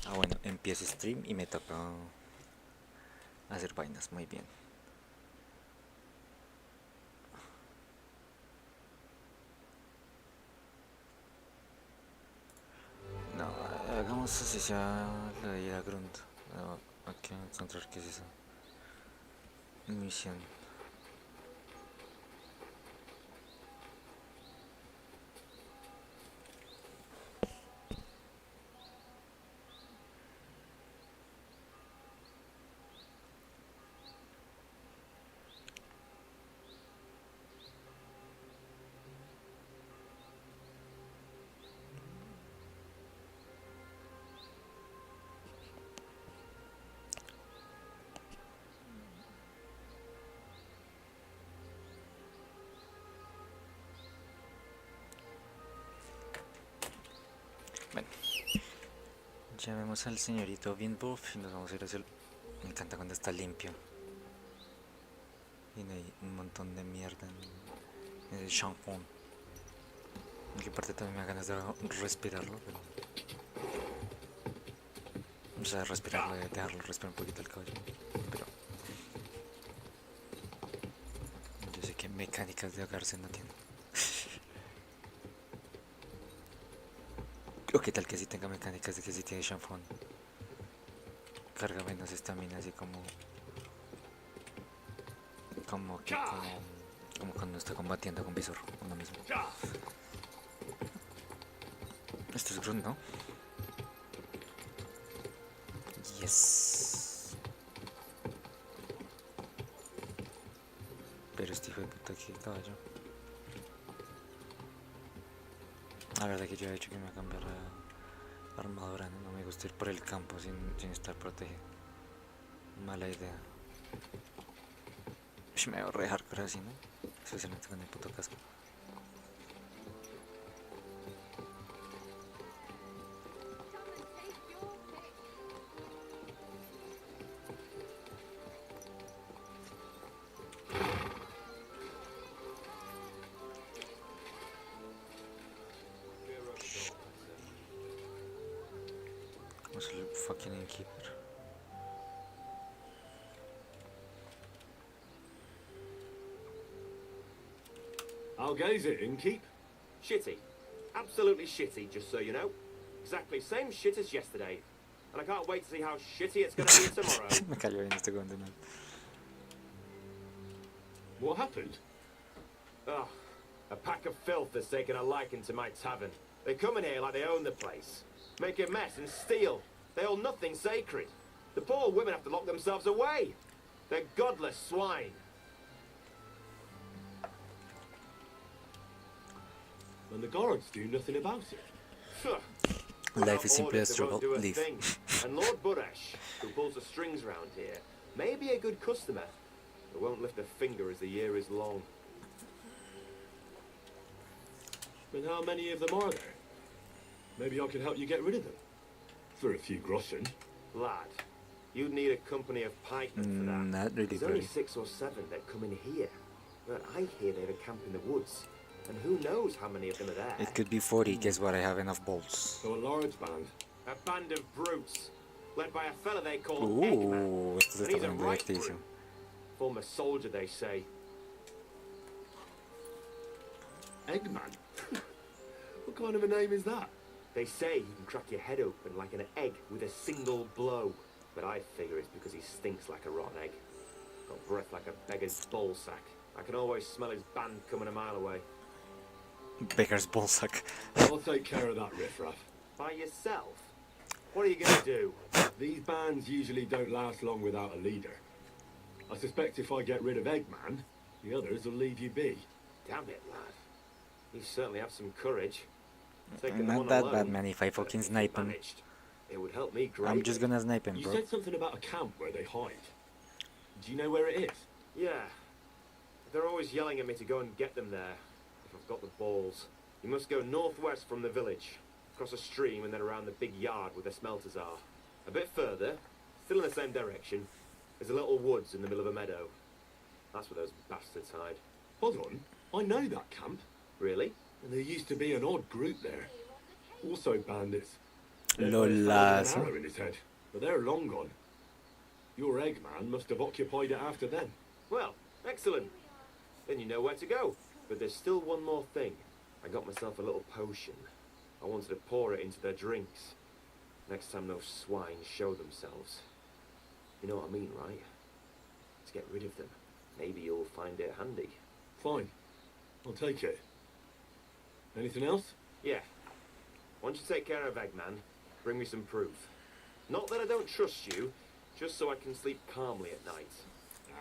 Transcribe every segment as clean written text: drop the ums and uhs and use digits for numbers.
Ah, bueno, empieza stream y me toca hacer vainas, muy bien. No, hagamos así sea la de ir a Grunt. No, hay que encontrar qué es eso. Misión. Bueno, llamemos al señorito bien buff y nos vamos a ir hacia el... Me encanta cuando está limpio. Y no hay un montón de mierda en el shampoo. En que parte también me da ganas de respirarlo, pero... O sea, respirarlo, de dejarlo respirar un poquito el caballo. Pero... Yo sé que mecánicas de ahogarse no tiene. O qué tal que si tenga mecánicas de que si tiene shampoo. Carga menos estamina, así como... Como cuando está combatiendo con visor, uno mismo. Esto es Grunt, ¿no? Yes. Pero este hijo de puta, que caballo. La verdad que yo he dicho que me voy a cambiar a armadura, ¿no? No me gusta ir por el campo sin estar protegido. Mala idea. Me voy a re hardcore así, ¿no? Especialmente con el puto casco. Vamos al fucking innkeeper. How goes it, innkeep? Shitty. Absolutely shitty, just so you know. Exactly same shit as yesterday. And I can't wait to see how shitty it's gonna be tomorrow. Me cayó bien este condenado. What happened? Ugh. A pack of filth has taken a liking to my tavern. They come in here like they own the place. Make a mess and steal. They hold nothing sacred. The poor women have to lock themselves away. They're godless swine. And the guards do nothing about it. Life is simply a struggle. Leave. And Lord Buresh, who pulls the strings round here, may be a good customer, but won't lift a finger as the year is long. And how many of them are there? Maybe I could help you get rid of them. For a few groschen. Lad, you'd need a company of pikemen for that. Not really. There's only 6 or 7 that come in here. But I hear they have a camp in the woods. And who knows how many of them are there? It could be 40, guess what, I have enough bolts. So a large band. A band of brutes, led by a fella they call Esto Eggman. se And está he's a poniendo right divertidísimo. brute. Former soldier, they say. Eggman? What kind of a name is that? They say he can crack your head open like an egg with a single blow. But I figure it's because he stinks like a rotten egg. Got breath like a beggar's ball sack. I can always smell his band coming a mile away. Beggar's ballsack. I'll take care of that riffraff. By yourself? What are you gonna do? These bands usually don't last long without a leader. I suspect if I get rid of Eggman, the others will leave you be. Damn it, lad. You certainly have some courage. Taking them Not on that alone, bad, man, if I fucking if you snipe him. managed, it would help me greatly. I'm just gonna snipe him, You bro. said something about a camp where they hide. Do you know where it is? Yeah. They're always yelling at me to go and get them there. If I've got the balls. You must go northwest from the village, across a stream and then around the big yard where the smelters are. A bit further, still in the same direction, there's a little woods in the middle of a meadow. That's where those bastards hide. Hold on, I know that camp. Really? And there used to be an odd group there. Also bandits. Dead by his fellow with an Lolazo. arrow in his head, but they're long gone. Your Eggman must have occupied it after them. Well, excellent. Then you know where to go. But there's still one more thing. I got myself a little potion. I wanted to pour it into their drinks. Next time those swine show themselves. You know what I mean, right? To get rid of them. Maybe you'll find it handy. Fine. I'll take it. Anything else? Yeah. Once you take care of Eggman, bring me some proof. Not that I don't trust you, just so I can sleep calmly at night.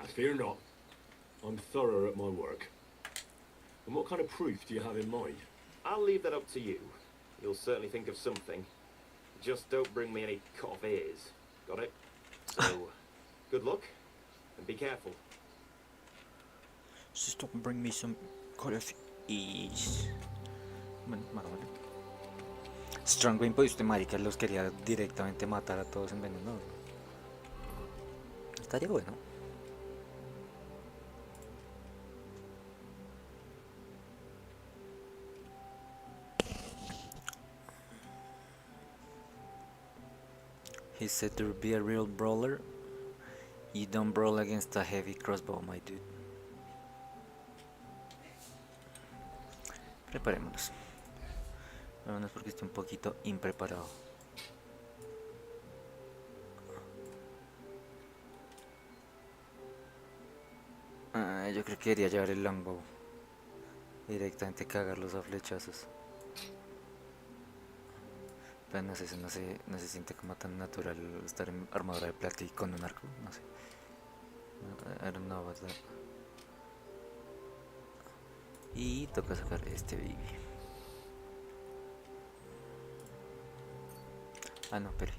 Fear not. I'm thorough at my work. And what kind of proof do you have in mind? I'll leave that up to you. You'll certainly think of something. Just don't bring me any cut off ears. Got it? So, good luck, and be careful. Just don't bring me some kind of ease. Bueno, más o menos. Strong Wind, pues usted marica los quería directamente matar a todos envenenados. Estaría bueno. He said to be a real brawler. You don't brawl against a heavy crossbow, my dude. Preparémonos. Vámonos porque estoy un poquito impreparado. Yo creo que quería llevar el longbow. Directamente cagarlos a flechazos. Pero no sé, no se siente como tan natural estar en armadura de plata y con un arco, no sé. I don't know about that. Y toca sacar este baby. Ah no, espere.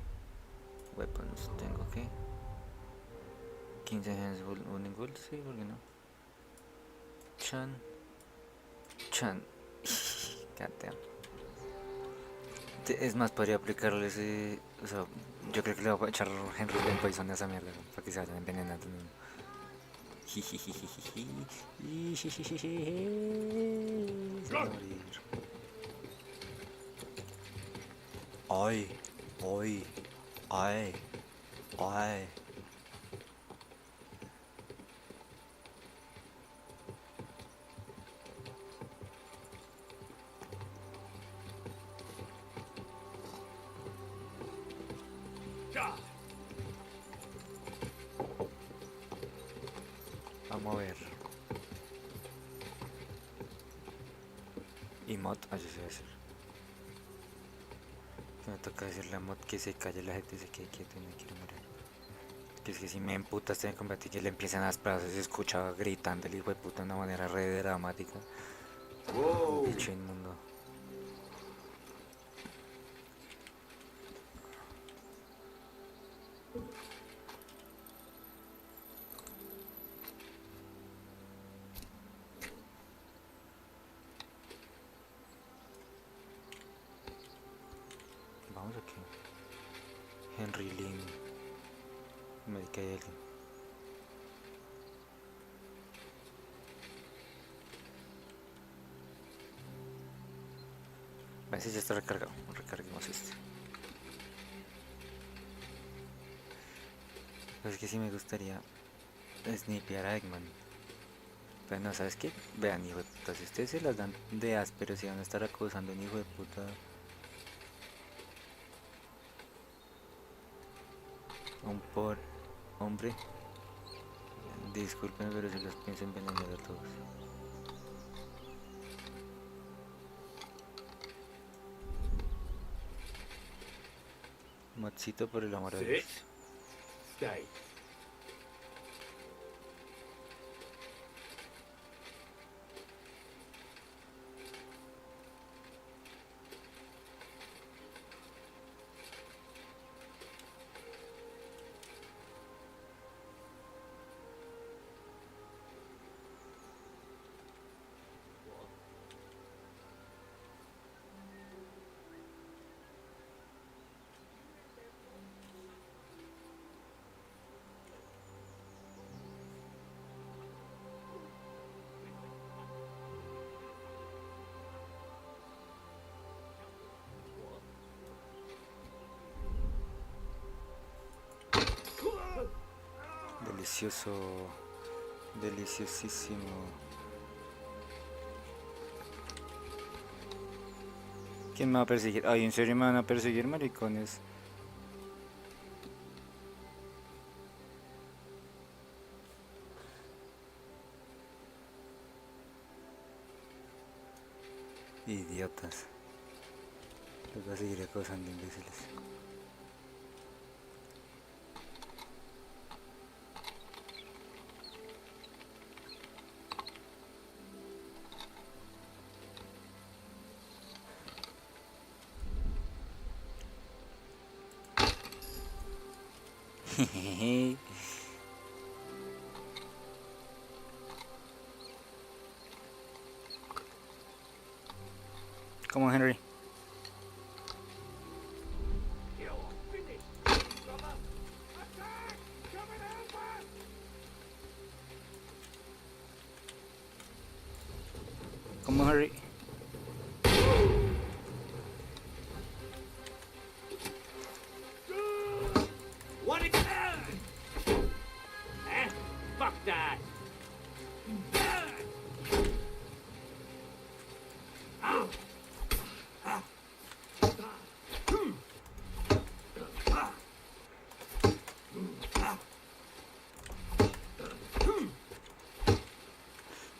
Weapons, tengo que 15 hands winning gold, sí, ¿por qué no? Chan. Goddamn. Es más, podría aplicarle ese. O sea, yo creo que le voy a echar Henry Ben Poison a esa mierda, ¿no? Para que se vayan envenenando. Se va a morir. Ay. Vamos a ver. Y mod, así se va a hacer. Me toca decirle a mod que se calle, la gente se quede quieta y no quiere morir. Que es que si me emputa este combate y que le empiezan a las plazas, se escucha gritando el hijo de puta de una manera re dramática. Wow. Bicho inmundo. Vamos aquí. Henry Lynn. Me cae alguien. A ver si ya está recargado. Recarguemos este. Pues es que sí me gustaría snipear a Eggman. Pero no, ¿sabes qué? Vean, hijo de puta, si ustedes se las dan de áspero, si van a estar acosando a un hijo de puta. Un por hombre. Disculpen, pero si los pienso envenenar a todos. Mochito, por el amor de Dios. Sit. Stay. delicioso. Deliciosísimo. ¿Quién me va a perseguir? Ay, ¿en serio me van a perseguir, maricones? Idiotas. Los voy a seguir acosando, imbéciles. Come on, Henry. Come on, Henry. What is that? Fuck that!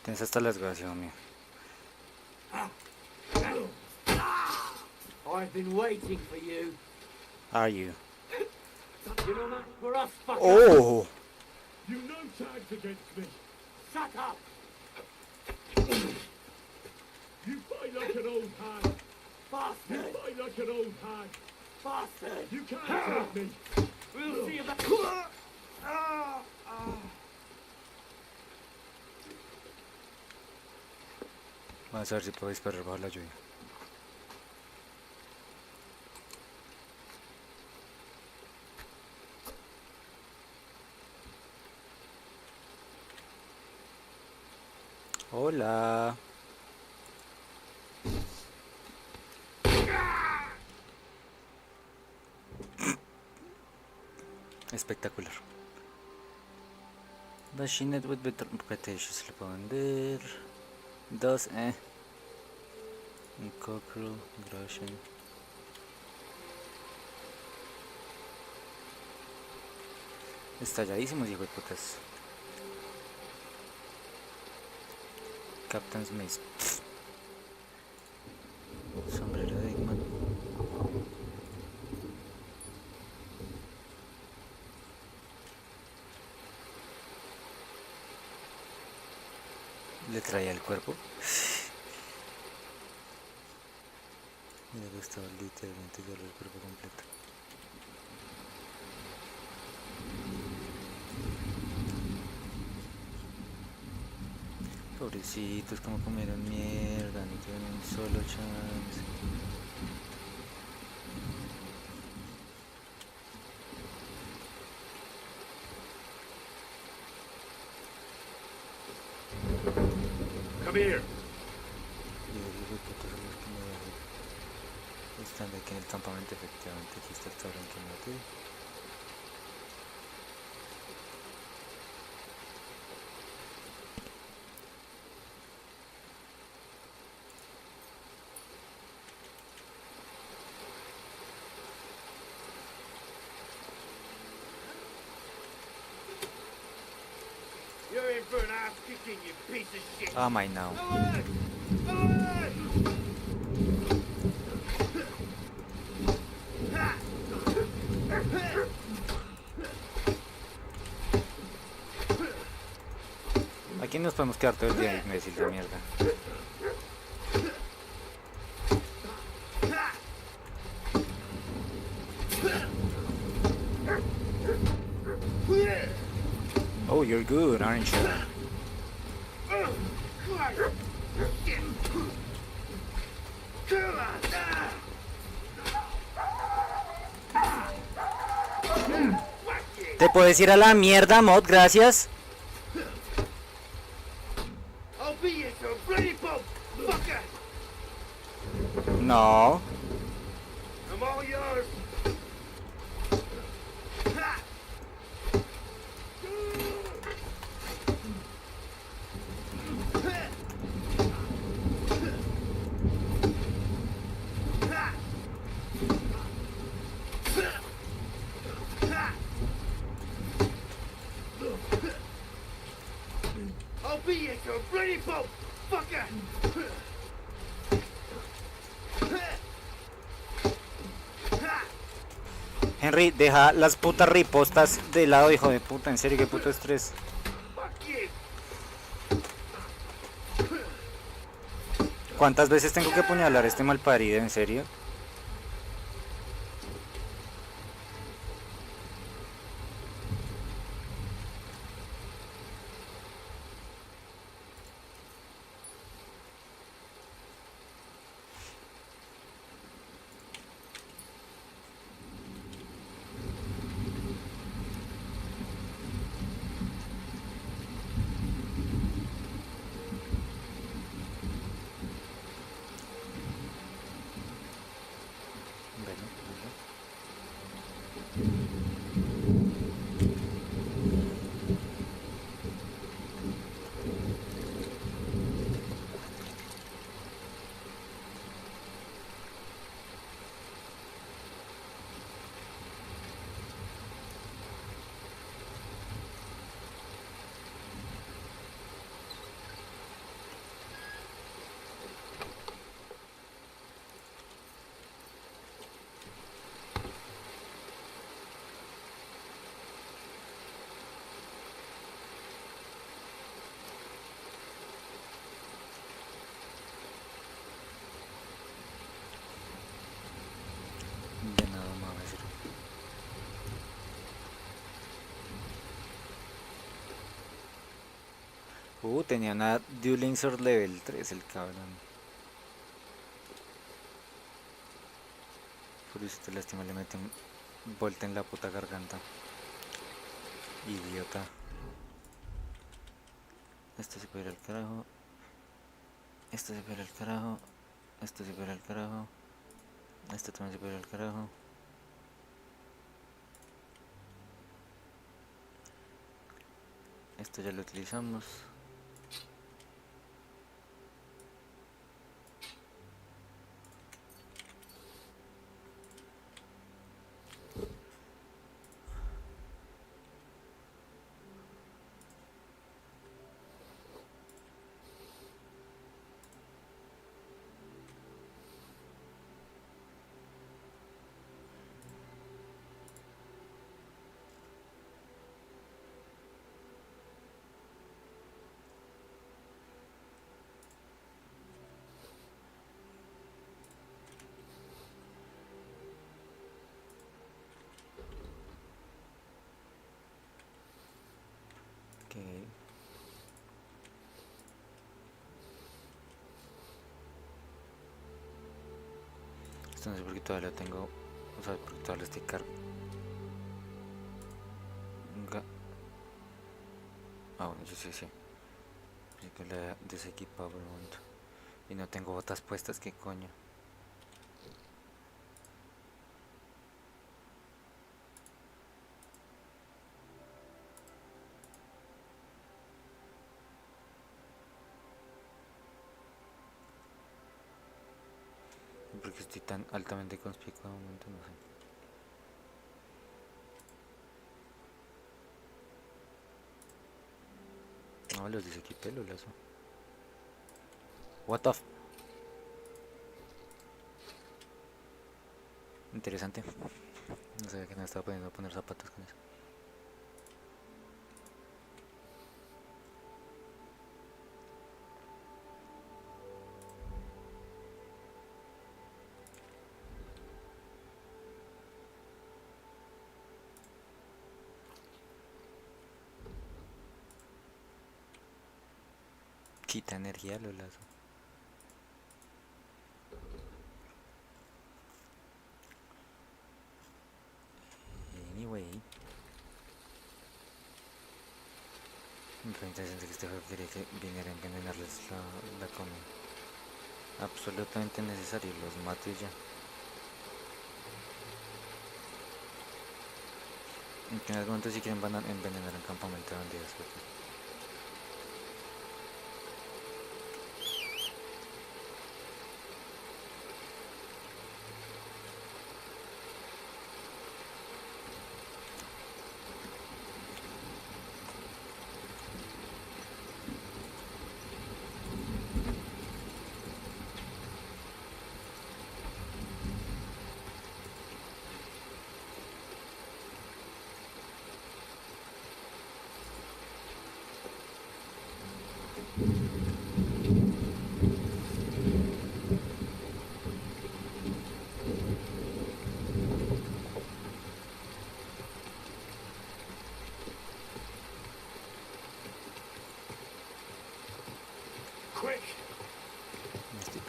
Tienes hasta las gracias, mío. I've been waiting for you. Are you? You know that for us, fucker. Oh! You know tags against me. Shut up. You fight like an old hag. You Bastard. fight like an old hag. Bastard. You can't hurt me. We'll see about... Vamos a ver si puedo disparar bajo la lluvia. Hola. Espectacular. Bassinet with better repetitions, le puedo vender. Dos, un cockerel, Groshen. Estalladísimos, hijo de putas. Captain's Mace. Sombrero de Eggman. Le traía el cuerpo. Me ha gustado literalmente darle el cuerpo completo. Pobrecitos, como comieron mierda, ni tienen un solo chance. Come here. Y los hijos de puta son los que me dejan. Están de aquí en el campamento, efectivamente. Aquí está el cabrón que maté. You're in for an ass kicking, you piece of shit. Ah, my now. Aquí nos podemos quedar todo el día, imbécil de mierda. Oh, you're good, aren't you? ¿Te puedes ir a la mierda, mod? Gracias. I'll be here so bloody bum, fucker. No. I'm all yours. Henry, deja las putas ripostas de lado, hijo de puta. En serio, qué puto estrés. ¿Cuántas veces tengo que apuñalar a este malparido? ¿En serio? Bueno, bueno. De nada más va a decir. Tenía una Dueling Sword level 3 el cabrón. Por eso te lástima, le mete un vuelta en la puta garganta. Idiota. Esto se puede ir al carajo. Esto se puede ir al carajo. Esto se puede ir al carajo. Esto también se puede ir al carajo. Esto ya lo utilizamos. Ok. Esto no sé por qué todavía lo tengo. O sea, porque todavía lo estoy cargando. Ah, bueno, sí. Sí que la he desequipado por el momento. Y no tengo botas puestas, ¿qué coño? Porque estoy tan altamente conspicuo de momento, no sé. No, los desequipé, lo lazo. What the f... Interesante. No sabía que me estaba poniendo a poner zapatos con eso. Quita energía, lo lazo. Anyway. Me fue interesante que este juego quería que viniera a envenenarles la comida. Absolutamente necesario, los mato y ya. En algún momento si quieren van a envenenar un campamento de bandidos.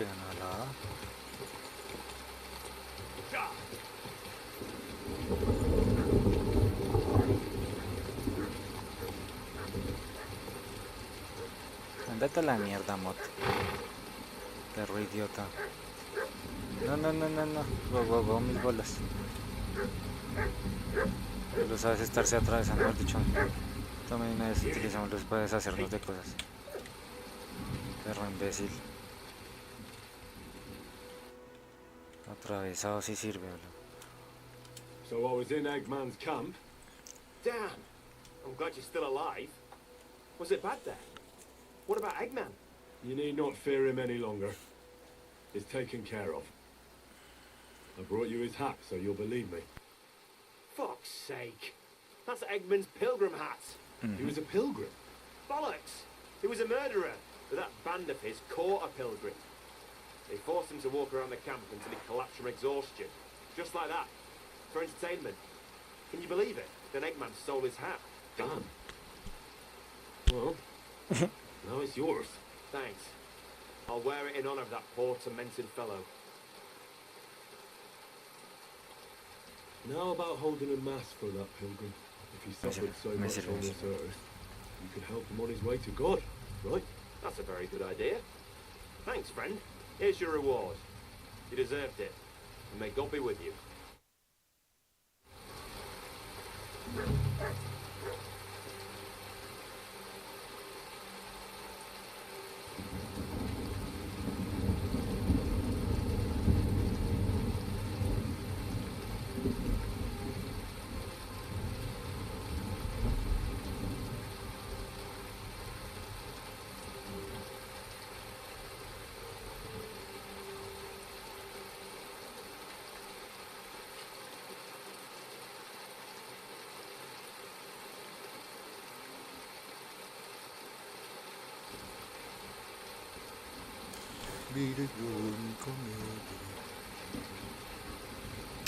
pegan a la... Andate a la mierda, Mot. Perro idiota. No, no, no, no, no. Go, mis bolas. Lo sabes estarse atravesando, mejor dicho. Tome una vez utilizamos los para deshacernos de cosas. Perro imbécil. Atravesado sí sirve, bro. So I was in Eggman's camp. Damn! I'm glad you're still alive. Was it bad there? What about Eggman? You need not fear him any longer. It's taken care of. I brought you his hat, so you'll believe me. Fuck's sake. That's Eggman's pilgrim hat. He was a pilgrim. Bollocks! He was a murderer, but that band of his caught a pilgrim. They forced him to walk around the camp until he collapsed from exhaustion. Just like that. For entertainment. Can you believe it? Then Eggman stole his hat. Damn. Well, now it's yours. Thanks. I'll wear it in honor of that poor, tormented fellow. Now about holding a mass for that pilgrim. If he suffered so much on this earth, you could help him on his way to God, right? That's a very good idea. Thanks, friend. Here's your reward. You deserved it. And may God be with you.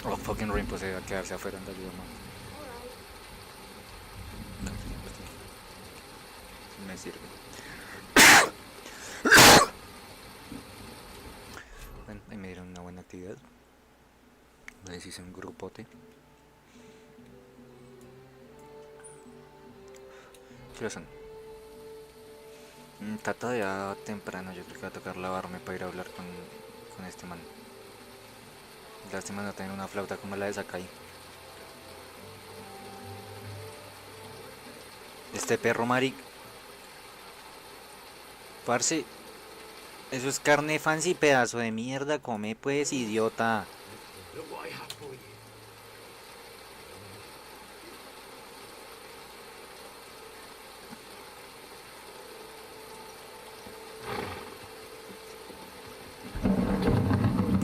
Oh, fucking Rainbow se va a quedarse afuera en la ayuda, man. Me sirve. Bueno, ahí me dieron una buena actividad. Me hice un grupote. ¿Qué son? Está todavía temprano, yo creo que va a tocar lavarme para ir a hablar con este man. Lástima no tener una flauta como la de Sakai. Este perro maric. Parce, eso es carne fancy, pedazo de mierda. Come pues, idiota. Look what I have for you.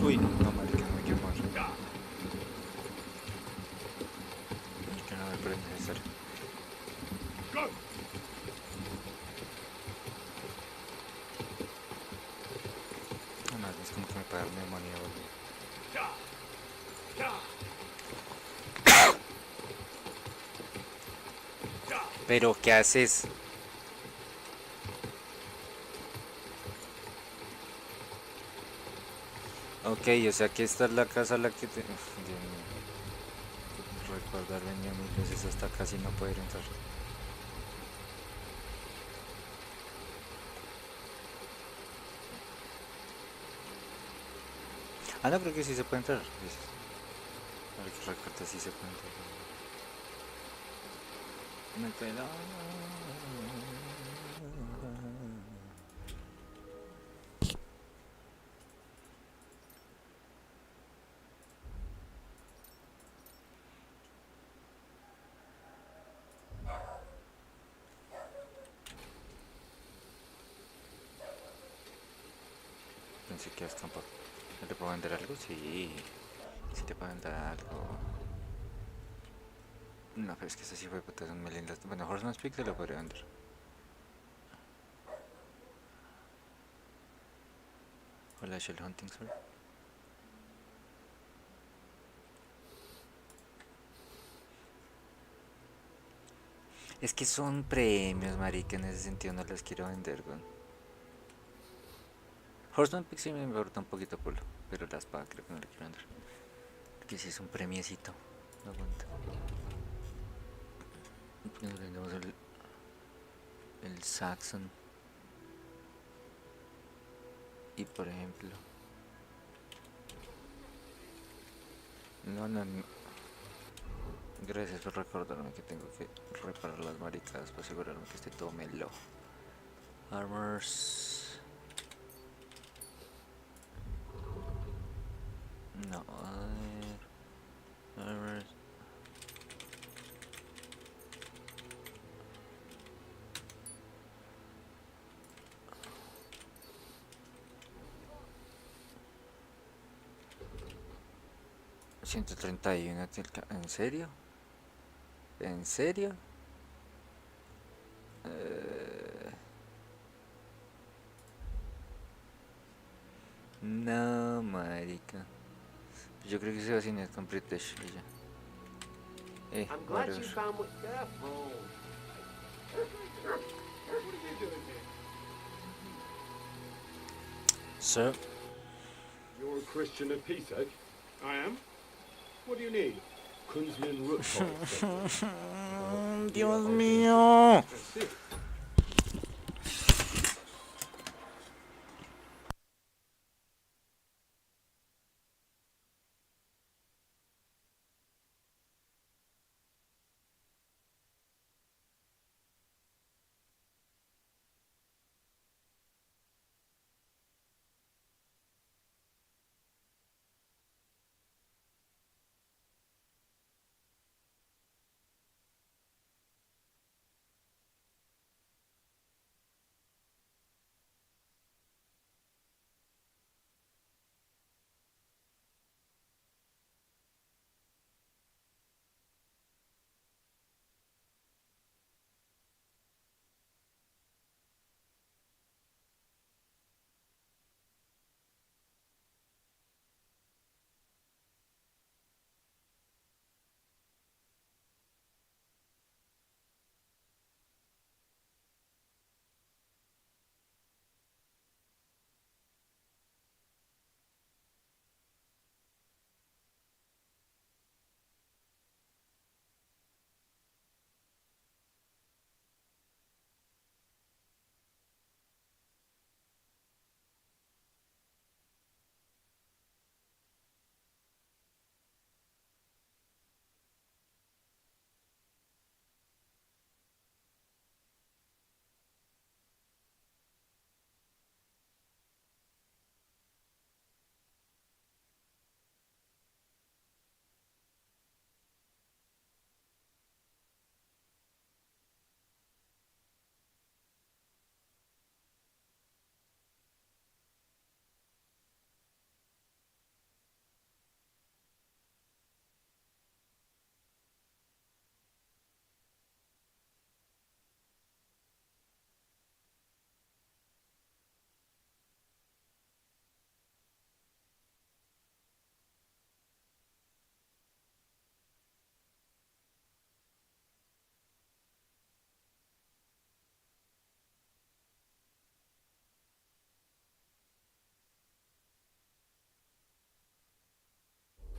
Uy, no, marica, no me quiero mover. Que no me parece necesario. Además, es como que me paga una demonio, boludo. Pero, ¿qué haces? Ok, o sea que esta es la casa a la que te... Uf, Dios mío. Recuerdo haber venido mil veces hasta casi no poder entrar. Ah, no, creo que sí se puede entrar. Ahora que recuerdo, sí se puede entrar. Me quedo... Pensé que hasta un poco. ¿No te puedo vender algo? Sí. Sí te puedo vender algo. No, pero es que estas sí fue putas son muy lindas. Bueno, Horseman's Peak te lo podría vender. Hola, Shell Hunting Sword. Es que son premios, marica, en ese sentido no los quiero vender, weón. Horseman Pick sí me importa un poquito pulo, pero la espada creo que no la quiero andar. Que si es un premiecito. No aguanta. Porque no vendemos el Saxon. Y por ejemplo. No. Gracias por recordarme que tengo que reparar las maricadas para asegurarme que esté todo melo. Armors. No, a ver. Armors. $131. ¿En serio? ¿En serio? No, marica. Yo creo que se va sin el complete y ya. I'm glad Whatever. you found what. Careful. So, You're a Christian at Pesach? I am. What do you need? Kunzman Rutpole. Dios mío. I see.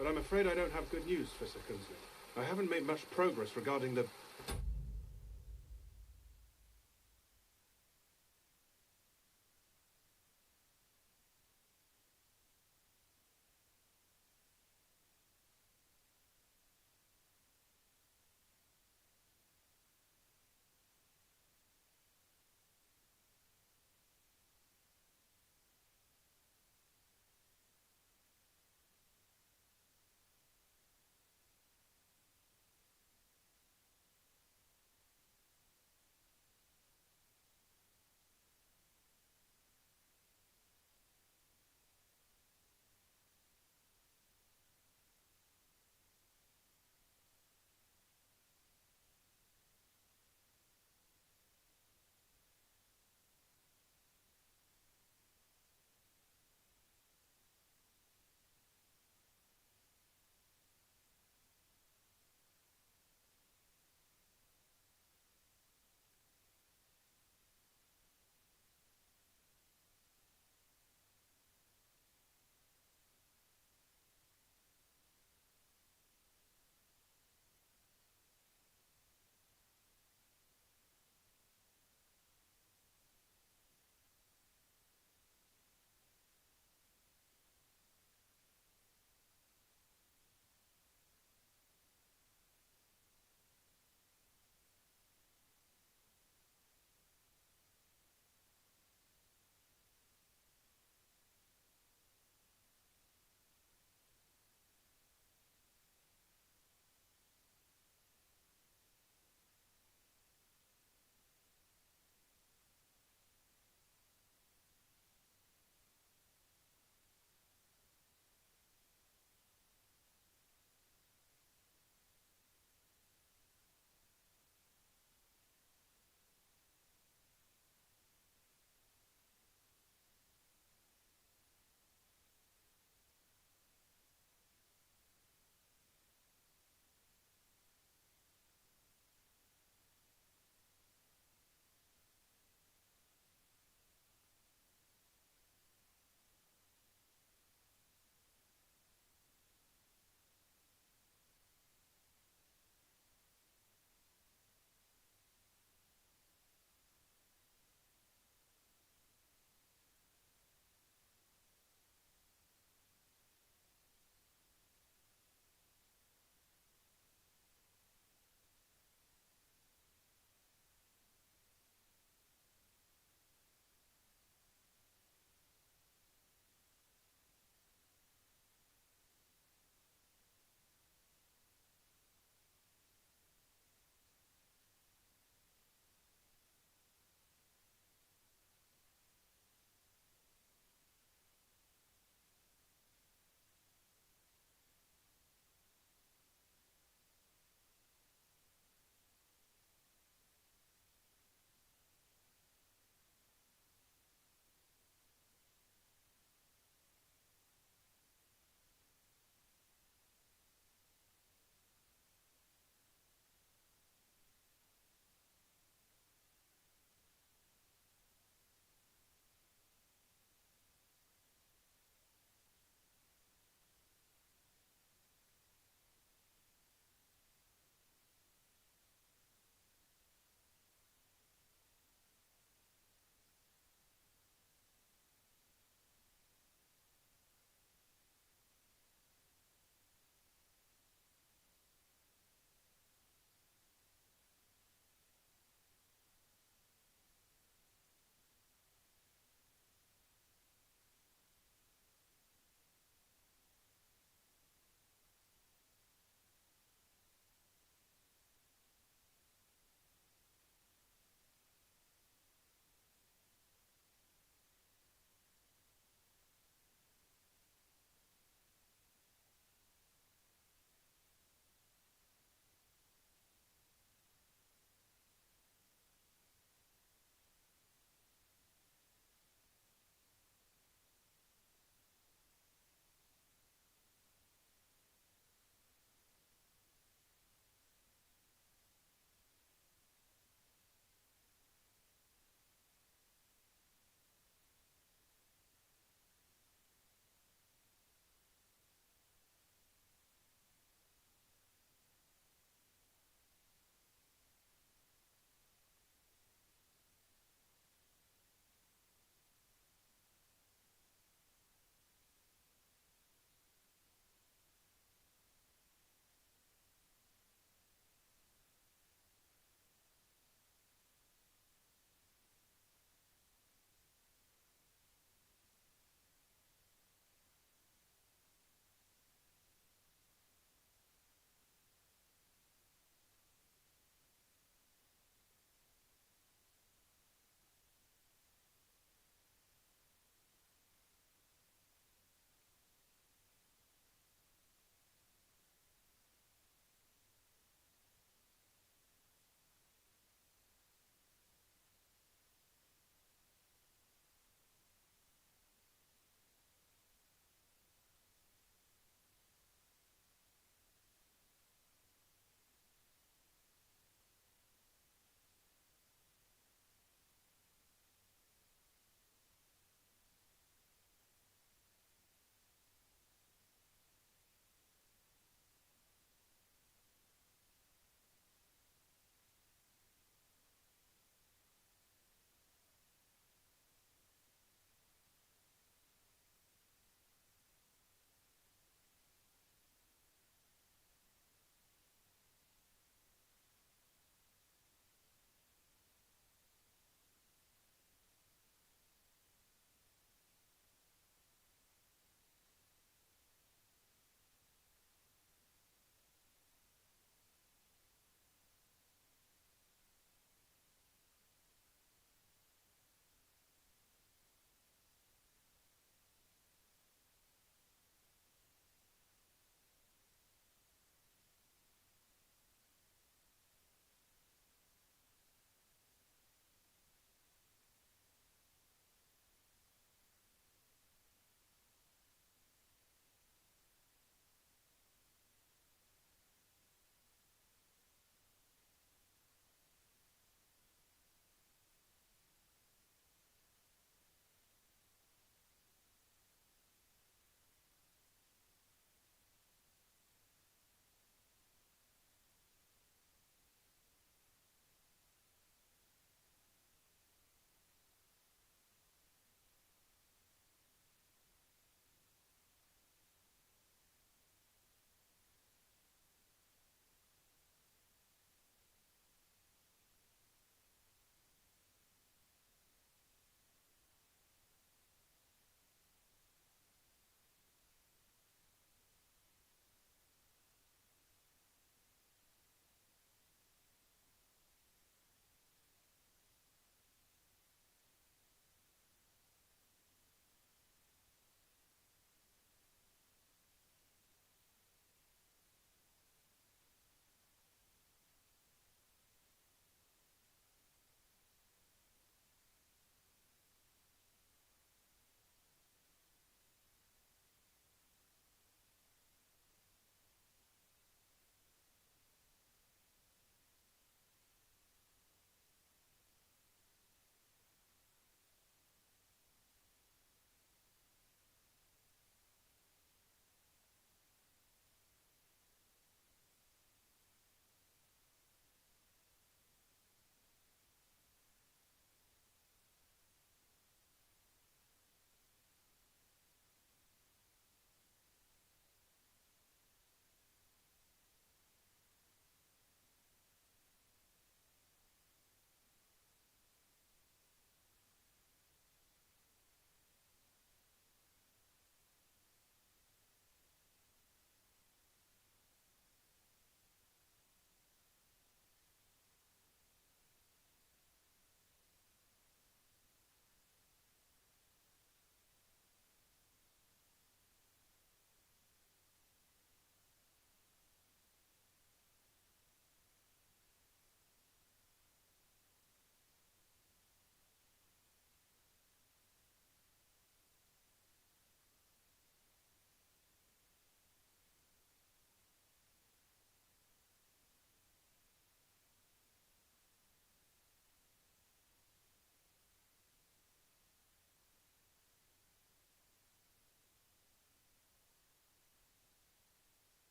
But I'm afraid I don't have good news for Sir Kunsley. I haven't made much progress regarding the...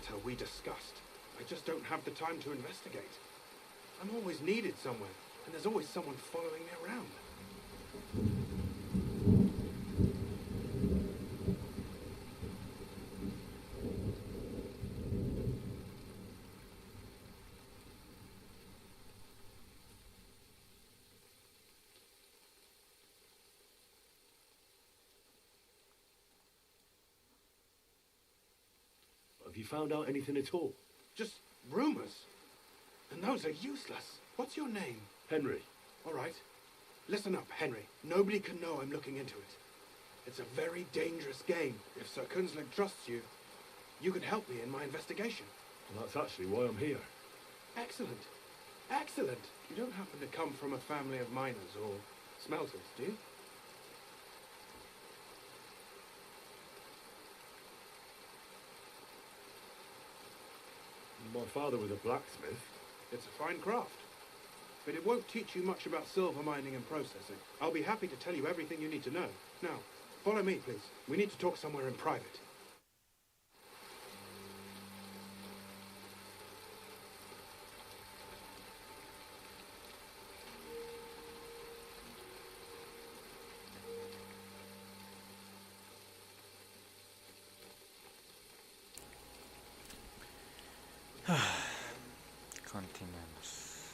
matter we discussed. I just don't have the time to investigate. I'm always needed somewhere, and there's always someone following me around. Have you found out anything at all? Just rumors. And those are useless. What's your name? Henry. All right. Listen up, Henry. Nobody can know I'm looking into it. It's a very dangerous game. If Sir Künzlig trusts you, you could help me in my investigation. Well, that's actually why I'm here. Excellent. Excellent. You don't happen to come from a family of miners or smelters, do you? My father was a blacksmith. It's a fine craft. But it won't teach you much about silver mining and processing. I'll be happy to tell you everything you need to know. Now, follow me, please. We need to talk somewhere in private. Continuemos.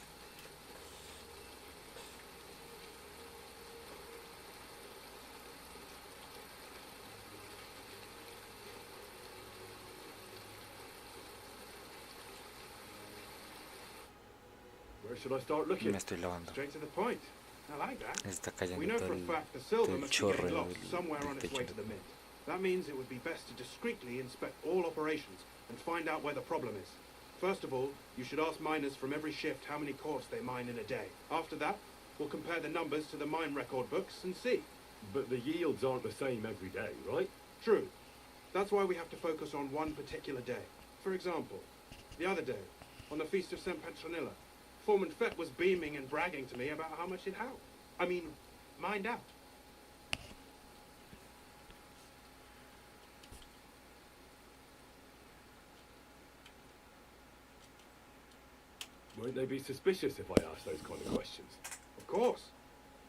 Where should I start looking? Me estoy lavando. Straight to the point. I like that. Está We cayendo know todo for a el, fact the silver del must be chorro getting del, lost somewhere del on its way techo. to the mint. That means it would be best to discreetly inspect all operations and find out where the problem is. First of all, you should ask miners from every shift how many cores they mine in a day. After that, we'll compare the numbers to the mine record books and see. But the yields aren't the same every day, right? True. That's why we have to focus on one particular day. For example, the other day, on the Feast of St. Petronilla, Foreman Fett was beaming and bragging to me about how much he'd mined out. Won't they be suspicious if I ask those kind of questions? Of course.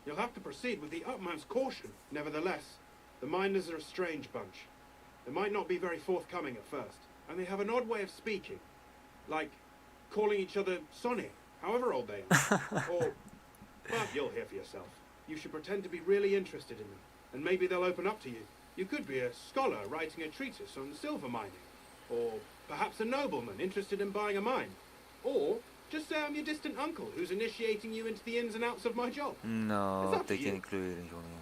You'll have to proceed with the utmost caution. Nevertheless, the miners are a strange bunch. They might not be very forthcoming at first, and they have an odd way of speaking. Like calling each other Sonny, however old they are. Or, well, you'll hear for yourself. You should pretend to be really interested in them, and maybe they'll open up to you. You could be a scholar writing a treatise on silver mining. Or perhaps a nobleman interested in buying a mine. Or just say I'm your distant uncle who's initiating you into the ins and outs of my job. It's No, up te to quiero you. incluir, hijo mío.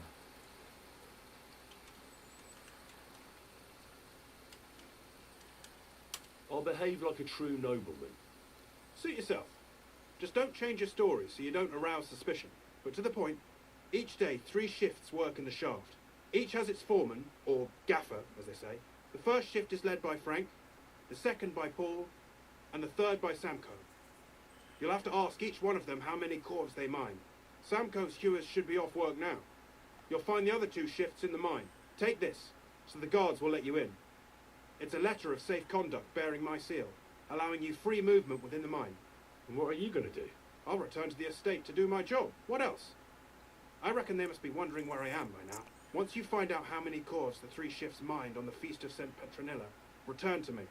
I'll behave like a true nobleman. Suit yourself. Just don't change your story so you don't arouse suspicion. But to the point, each day 3 shifts work in the shaft. Each has its foreman, or gaffer, as they say. The first shift is led by Frank, the second by Paul, and the third by Samko. You'll have to ask each one of them how many cores they mine. Samko's hewers should be off work now. You'll find the other 2 shifts in the mine. Take this, so the guards will let you in. It's a letter of safe conduct bearing my seal, allowing you free movement within the mine. And what are you going to do? I'll return to the estate to do my job. What else? I reckon they must be wondering where I am by now. Once you find out how many cores the 3 shifts mined on the Feast of St. Petronilla, return to me.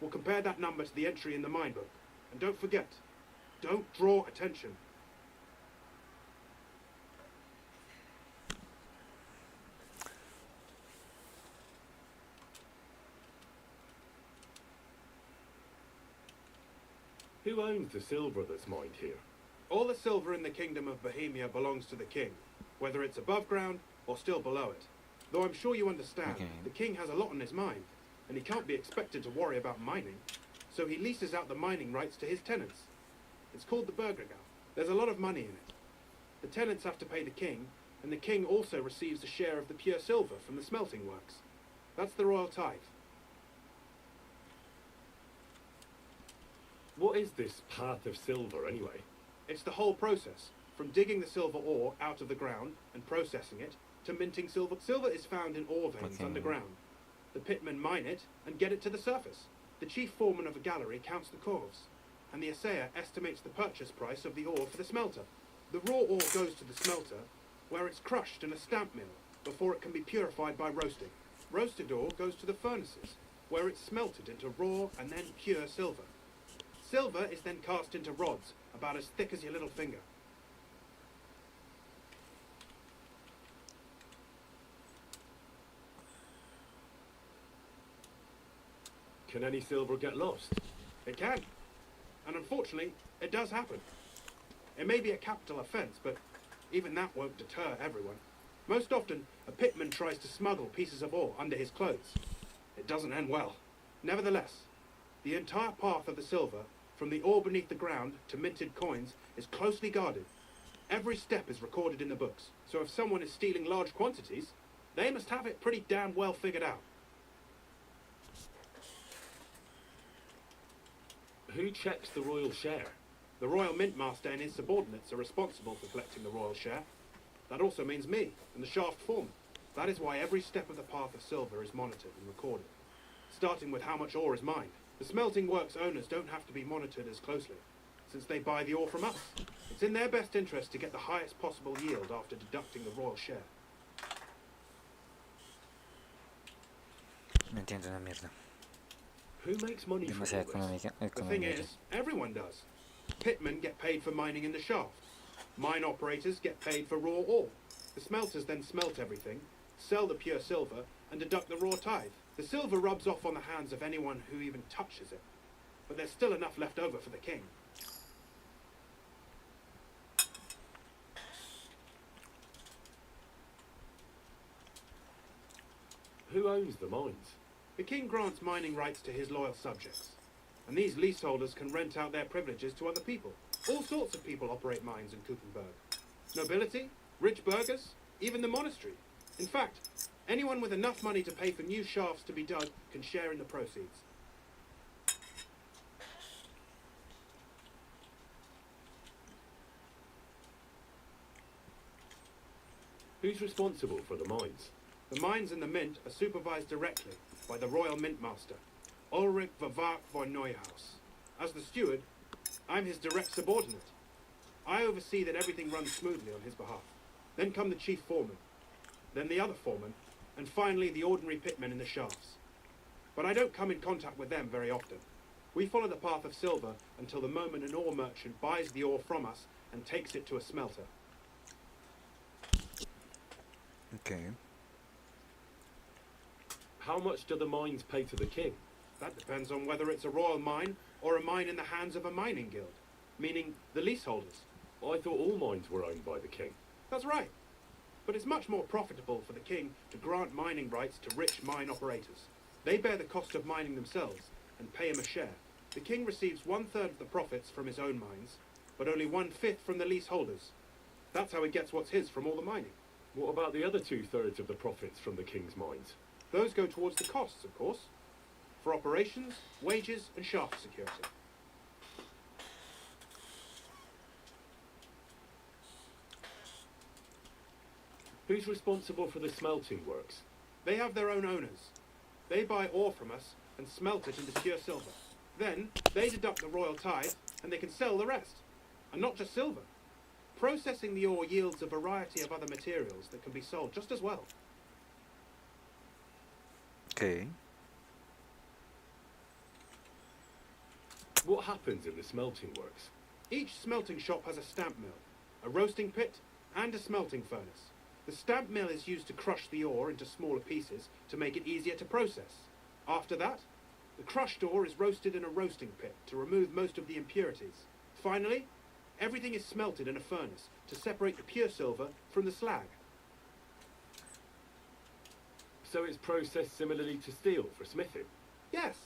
We'll compare that number to the entry in the mine book. And don't forget, don't draw attention. Who owns the silver that's mined here? All the silver in the kingdom of Bohemia belongs to the king, whether it's above ground or still below it. Though I'm sure you understand, Okay. the king has a lot on his mind, and he can't be expected to worry about mining, so he leases out the mining rights to his tenants. It's called the Burgergau. There's a lot of money in it. The tenants have to pay the king, and the king also receives a share of the pure silver from the smelting works. That's the royal tithe. What is this path of silver, anyway? It's the whole process, from digging the silver ore out of the ground and processing it, to minting silver. Silver is found in ore veins Okay. underground. The pitmen mine it and get it to the surface. the chief foreman of a gallery counts the corves, and the assayer estimates the purchase price of the ore for the smelter. The raw ore goes to the smelter, where it's crushed in a stamp mill before it can be purified by roasting. Roasted ore goes to the furnaces, where it's smelted into raw and then pure silver. Silver is then cast into rods about as thick as your little finger. Can any silver get lost? It can. And unfortunately, it does happen. It may be a capital offence, but even that won't deter everyone. Most often, a pitman tries to smuggle pieces of ore under his clothes. It doesn't end well. Nevertheless, the entire path of the silver, from the ore beneath the ground to minted coins, is closely guarded. Every step is recorded in the books, so if someone is stealing large quantities, they must have it pretty damn well figured out. Who checks the royal share? The Royal Mint Master and his subordinates are responsible for collecting the royal share. That also means me, and the shaft foreman. That is why every step of the path of silver is monitored and recorded, starting with how much ore is mined. The smelting works owners don't have to be monitored as closely, since they buy the ore from us. It's in their best interest to get the highest possible yield after deducting the royal share. No entiendo una mierda. Who makes money from all Demasiado this? The thing is, everyone does. Pitmen get paid for mining in the shaft. Mine operators get paid for raw ore. The smelters then smelt everything, sell the pure silver, and deduct the raw tithe. The silver rubs off on the hands of anyone who even touches it. But there's still enough left over for the king. Who owns the mines? The king grants mining rights to his loyal subjects, and these leaseholders can rent out their privileges to other people. All sorts of people operate mines in Kuchenberg. Nobility, rich burghers, even the monastery. In fact, anyone with enough money to pay for new shafts to be dug can share in the proceeds. Who's responsible for the mines? The mines and the mint are supervised directly by the Royal Mint Master, Ulrich Verwart von Neuhaus. As the steward, I'm his direct subordinate. I oversee that everything runs smoothly on his behalf. Then come the chief foreman, then the other foreman, and finally the ordinary pitmen in the shafts. But I don't come in contact with them very often. We follow the path of silver until the moment an ore merchant buys the ore from us and takes it to a smelter. Okay. How much do the mines pay to the king? That depends on whether it's a royal mine or a mine in the hands of a mining guild, meaning the leaseholders. I thought all mines were owned by the king. That's right. But it's much more profitable for the king to grant mining rights to rich mine operators. They bear the cost of mining themselves and pay him a share. The king receives 1/3 of the profits from his own mines, but only 1/5 from the leaseholders. That's how he gets what's his from all the mining. What about the other 2/3 of the profits from the king's mines? Those go towards the costs, of course, for operations, wages, and shaft security. Who's responsible for the smelting works? They have their own owners. They buy ore from us and smelt it into pure silver. Then they deduct the royal tithe and they can sell the rest. And not just silver. Processing the ore yields a variety of other materials that can be sold just as well. Okay. What happens in the smelting works? Each smelting shop has a stamp mill, a roasting pit, and a smelting furnace. The stamp mill is used to crush the ore into smaller pieces to make it easier to process. After that, the crushed ore is roasted in a roasting pit to remove most of the impurities. Finally, everything is smelted in a furnace to separate the pure silver from the slag. So it's processed similarly to steel for smithing? Yes,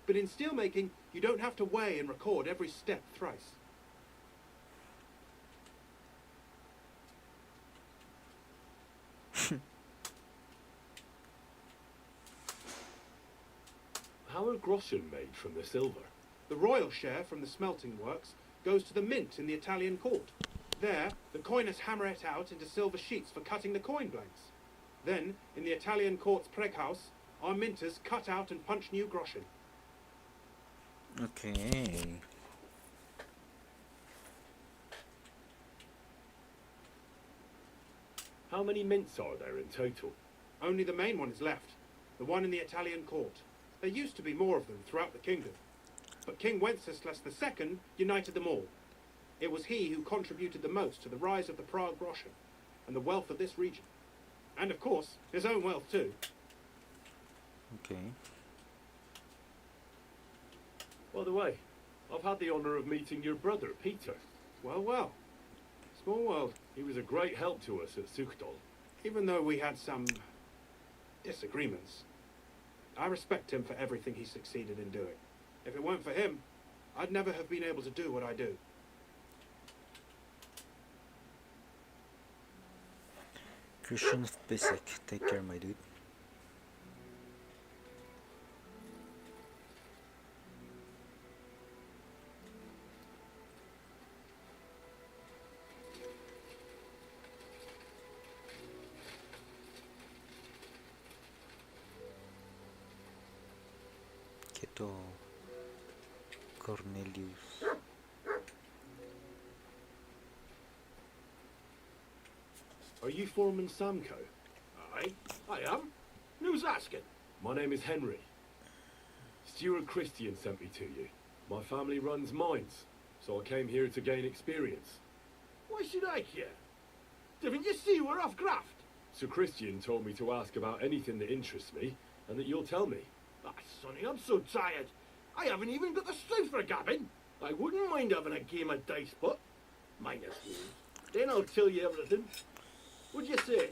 but in steelmaking, you don't have to weigh and record every step thrice. How are groschen made from the silver? The royal share from the smelting works goes to the mint in the Italian court. There, the coiners hammer it out into silver sheets for cutting the coin blanks. Then, in the Italian court's preghouse, our minters cut out and punch new groschen. Okay. How many mints are there in total? Only the main one is left, the one in the Italian court. There used to be more of them throughout the kingdom, but King Wenceslas II united them all. It was he who contributed the most to the rise of the Prague groschen and the wealth of this region. And of course, his own wealth too. Okay. By the way, I've had the honour of meeting your brother, Peter. Well, well. Small world. He was a great help to us at Sukhdol. Even though we had some disagreements, I respect him for everything he succeeded in doing. If it weren't for him, I'd never have been able to do what I do. Christian basic. Take care, my dude. Quieto, Cornelius. Are you Foreman Samco? Aye, I am. Who's asking? My name is Henry. Steward Christian sent me to you. My family runs mines, so I came here to gain experience. Why should I care? Didn't you see we're off graft? Sir Christian told me to ask about anything that interests me, and that you'll tell me. Ah, Sonny, I'm so tired. I haven't even got the strength for gabbing. I wouldn't mind having a game of dice, but minus rules. Then I'll tell you everything. What'd you say?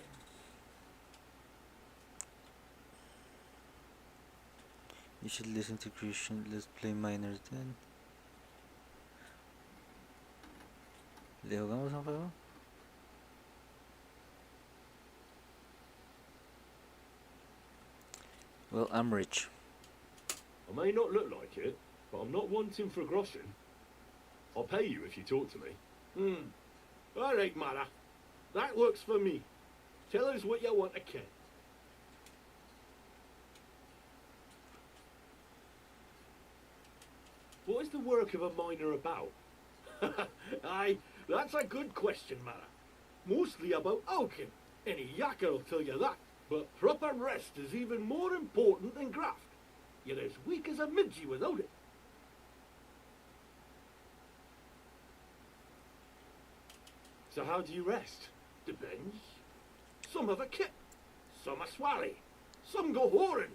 You should listen to Christian. Let's play minors then. ¿Le jugamos un juego? Well, I'm rich. I may not look like it, but I'm not wanting for groschen. I'll pay you if you talk to me. All right, Mara. That works for me. Tell us what you want to ken. What is the work of a miner about? Aye, that's a good question, Mara. Mostly about oaking. Any yakker will tell you that. But proper rest is even more important than graft. You're as weak as a midgie without it. So how do you rest? Depends. Some have a kit, some a swally, some go whoring.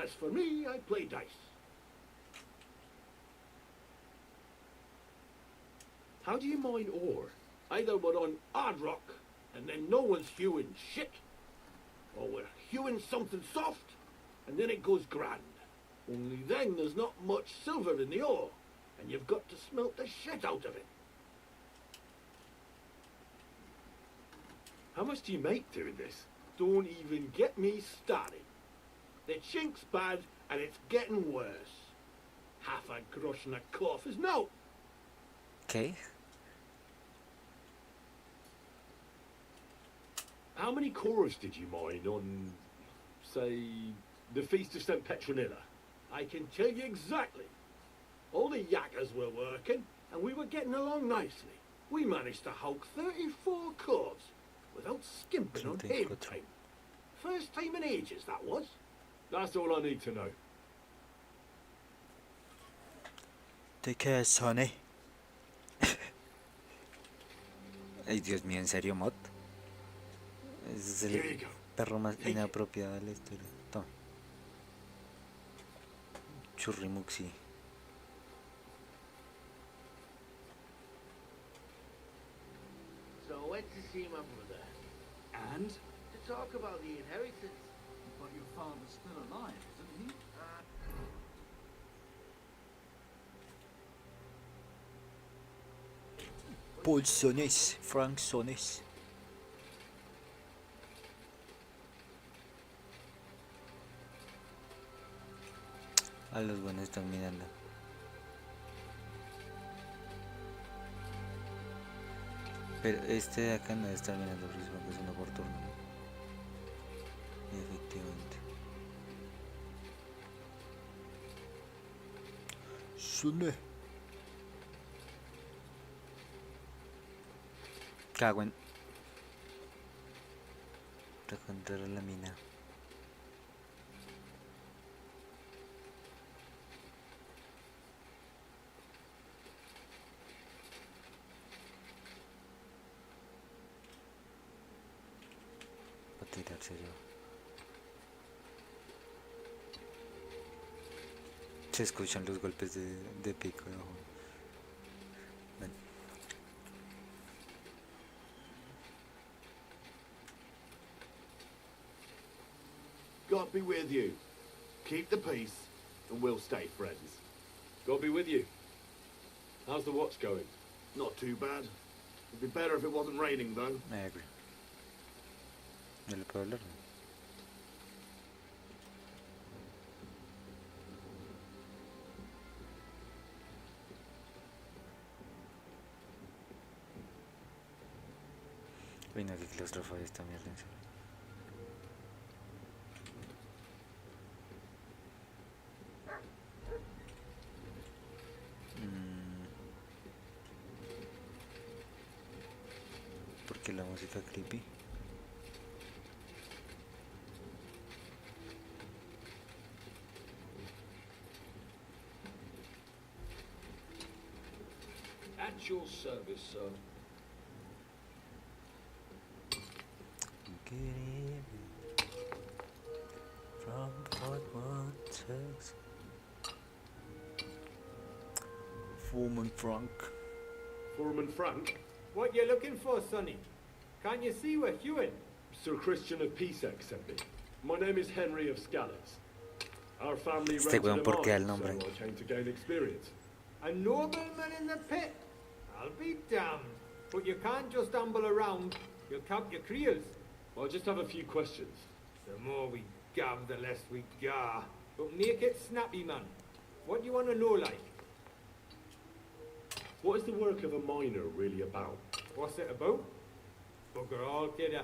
As for me, I play dice. How do you mine ore? Either we're on hard rock, and then no one's hewing shit, or we're hewing something soft, and then it goes grand. Only then there's not much silver in the ore, and you've got to smelt the shit out of it. How much do you make doing this? Don't even get me started. The chink's bad, and it's getting worse. Half a grosh and a cloth is no. Okay. How many cores did you mine on, say, the Feast of St. Petronilla? I can tell you exactly. All the yakkers were working, and we were getting along nicely. We managed to hulk 34 cores without skimping on Something aim good. time. First time in ages, that was. That's all I need to know. Take care, Sonny. Ay, Dios mío, ¿en serio, Mod? Ese es Here you el go. perro más Take it. inapropiado de la historia. Toma. Churrimuxi. So I went to see my brother And? to talk about the inheritance. But your father's still alive, isn't he? Paul Sones, Frank Sones. A los buenos están mirando. Pero este de acá no debe estar mirando porque supongo que es uno por turno, ¿no? Efectivamente. Suné. Cago en... Toca entrar a la mina. Para tirarse yo. Se escuchan los golpes de pico de ojo. Ven. God be with you. Keep the peace, and we'll stay friends. God be with you. How's the watch going? Not too bad. It'd be better if it wasn't raining, though. I agree. ¿No le puedo hablar? Uy, no, qué claustrofobia esta mierda, en serio. ¿Por qué la música creepy? At your service, sir. Good evening from Fort Worth, Texas. Foreman Frank. Foreman Frank, What you looking for, Sonny? Can't you see we're Hewin? Sir Christian of Pisac sent me. My name is Henry of Scallops. Our family Este rented weón, a ¿por qué el mine, so nombre? I came to gain experience. A nobleman in the pit? I'll be damned. But you can't just amble around. You'll cap your creels. I just have a few questions. The more we gab, the less we gar. But make it snappy, man. What do you want to know, like? What is the work of a miner really about? What's it about? Bugger all, kidder.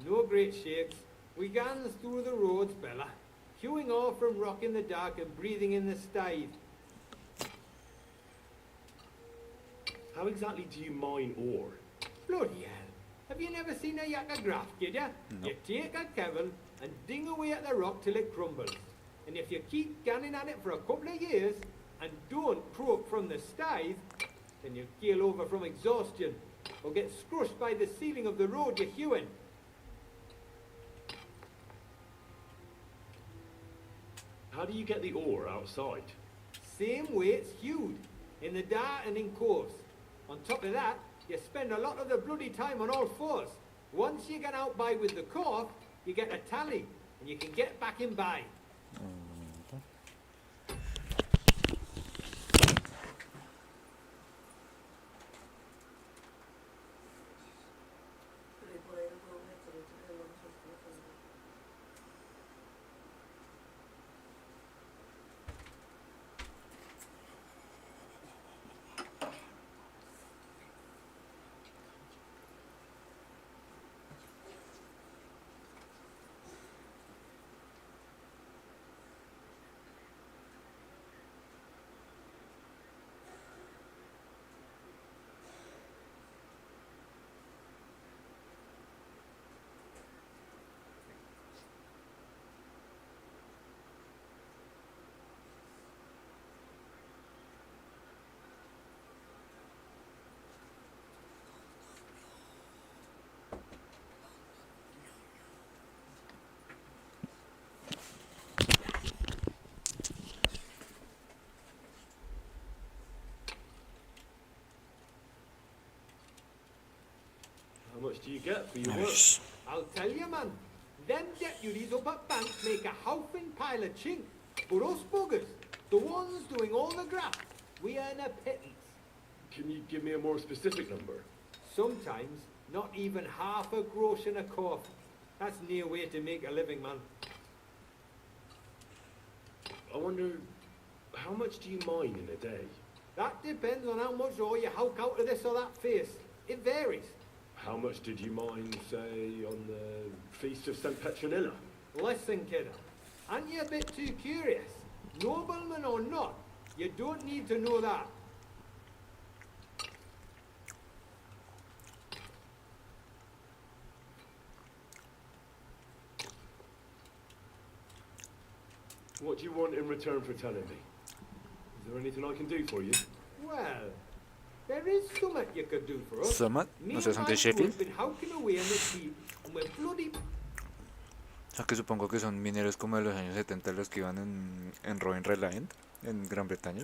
No great shakes. We gans through the roads, Bella. Hewing off from rock in the dark and breathing in the stide. How exactly do you mine ore? Bloody hell. Have you never seen a yakka graft, kidder? No. You take a kevil and ding away at the rock till it crumbles. And if you keep ganning at it for a couple of years and don't croak from the stide, then you'll keel over from exhaustion or get scrushed by the ceiling of the road you're hewing. How do you get the ore outside? Same way it's hewed, in the dark and in course. On top of that, you spend a lot of the bloody time on all fours. Once you get out by with the cork, you get a tally, and you can get back in by. How much do you get for your work? Nice. I'll tell you, man. Them deputies up at bank make a howfing pile of chink. But us buggers, the ones doing all the graft, we earn a pittance. Can you give me a more specific number? Sometimes, not even half a grosh in a cough. That's near way to make a living, man. I wonder, how much do you mine in a day? That depends on how much ore you howk out of this or that face. It varies. How much did you mine, say, on the Feast of St. Petronilla? Listen, kidder, aren't you a bit too curious? Nobleman or not, You don't need to know that. What do you want in return for telling me? Is there anything I can do for you? Well, there is something you could do for us. Summer, Me no sé, and son my de Sheffield. crew have been howking away in the sea, and we're bloody O sea, que supongo que son mineros como de los años 70 los que iban en Rowing Reliant, en Gran Bretaña.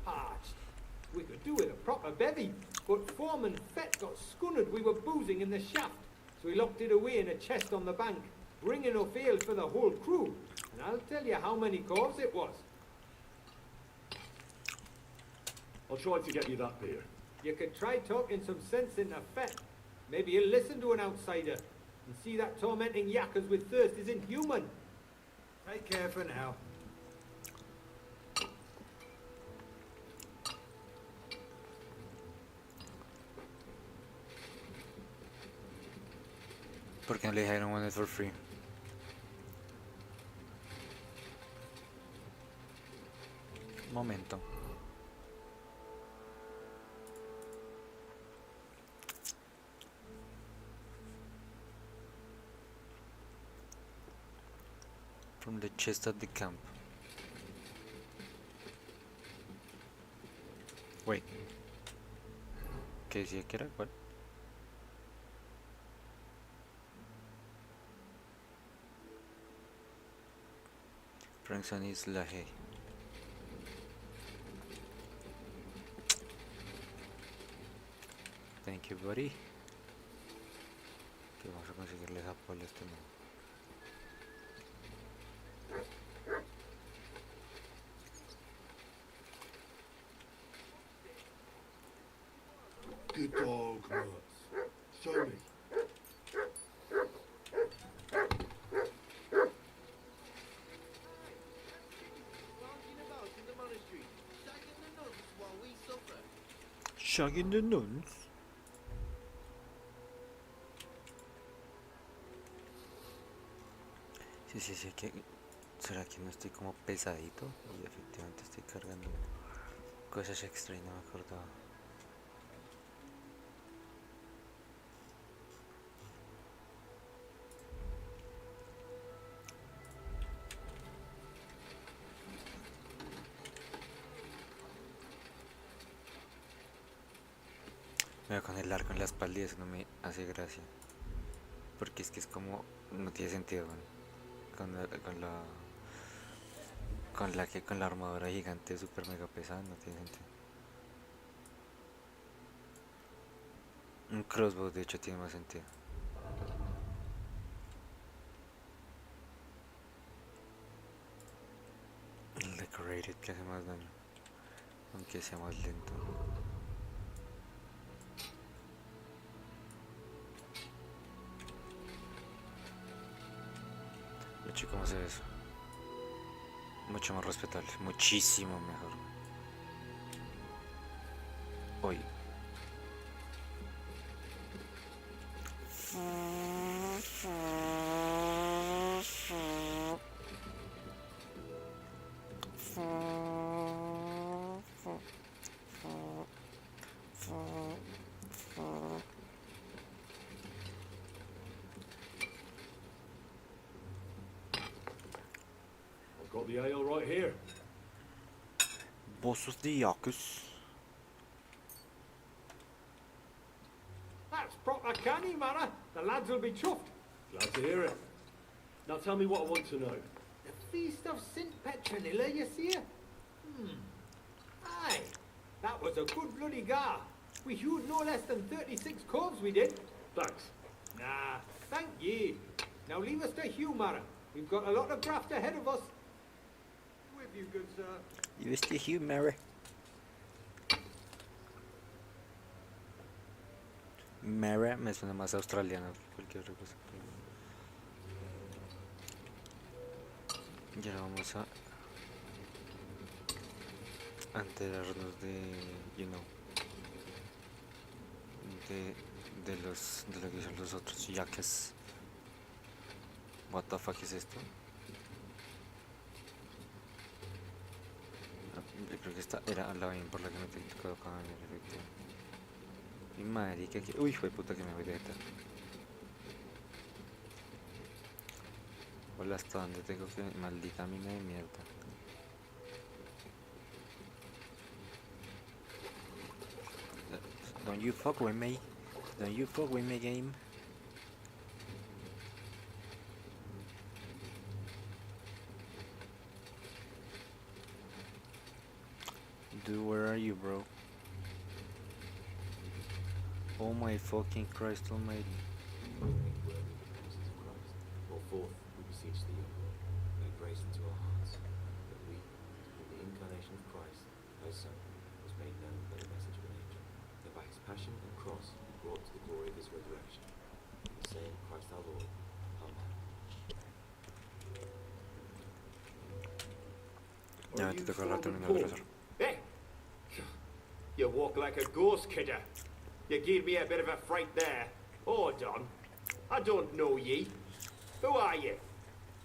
parched. We could do with a proper bevy, but Foreman Fett got scunnered we were boozing in the shaft, so he locked it away in a chest on the bank, bringing enough ale for the whole crew. And I'll tell you how many corves it was. I'll try to get you that beer. You could try talking some sense into Fett. Maybe he'll listen to an outsider and see that tormenting yakkers with thirst isn't human. Take care for now. ¿Por qué no le dijeron one for free? Momento. From the chest at the camp. Wait. ¿Qué decía que era? ¿Cuál? Frankson is la G. Thank you, buddy. Que vamos a conseguirle esa pole a este man. Good dog, Rosa. Show me. Lounging about in the monastery, shagging the nuns while we suffer. Shagging the nuns. Sí, que... ¿Será que no estoy como pesadito? Y efectivamente estoy cargando cosas extra y no me acordaba. Mira, con el arco en la espalda y eso no me hace gracia. Porque es que es como... No tiene sentido, bueno, con la armadura gigante super mega pesada, no tiene sentido. Un crossbow de hecho tiene más sentido. El decorated que hace más daño, aunque sea más lento. ¿Cómo se ve eso? Mucho más respetable, muchísimo mejor. Hoy. Got the ale right here. Bossos de yakus. That's proper canny, Mara. The lads will be chuffed. Glad to hear it. Now tell me what I want to know. The feast of St. Petronilla, you see? Aye, that was a good bloody gar. We hewed no less than 36 corves, we did. Thanks. Nah, thank ye. Now leave us to hew, Mara. We've got a lot of graft ahead of us. With you, good sir. You still here, Mary? Mary me suena más australiano que cualquier otra cosa. Ya vamos a enterarnos de, you know, de lo que son los otros yaques. What the fuck es esto? esta era la bien por la que me tengo que colocar en el efecto. Y marica que... Uy, fue puta que me voy de esta. Hola, ¿hasta dónde tengo que...? Maldita mina de mierda. Don't you fuck with me. Don't you fuck with me, game. Dude, where are you, bro? Oh my fucking Christ almighty. Or forth, we beseech thee, O Lord, thy grace into our hearts, that we, through the incarnation of Christ, thy Son, was made known by the message of an angel, that by his passion and cross be brought to the glory of his resurrection. In the same Christ our Lord. Amen. Ya Are te you toca la Father terminal Paul? de rezar. Hey! You walk like a ghost, kidder. You gave me a bit of a fright there. Hold on. I don't know ye. Who are you?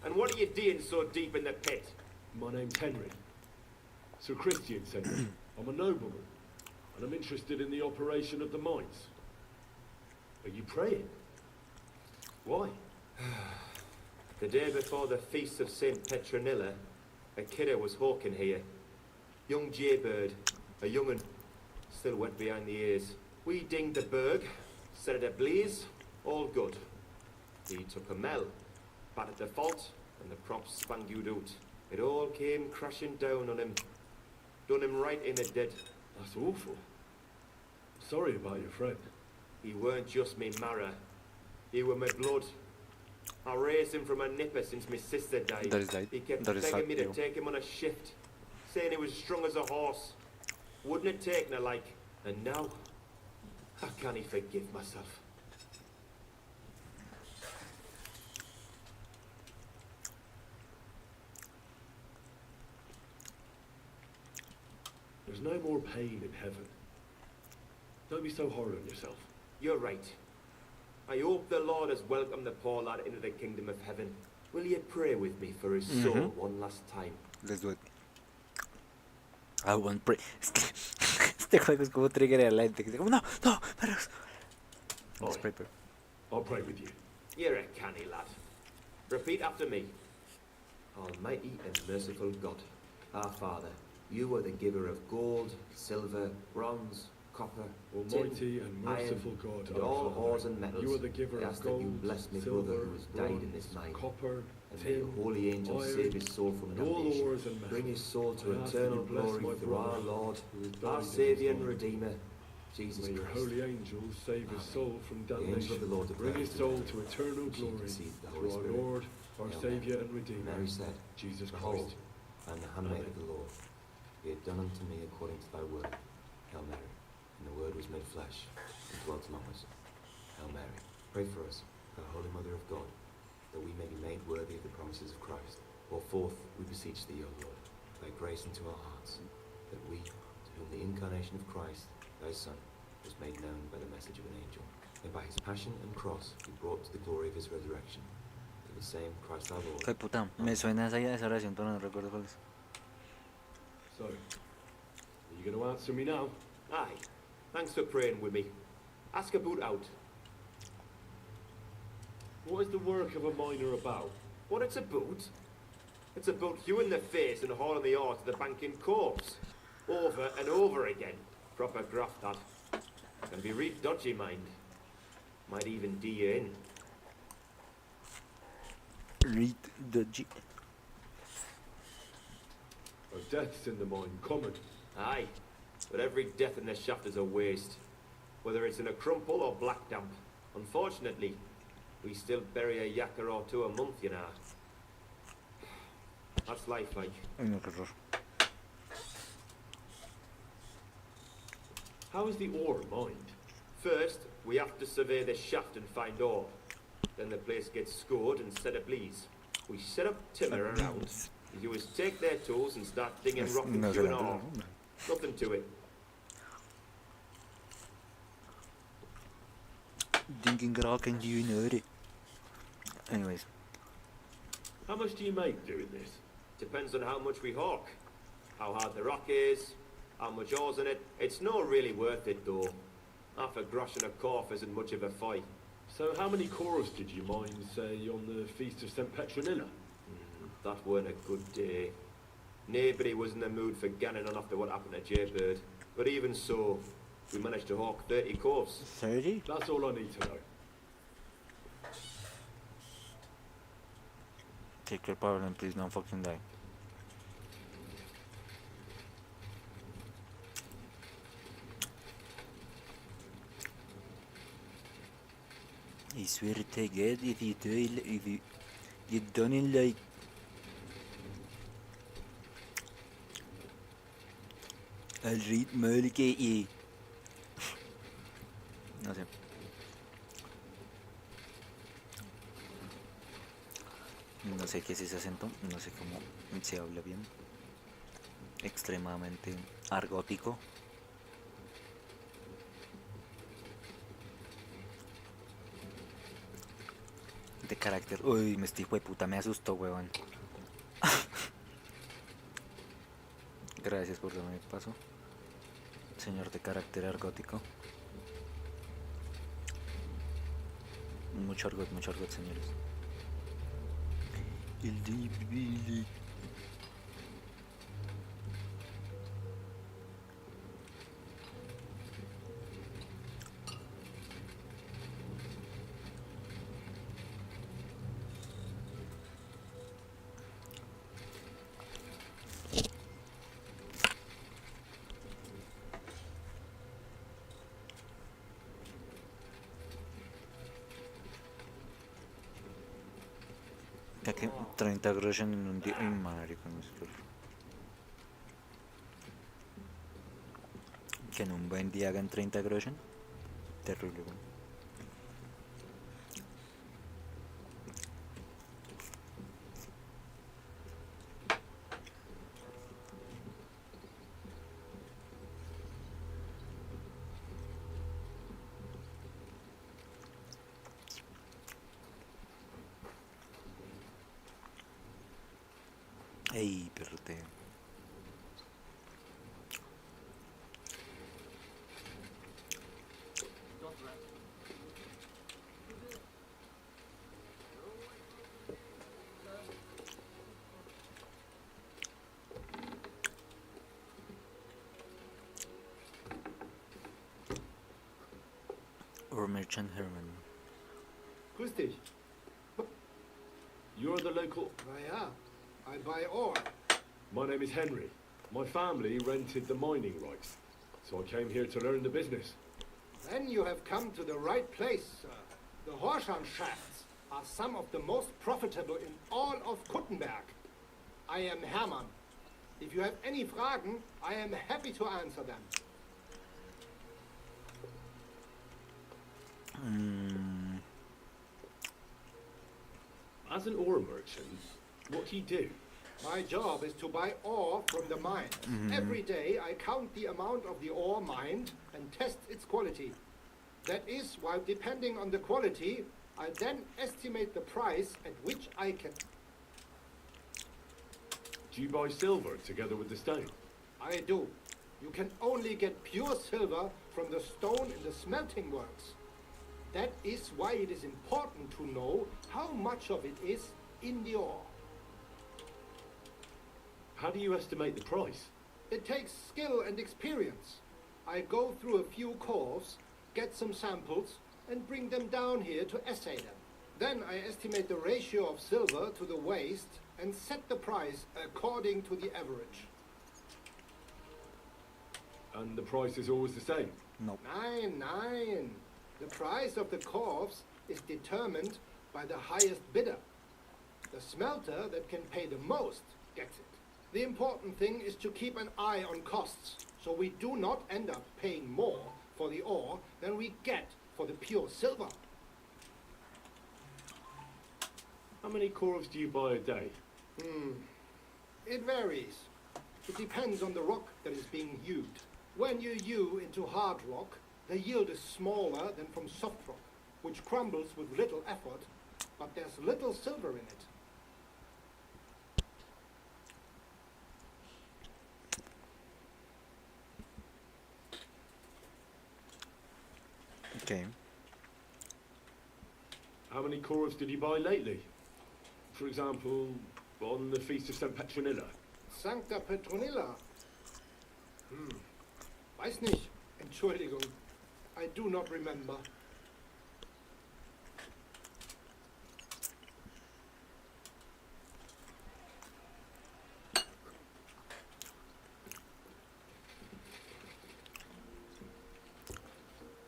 And what are you doing so deep in the pit? My name's Henry. Sir Christian sent me. I'm a nobleman, and I'm interested in the operation of the mines. Are you praying? Why? The day before the feast of St. Petronilla, a kidder was hawking here. Young jaybird, a young'un, still wet behind the ears. We dinged the berg, set it ablaze, all good. He took a mell, battered the fault, and the crops spangued out. It all came crashing down on him. Done him right in the dead. That's awful. Sorry about your friend. He weren't just me marrow. He were my blood. I raised him from a nipper since my sister died. That is right. He kept That is begging sad, me to Theo. take him on a shift, saying he was strong as a horse. Wouldn't it take her like? And now, I can't forgive myself. There's no more pain in heaven. Don't be so hard on yourself. You're right. I hope the Lord has welcomed the poor lad into the kingdom of heaven. Will you pray with me for his soul one last time? Let's do it. I won't pray. Este juego es como trigger a la gente que dice como, no, no, pero... Let's pray, pero... I'll pray with you. You're a canny lad. Repeat after me. Almighty and merciful God, our Father, you are the giver of gold, silver, bronze, copper, Almighty tin, and merciful iron, God, and our all Father, ores and metals. you are the giver I of ask that you gold, bless me silver, brother who has died in this bronze, mine. copper, And may tin, the holy angels iron, save his soul from and all damnation. ores and metals. Bring his soul to I ask that eternal you bless glory my through our brother Lord, who has died our in his Saviour and mine. Redeemer, Jesus May your Christ. holy angels save his soul from The angel of damnation. the Lord Bring his declares soul to to eternal and she glory conceived the through Holy our Spirit. Lord, our Hail Saviour Mary. and Redeemer, Mary said, Jesus Behold, Christ. I am the handmaid Amen. of the Lord. Be it done unto me according to thy word. Hail Mary. And the word was made flesh and dwelt among us. Hail Mary. Pray for us, the Holy Mother of God, that we may be made worthy of the promises of Christ. Pour forth, we beseech thee, O Lord, thy grace into our hearts, that we, to whom the incarnation of Christ, thy Son, was made known by the message of an angel, and by his passion and cross be brought to the glory of his resurrection. In the same Christ our Lord. Ay puta, me suena esa oración, pero no recuerdo cuál es. So, are you going to answer me now? Aye. Thanks for praying with me. Ask about out. What is the work of a miner about? What it's about? It's about hewing the face and hauling the ore to the banking corpse. Over and over again. Proper graft that. Can be real dodgy, mind. Might even D you in. Read the G. Are deaths in the mine common? Aye. But every death in the shaft is a waste. Whether it's in a crumple or black damp. Unfortunately, we still bury a yakker or two a month, you know. That's life, like. Ay no, qué horror. How is the ore mined? First, we have to survey the shaft and find ore. Then the place gets scored and set ablaze. We set up timber around. The hewers take their tools and start digging rock and No sé hewing la ore. Nothing to it. Thinking rock and you know it. Anyways, How much do you make doing this? Depends on how much we hawk, how hard the rock is, how much ore's in it. It's not really worth it though. Half a grosh and a corf isn't much of a fight. So how many corals did you mine, say, on the Feast of St. Petronilla? That weren't a good day. Nobody was in the mood for ganning on after what happened to Jaybird. But even so, we managed to hawk 30 corves. 30? That's all I need to know. Take your power and please don't fucking die. I swear to God, if you die, if you don't like I'll read Mulgate. No sé. No sé qué es ese acento, no sé cómo se habla bien. Extremadamente argótico. De carácter. Uy, este hijo de puta me asustó, huevón. Gracias por darme paso. Señor de carácter argótico. Mucho argot, señores. El de... que 30 groschen en un día. Ay, marica, no sé que en un buen día hagan 30 groschen. Terrible, güey. Ey, perrote. Or Merchant Herman. Grüß dich. You're the local... Na ja, I buy ore. My name is Henry. My family rented the mining rights, so I came here to learn the business. Then you have come to the right place, sir. The Horsham shafts are some of the most profitable in all of Kuttenberg. I am Hermann. If you have any Fragen, I am happy to answer them. As an ore merchant, what do you do? My job is to buy ore from the mines. Every day I count the amount of the ore mined and test its quality. That is why, depending on the quality, I then estimate the price at which I can... Do you buy silver together with the stone? I do. You can only get pure silver from the stone in the smelting works. That is why it is important to know how much of it is in the ore. How do you estimate the price? It takes skill and experience. I go through a few cores, get some samples, and bring them down here to assay them. Then I estimate the ratio of silver to the waste and set the price according to the average. And the price is always the same? No. Nein. The price of the corpse is determined by the highest bidder. The smelter that can pay the most gets it. The important thing is to keep an eye on costs, so we do not end up paying more for the ore than we get for the pure silver. How many corals do you buy a day? It varies. It depends on the rock that is being hewed. When you hew into hard rock, the yield is smaller than from soft rock, which crumbles with little effort, but there's little silver in it. Okay. How many corals did you buy lately? For example, on the Feast of St. Petronilla? Sancta Petronilla. Weiß nicht. Entschuldigung. I do not remember.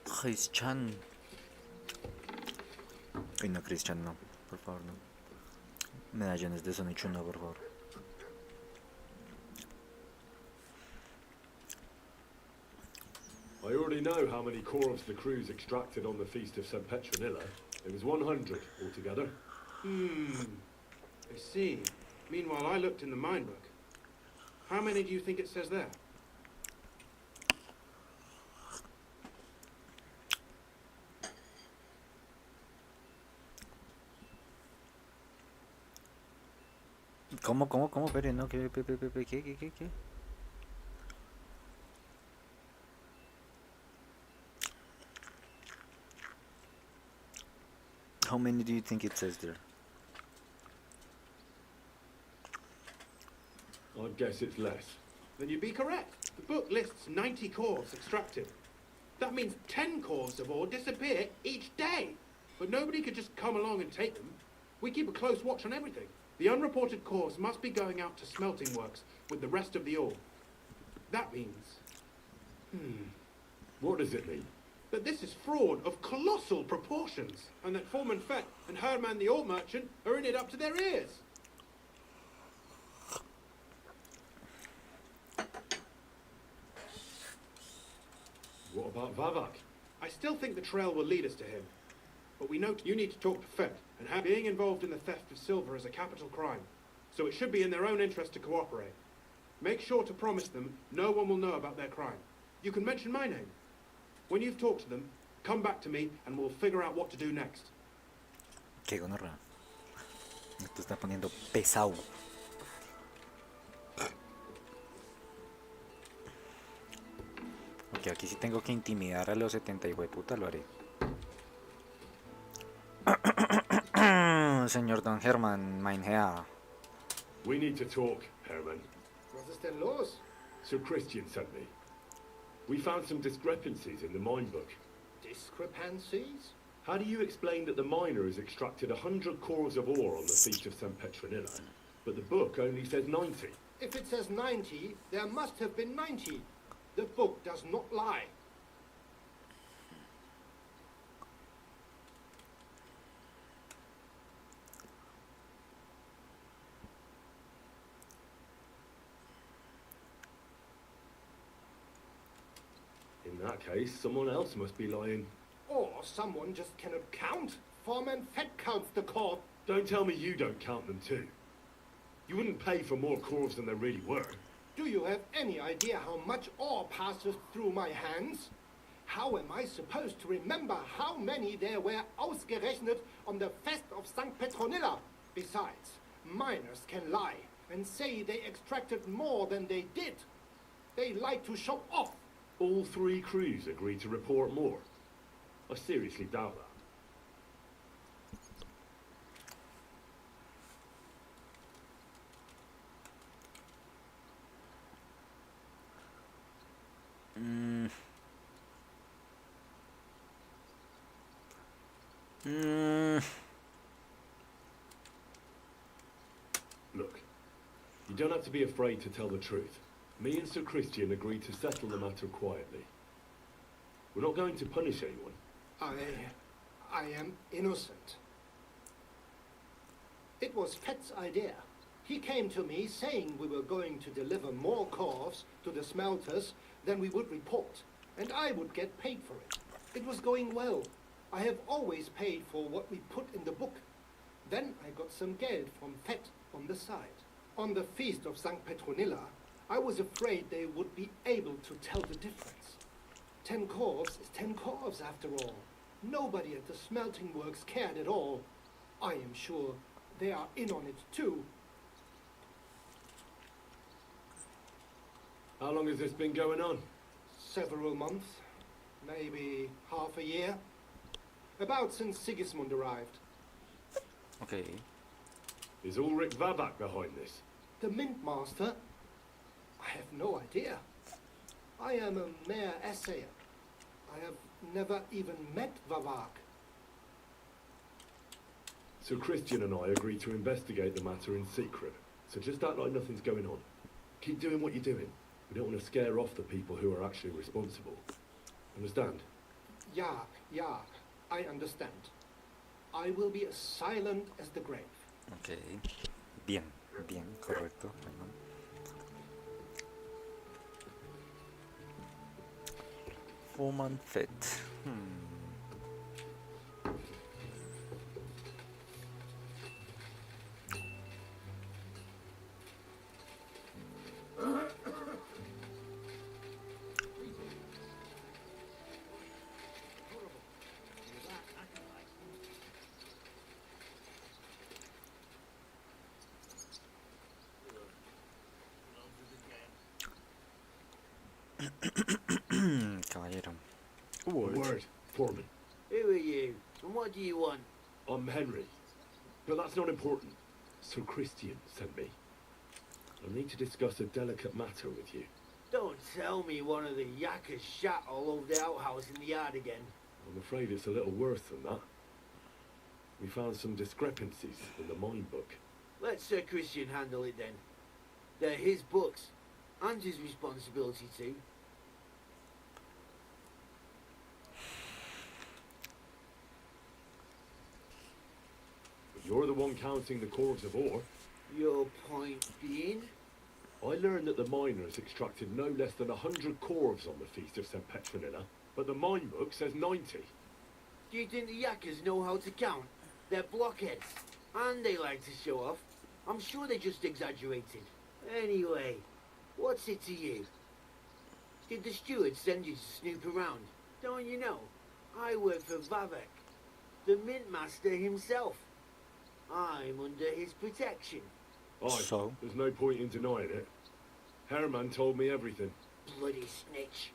Christian. Uy, no, Christian, no. Por favor, no. Medallones de Sonichu, no, por favor. I already know how many corals the crews extracted on the Feast of St. Petronilla. It was 100 altogether. I see. Meanwhile, I looked in the mine book. How many do you think it says there? ¿Cómo? Pero no, ¿qué? How many do you think it says there? I'd guess it's less. Then you'd be correct. The book lists 90 cores extracted. That means 10 cores of ore disappear each day. But nobody could just come along and take them. We keep a close watch on everything. The unreported cores must be going out to smelting works with the rest of the ore. That means... What does it mean? that this is fraud of colossal proportions, and that Foreman Fett and Herman the ore merchant are in it up to their ears. What about Vavak? I still think the trail will lead us to him. But we know you need to talk to Fett, and have being involved in the theft of silver is a capital crime. So it should be in their own interest to cooperate. Make sure to promise them no one will know about their crime. You can mention my name. When you've talked to them, come back to me and we'll figure out what to do next. Qué gonorrea. Esto está poniendo pesado. Ok, aquí sí tengo que intimidar a los 70 y hueputa, lo haré. Señor Don Herman, mein Herr. We need to talk, Herman. Was ist denn los? Sir Christian sent me. We found some discrepancies in the mine book. Discrepancies? How do you explain that the miner has extracted 100 cores of ore on the Feast of St. Petronilla, but the book only says 90? If it says 90, there must have been 90. The book does not lie. In that case, someone else must be lying. Or someone just cannot count. Foreman Fett counts the core. Don't tell me you don't count them too. You wouldn't pay for more cores than there really were. Do you have any idea how much ore passes through my hands? How am I supposed to remember how many there were ausgerechnet on the Fest of St. Petronilla? Besides, miners can lie and say they extracted more than they did. They like to show off. All three crews agreed to report more. I seriously doubt that. Look, you don't have to be afraid to tell the truth. Me and Sir Christian agreed to settle the matter quietly. We're not going to punish anyone. I am innocent. It was Fett's idea. He came to me saying we were going to deliver more cores to the smelters than we would report, and I would get paid for it. It was going well. I have always paid for what we put in the book. Then I got some geld from Fett on the side. On the Feast of St. Petronilla, I was afraid they would be able to tell the difference. 10 corves is 10 corves after all. Nobody at the smelting works cared at all. I am sure they are in on it too. How long has this been going on? Several months. Maybe half a year. About since Sigismund arrived. Okay. Is Ulrich Vavak behind this? The Mint Master? I have no idea. I am a mere assayer. I have never even met Vavak. So Christian and I agreed to investigate the matter in secret. So just act like nothing's going on. Keep doing what you're doing. We don't want to scare off the people who are actually responsible. Understand? Yeah, I understand. I will be as silent as the grave. Ok. Bien, bien, correcto. Bueno. Woman Fit. Caballero. A word, Foreman. Who are you? And what do you want? I'm Henry. But that's not important. Sir Christian sent me. I need to discuss a delicate matter with you. Don't tell me one of the yakkers shat all over the outhouse in the yard again. I'm afraid it's a little worse than that. We found some discrepancies in the mine book. Let Sir Christian handle it then. They're his books, and his responsibility too. But you're the one counting the cords of ore. Your point being? I learned that the miners extracted no less than 100 corves on the Feast of St. Petronilla, but the mine book says 90. Do you think the yakkers know how to count? They're blockheads, and they like to show off. I'm sure they just exaggerated. Anyway, what's it to you? Did the steward send you to snoop around? Don't you know? I work for Vavek, the mint master himself. I'm under his protection. Aye, So? there's no point in denying it. Herman told me everything. Bloody snitch.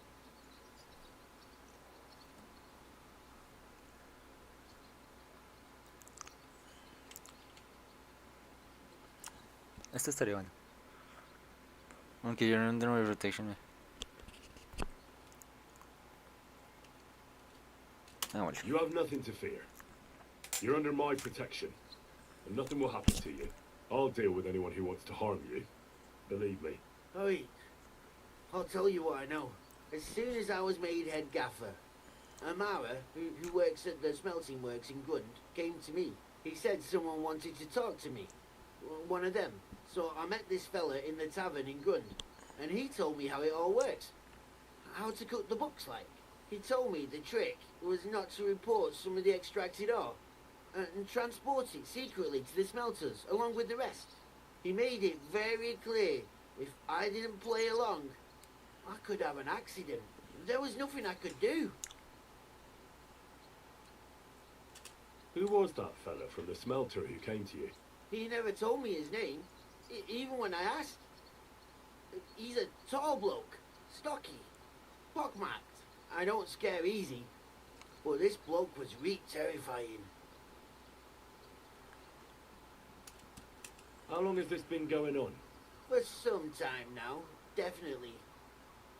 Esto estaría bueno. Aunque yo no tengo mi protection. Ah, bueno. You have nothing to fear. You're under my protection, and nothing will happen to you. I'll deal with anyone who wants to harm you. Believe me. Oi, I'll tell you what I know. As soon as I was made head gaffer, Amara, who works at the smelting works in Grund, came to me. He said someone wanted to talk to me. One of them. So I met this fella in the tavern in Grund, and he told me how it all works. How to cook the books like. He told me the trick was not to report some of the extracted ore, and transport it secretly to the smelters, along with the rest. He made it very clear, if I didn't play along, I could have an accident. There was nothing I could do. Who was that fella from the smelter who came to you? He never told me his name, even when I asked. He's a tall bloke, stocky, pockmarked. I don't scare easy, but this bloke was terrifying. How long has this been going on? For some time now, definitely.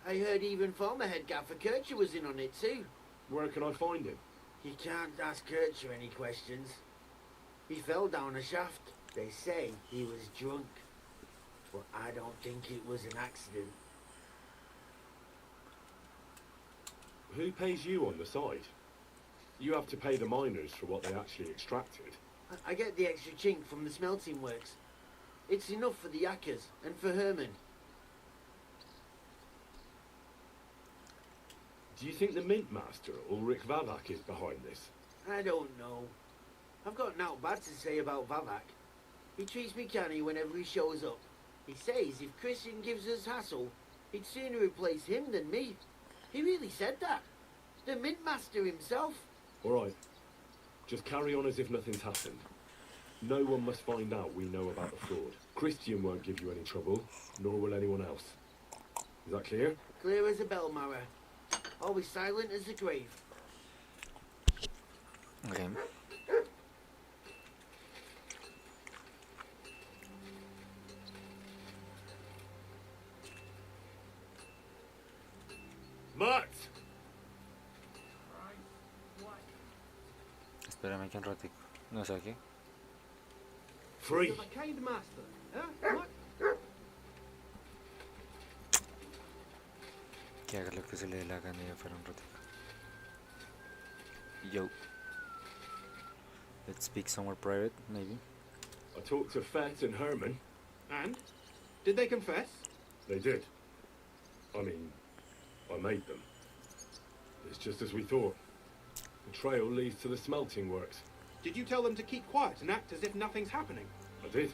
I heard even former head gaffer Kircher was in on it too. Where can I find him? You can't ask Kircher any questions. He fell down a shaft. They say he was drunk, but I don't think it was an accident. Who pays you on the side? You have to pay the miners for what they actually extracted. I get the extra chink from the smelting works. It's enough for the yakkers and for Herman. Do you think the mint master, Ulrich Vavak, is behind this? I don't know. I've got naught bad to say about Vavak. He treats me canny whenever he shows up. He says if Christian gives us hassle, he'd sooner replace him than me. He really said that. The mint master himself. All right. Just carry on as if nothing's happened. No one must find out we know about the fraud. Christian won't give you any trouble, nor will anyone else. Is that clear? Clear as a bell, Mara. always silent as the grave. Ok. Matt! Espérame que un ratico. No sé qué. Free. You're the kind master, huh? What? Que haga lo que se le dé la gana y afuera un ratico. Yo. Let's speak somewhere private, maybe. I talked to Fett and Herman. And? Did they confess? They did. I mean, I made them. It's just as we thought. The trail leads to the smelting works. Did you tell them to keep quiet and act as if nothing's happening? I did.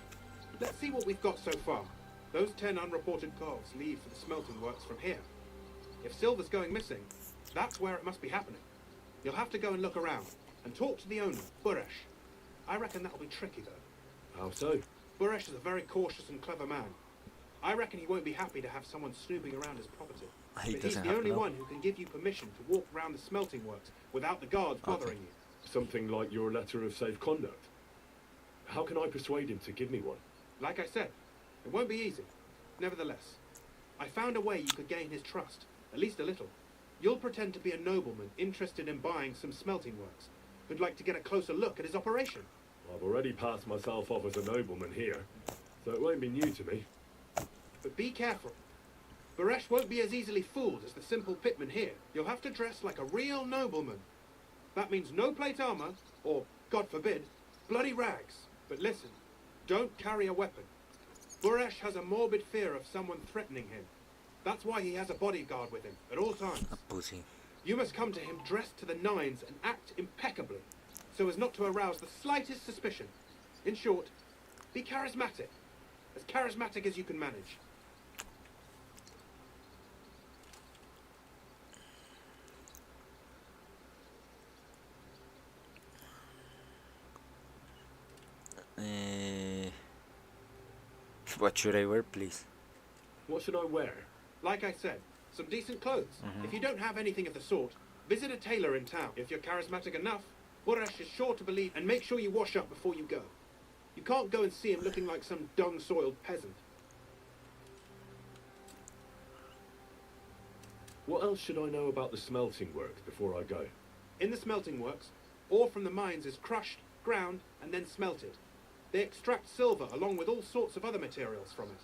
Let's see what we've got so far. Those 10 unreported calls lead for the smelting works from here. If silver's going missing, that's where it must be happening. You'll have to go and look around, and talk to the owner, Buresh. I reckon that'll be tricky, though. How so? Buresh is a very cautious and clever man. I reckon he won't be happy to have someone snooping around his property. He But he's doesn't the have only to know. one who can give you permission to walk around the smelting works without the guards bothering you. Something like your letter of safe conduct. How can I persuade him to give me one? Like I said, it won't be easy. Nevertheless, I found a way you could gain his trust, at least a little. You'll pretend to be a nobleman interested in buying some smelting works, who'd like to get a closer look at his operation. I've already passed myself off as a nobleman here, so it won't be new to me. But be careful. Buresh won't be as easily fooled as the simple pitman here. You'll have to dress like a real nobleman. That means no plate armor, or, God forbid, bloody rags. But listen, don't carry a weapon. Buresh has a morbid fear of someone threatening him. That's why he has a bodyguard with him at all times. A pussy. You must come to him dressed to the nines and act impeccably, so as not to arouse the slightest suspicion. In short, be charismatic as you can manage. What should I wear, please? What should I wear? Like I said, some decent clothes. If you don't have anything of the sort, visit a tailor in town. If you're charismatic enough, Buresh is sure to believe, and make sure you wash up before you go. You can't go and see him looking like some dung-soiled peasant. What else should I know about the smelting works before I go? In the smelting works, ore from the mines is crushed, ground, and then smelted. They extract silver along with all sorts of other materials from it.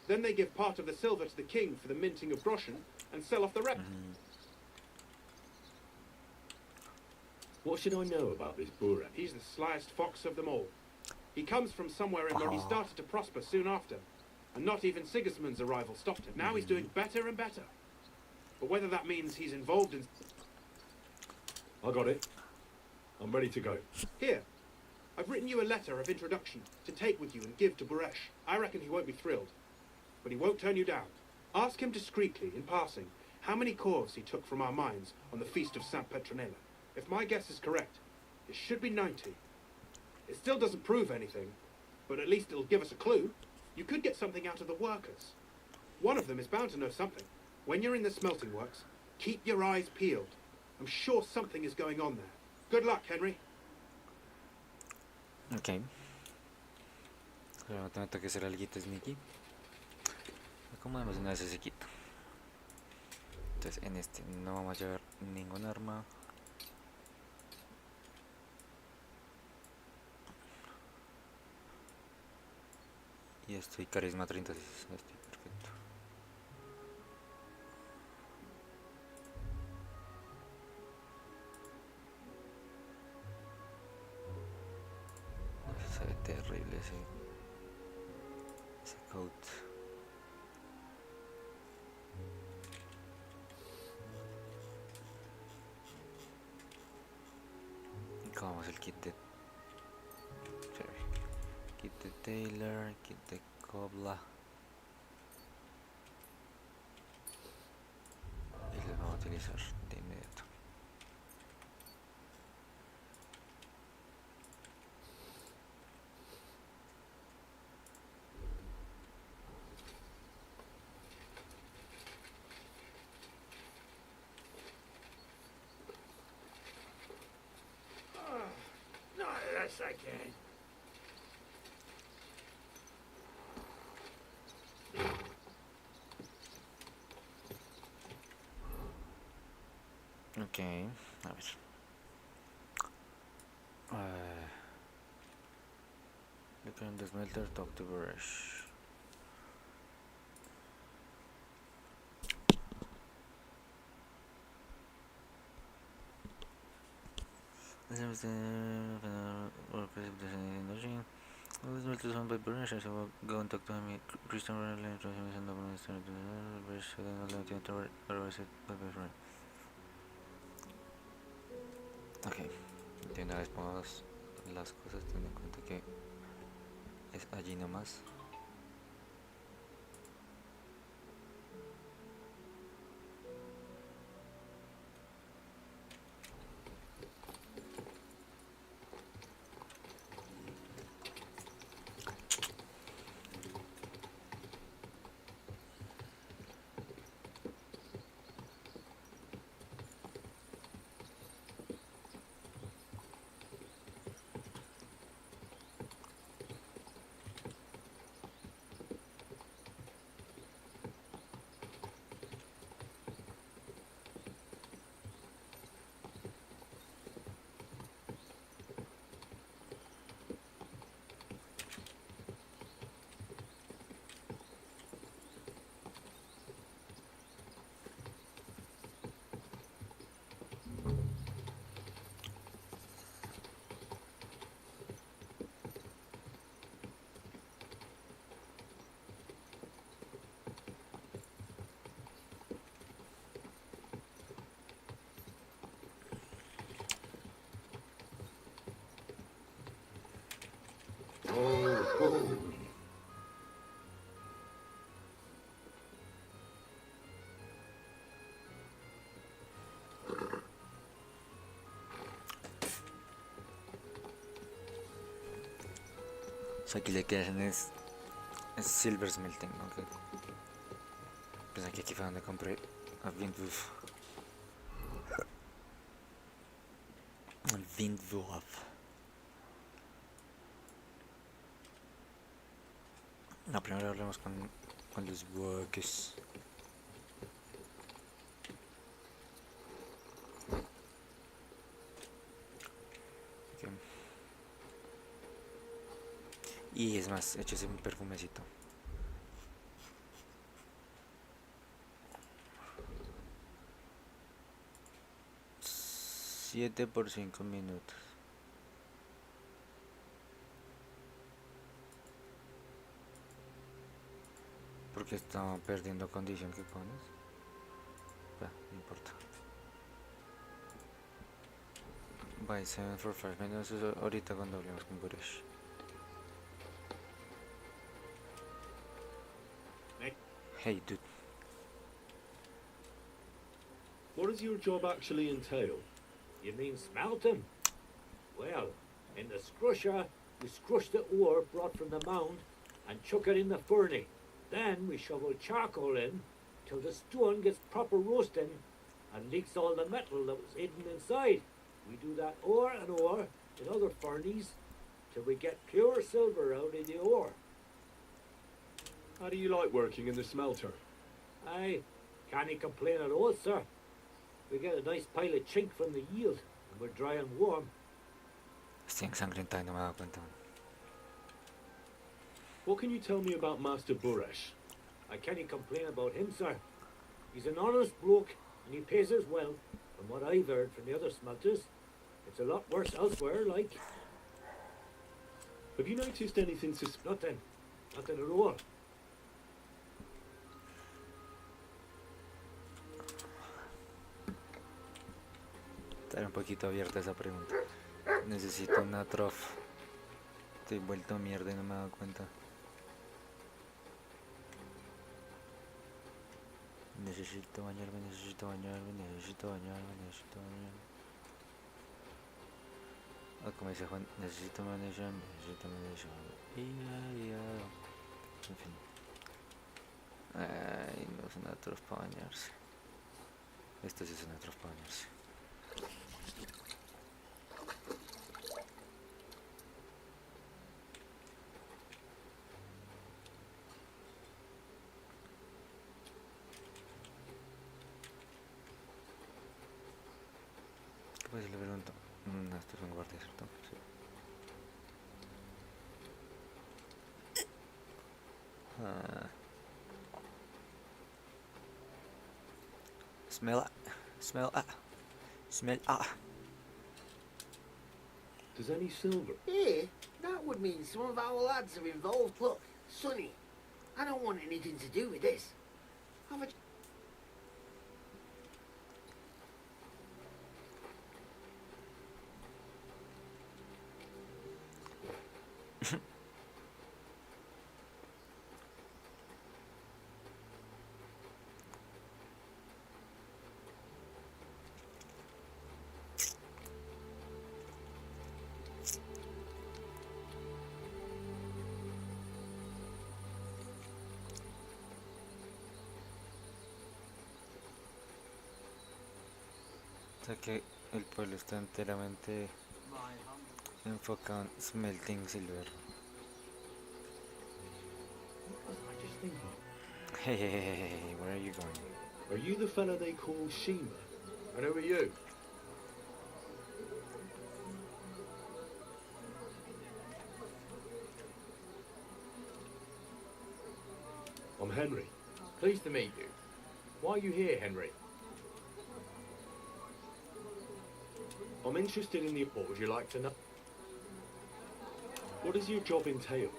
Then they give part of the silver to the king for the minting of groschen and sell off the rest. What should I know about this Buresh? He's the slyest fox of them all. He comes from somewhere in where he started to prosper soon after, and not even Sigismund's arrival stopped him. Now he's doing better and better. But whether that means he's involved in... I got it. I'm ready to go. Here, I've written you a letter of introduction to take with you and give to Buresh. I reckon he won't be thrilled, but he won't turn you down. Ask him discreetly, in passing, how many corves he took from our mines on the feast of Saint Petronella. If my guess is correct, it should be 90. It still doesn't prove anything, but at least it'll give us a clue. You could get something out of the workers. One of them is bound to know something. When you're in the smelting works, keep your eyes peeled. I'm sure something is going on there. Good luck, Henry. Ok. Pero tengo que hacer algo sneaky. Acomodemos una vez ese kit. Entonces en este no vamos a llevar ningún arma. Y estoy carisma 36. Estoy perfecto. Se ve terrible ese coat. Y acabamos el kit de kit de Taylor, kit de Cobla. Y los vamos a utilizar de inmediato. Yes, I can. Ok, a ver. Look in the smelter, talk to Brush. All the smelters owned by Brush, I will go and talk to him. Christian Ronald and transmission of Brush, ok, de una vez ponemos las cosas, teniendo en cuenta que es allí nomás. O sea, aquí le que hacen es Silver Smelting, ¿no? Que pensé que aquí fue donde compré a Windwurf. El Windwurf. No, primero hablemos con los workers. Okay. Y es más, échese un perfumecito. Siete por 5 minutos. Porque está perdiendo condición que pones. No importa. By 7 for 5 minutes. Eso ahorita cuando hablemos con Buresh. Hey, dude. What does your job actually entail? You mean smelting? Well, in the scrusher, we scrush the ore brought from the mound and chuck it in the furnace. Then we shovel charcoal in till the stone gets proper roasting and leaks all the metal that was hidden inside. We do that ore and ore in other furnaces till we get pure silver out of the ore. How do you like working in the smelter? I can't complain at all, sir. We get a nice pile of chink from the yield and we're dry and warm. Estoy ensangrentado y no me he dado cuenta. What can you tell me about Master Buresh? I can't complain about him, sir. He's an honest bloke and he pays us well. From what I've heard from the other smelters, it's a lot worse elsewhere, like. Have you noticed anything Nothing. Nothing at all. Está un poquito abierta esa pregunta. Necesito una trof. Estoy vuelto mierda y no me he dado cuenta. Necesito bañarme, necesito bañarme, necesito bañarme, necesito bañarme. O como dice Juan, necesito manejar, necesito manejar. En fin. Ay, no es una trof para bañarse. Esto sí es una trof para bañarse. Smell it. Smell it. Smell it. Does any silver? Yeah, that would mean some of our lads are involved. Look, Sonny, I don't want anything to do with this. Have a... O sea que el pueblo está enteramente enfocado en smelting silver. I just thinking. Hey, where are you going? Are you the fella they call Shima? And who are you? I'm Henry. Pleased to meet you. Why are you here, Henry? I'm interested in the... What would you like to know? What does your job entail?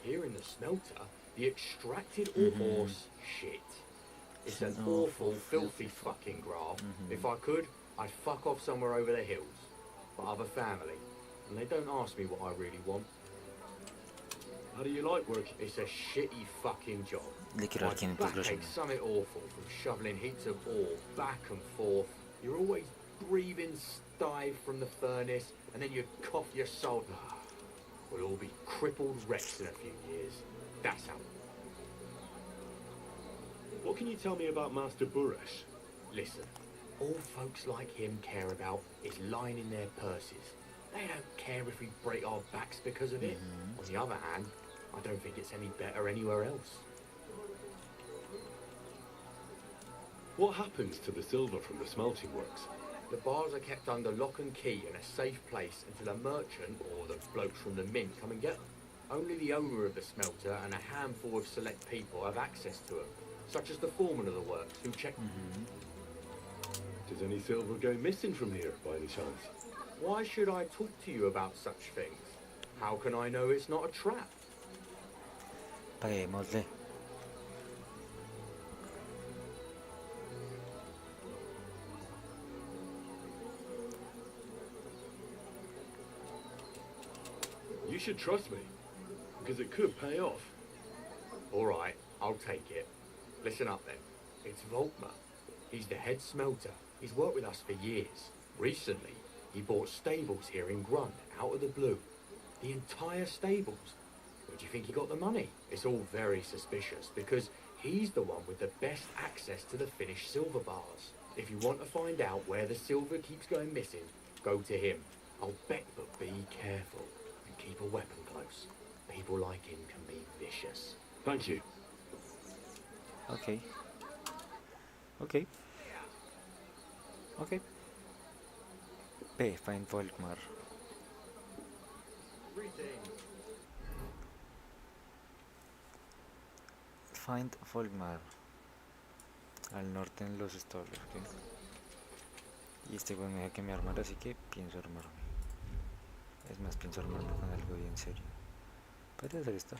Here in the smelter, the extracted ore horse shit. It's an awful, filthy fucking graft. If I could, I'd fuck off somewhere over the hills. But I've a family, and they don't ask me what I really want. How do you like working? It's a shitty fucking job. Le quiero dar My 500 back groszy. aches something awful from shoveling heaps of ore back and forth. You're always breathing stive from the furnace, and then you cough your soul. We'll all be crippled wrecks in a few years. That's how. What can you tell me about Master Buresh? Listen, all folks like him care about is lining their purses. They don't care if we break our backs because of it. On the other hand, I don't think it's any better anywhere else. What happens to the silver from the smelting works? The bars are kept under lock and key in a safe place until a merchant or the blokes from the mint come and get them. Only the owner of the smelter and a handful of select people have access to them, such as the foreman of the works, who check... Does any silver go missing from here, by any chance? Why should I talk to you about such things? How can I know it's not a trap? Paguémosle. You should trust me, because it could pay off. All right, I'll take it. Listen up then. It's Volkmar. He's the head smelter. He's worked with us for years. Recently, he bought stables here in Grund, out of the blue. The entire stables. Where do you think he got the money? It's all very suspicious, because he's the one with the best access to the finished silver bars. If you want to find out where the silver keeps going missing, go to him. I'll bet, but be careful. And keep a weapon close. People like him can be vicious. Thank you. Okay. Okay. Okay. P. Find Volkmar. Find Volkmar. Al norte en los establos, ¿ok? Y este güey me dijo que me armara, así que pienso armarme. Es más, pienso armarme con algo bien serio. Puede hacer esto.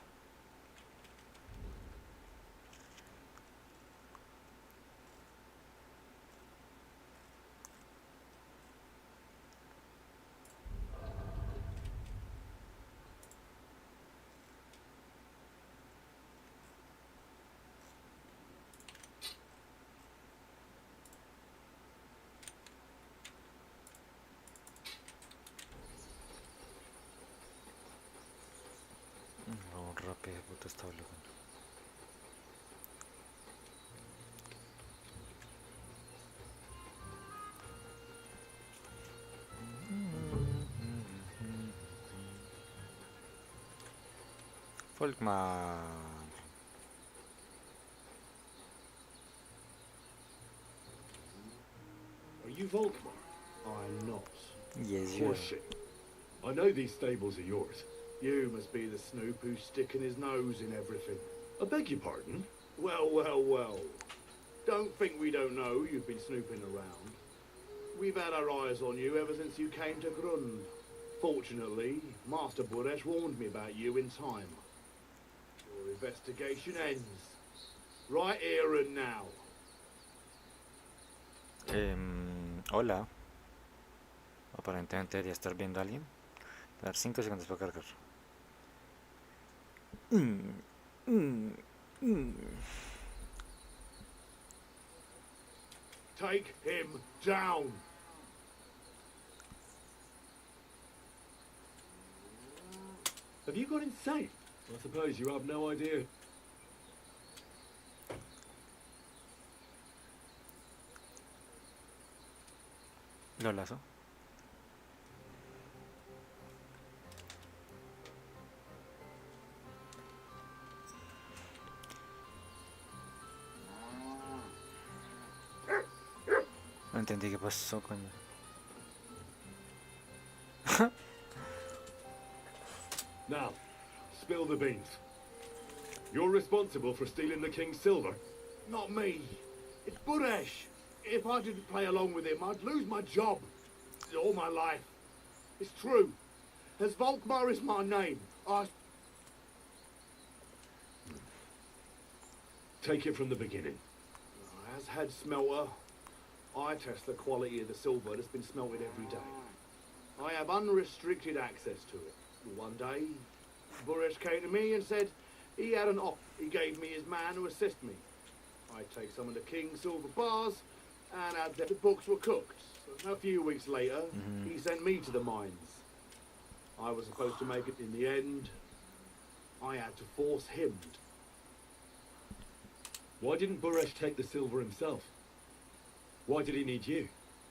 Vamos rápido, puto establo. Volkmar. Are you Volkmar? I'm not. Yes, you are. Horseshit. I know these stables are yours. You must be the snoop who's sticking his nose in everything. I beg your pardon? Well, well, well. Don't think we don't know you've been snooping around. We've had our eyes on you ever since you came to Grund. Fortunately, Master Buresh warned me about you in time. Your investigation ends. Right here and now. Hola. Aparentemente debería estar viendo a alguien. Voy a dar 5 segundos para cargar. Take him down. Have you gone insane? I suppose you have no idea. Lo lazo. No entendí qué pasó, coño. Now, spill the beans. You're responsible for stealing the king's silver. Not me. It's Buresh. If I didn't play along with him, I'd lose my job. All my life. It's true. As Volkmar is my name, Take it from the beginning. As head smelter, I test the quality of the silver that's been smelted every day. I have unrestricted access to it. One day, Buresh came to me and said he had an op. He gave me his man to assist me. I take some of the king's silver bars and add that the books were cooked. So a few weeks later, he sent me to the mines. I was supposed to make it. In the end, I had to force him. Why didn't Buresh take the silver himself? Why did he need you?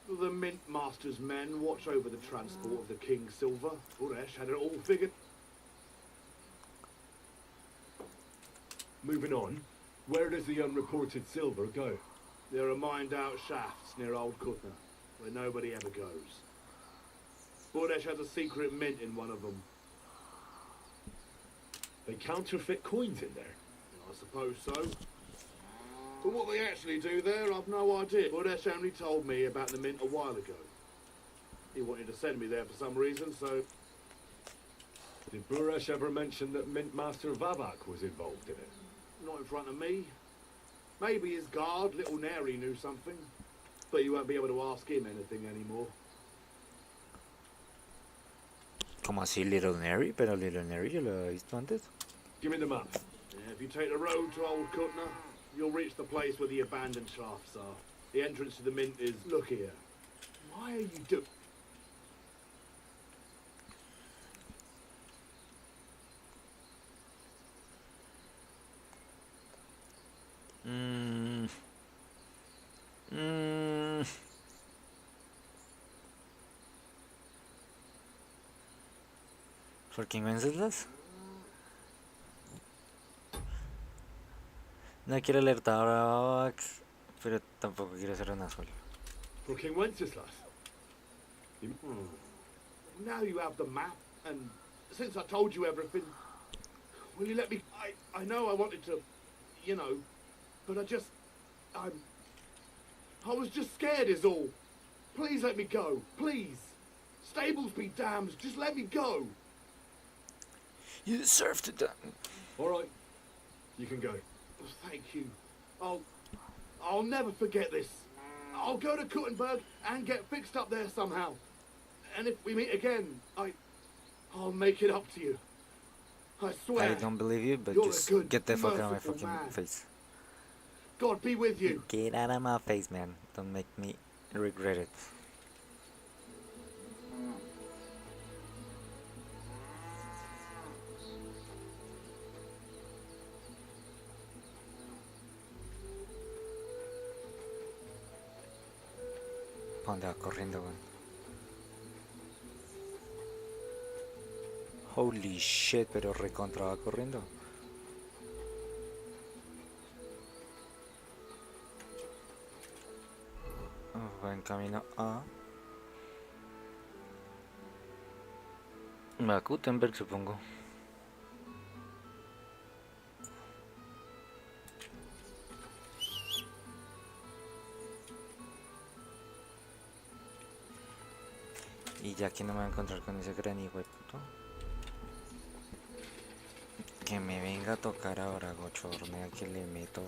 The Mint Master's men watch over the transport of the king's silver. Buresh had it all figured. Moving on, where does the unreported silver go? There are mined-out shafts near Old Kutna, where nobody ever goes. Buresh has a secret mint in one of them. They counterfeit coins in there. I suppose so. But what they actually do there, I've no idea. Buresh only told me about the mint a while ago. He wanted to send me there for some reason, so... Did Buresh ever mention that Mint Master Vavak was involved in it? Not in front of me. Maybe his guard, Little Neri, knew something. But you won't be able to ask him anything anymore. ¿Cómo así Little Neri? Pero Little Neri yo lo he visto antes. Give me the map. Yeah, if you take the road to Old Kutna, you'll reach the place where the abandoned shafts are. The entrance to the mint is... Look here. Why are you doing... ¿Por quién Wenceslas? No quiero alertar a Babak, pero tampoco quiero hacer una sola. For King Wenceslas? Now you have the map, and since I told you everything, will you let me... I know I wanted to, you know, but I was just scared is all. Please let me go, please. Stables be damned, just let me go. You deserve to die. All right, you can go. Thank you. I'll never forget this. I'll go to Kuttenberg and get fixed up there somehow. And if we meet again, I'll make it up to you. I swear. I don't believe you, but You're just a good, get the fuck out of my merciful fucking man. face. God be with you. Get out of my face, man. Don't make me regret it. ¿Pa' dónde va corriendo, güey? Holy shit, pero recontra va corriendo. Va en camino a... a Kuttenberg, supongo. ya que no me voy a encontrar con ese gran hijo de puto. Que me venga a tocar ahora, gochornea, que le meto.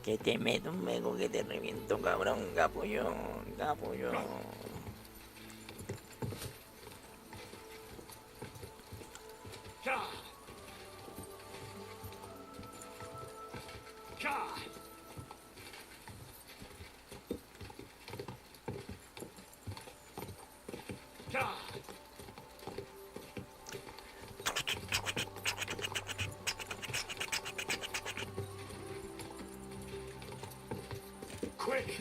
Que te meto un mego que te reviento, cabrón, capullo, capullo. Quick!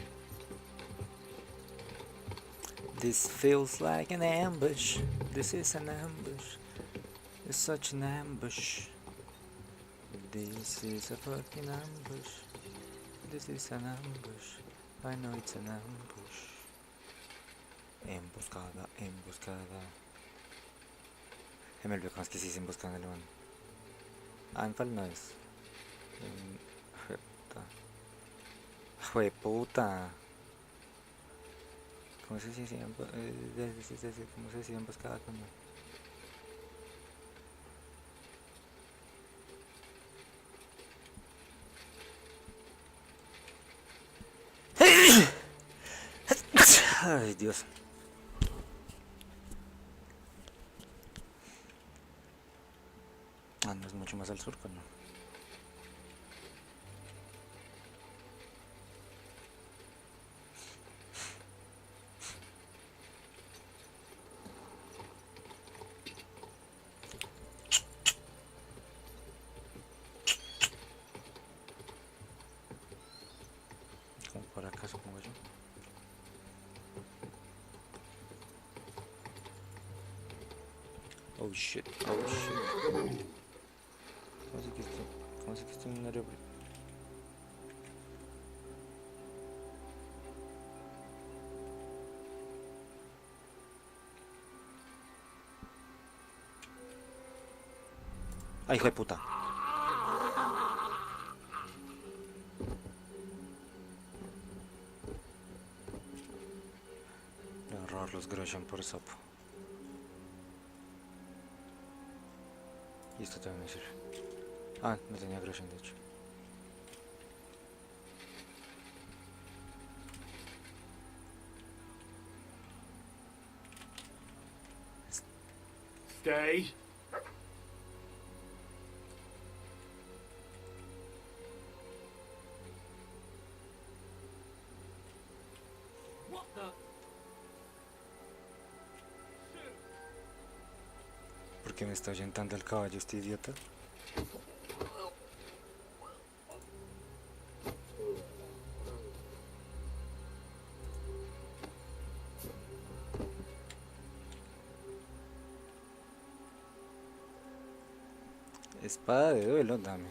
This feels like an ambush. This is an ambush. It's such an ambush. This is a fucking ambush. This is an ambush. I know it's an ambush. Emboscada, emboscada. Me olvidó cómo es que se dice emboscada en alemán. Anfall no es. Jueputa. ¿Cómo se dice emboscada, coño? Ay, Dios. Ah, no es mucho más al sur, coño. Como por acá, supongo yo. Oh shit, oh shit. ¿Cómo así que estoy en un área? Ay, hijo de puta. Le voy a robar los Groshan por sapo. Y esto también me sirve. Ah, no tenía Groshan de hecho. Stay. What the? ¿Por qué me está ahuyentando el caballo este idiota? Espada de duelo, dame.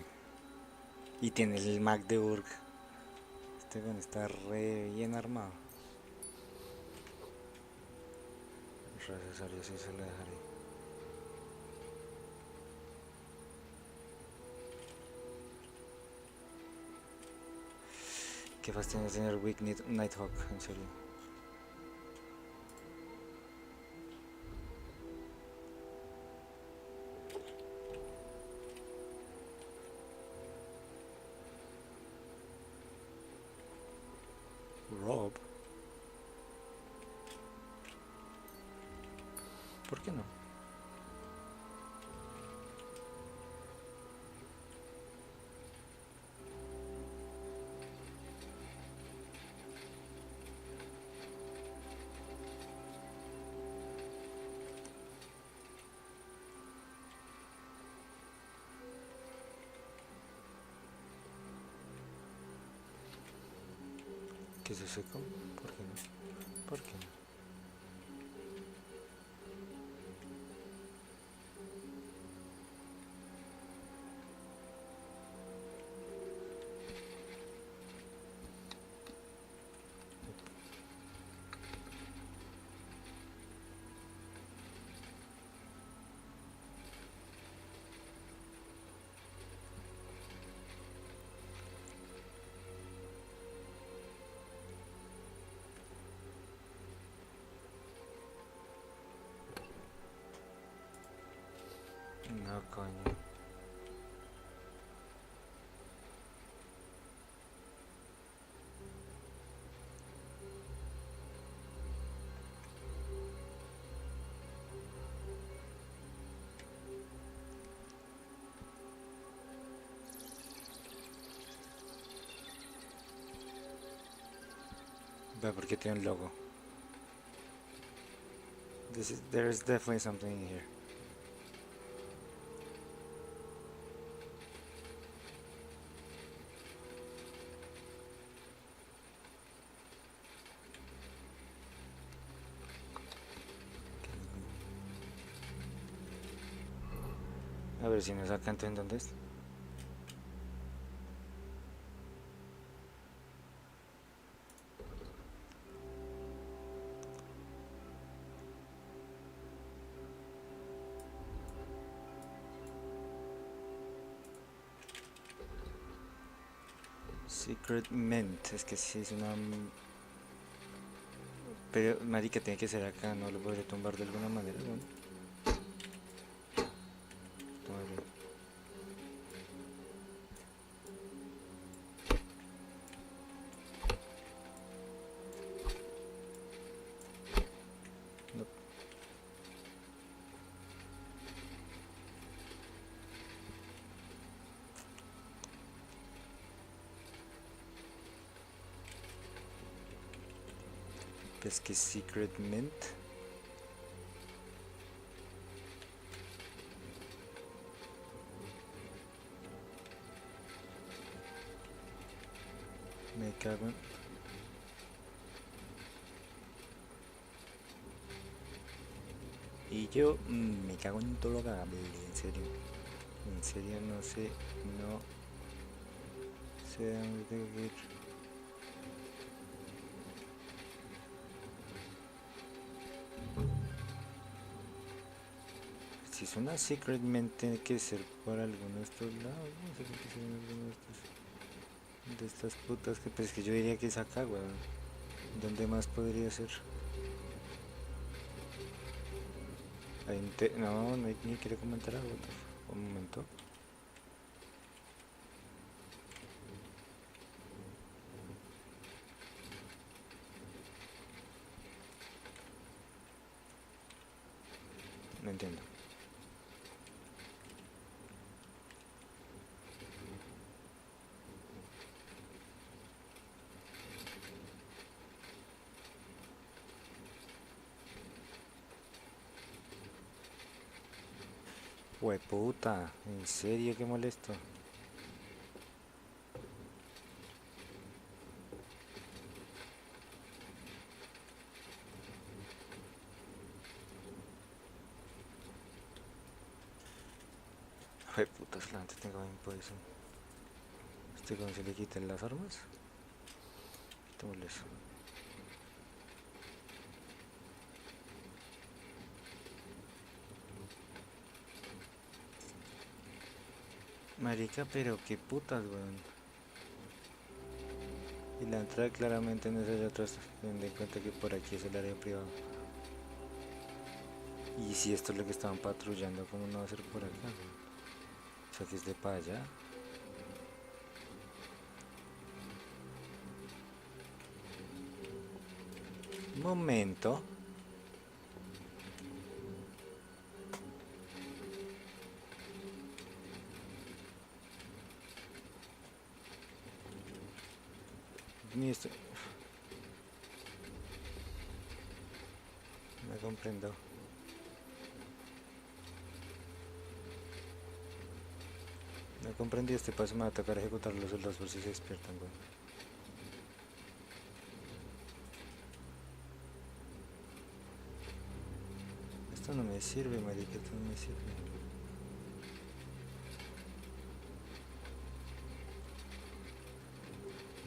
Y tiene el Mac de Urg. Este bueno está re bien armado. Necesario, sí se lo dejaré. Qué fastidio tener Weak Nighthawk, en serio. Rob. ¿Por qué no? ¿Qué se secó? ¿Por qué no? ¿Por qué no? No, coño. Ve, porque tiene un logo. There is definitely something in here. A ver si nos saca entonces dónde es. Secret Mint, es que sí es una... Pero, marica, tiene que ser acá, no lo podré tumbar de alguna manera, ¿no? Toma. No. Es que Secret Mint. Me cago en... Y yo me cago en todo lo cagable, en serio. En serio no sé, no sé a dónde tengo que ir. Si es una Secret Mint tiene que ser por alguno de estos lados, no sé qué ser alguno de estas putas que pues que yo diría que es acá, weón. ¿Dónde más podría ser? No, no hay ni quiere comentar algo. Un momento. No entiendo. Hueputa, en serio, qué molesto. Hueputa, antes tengo imposición. Cuando se le quiten las armas. Quitémosle eso. Marica, pero qué putas, weón. Y la entrada claramente no es allá atrás, teniendo en cuenta que por aquí es el área privada. Y si esto es lo que estaban patrullando, ¿cómo no va a ser por acá? O sea que es de para allá. Momento. Ni esto. No comprendo. No comprendí este paso, me va a tocar ejecutar los soldados por si se despiertan, güey. Esto no me sirve, marica, esto no me sirve.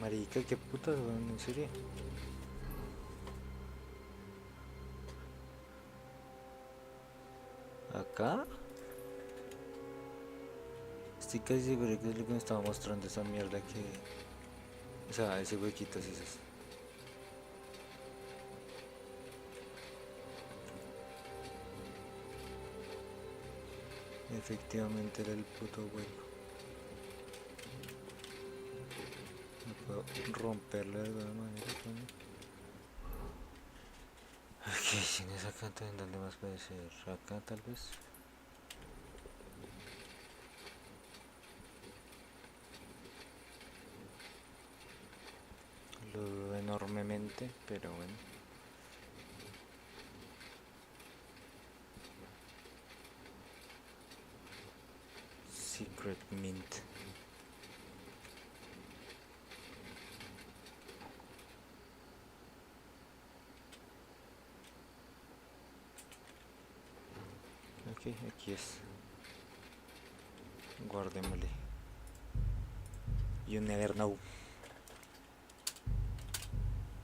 Marica, qué putas, weón, en serio. ¿Acá? Estoy casi seguro que es lo que me estaba mostrando esa mierda que... O sea, ese huequito, así es. Efectivamente era el puto hueco. No puedo romperlo de alguna manera, coño. Ok, si no es acá, ¿en dónde más puede ser? Acá tal vez. Lo dudo enormemente, pero bueno. Secret Mint. Ok, aquí es. Guardémosle. You never know.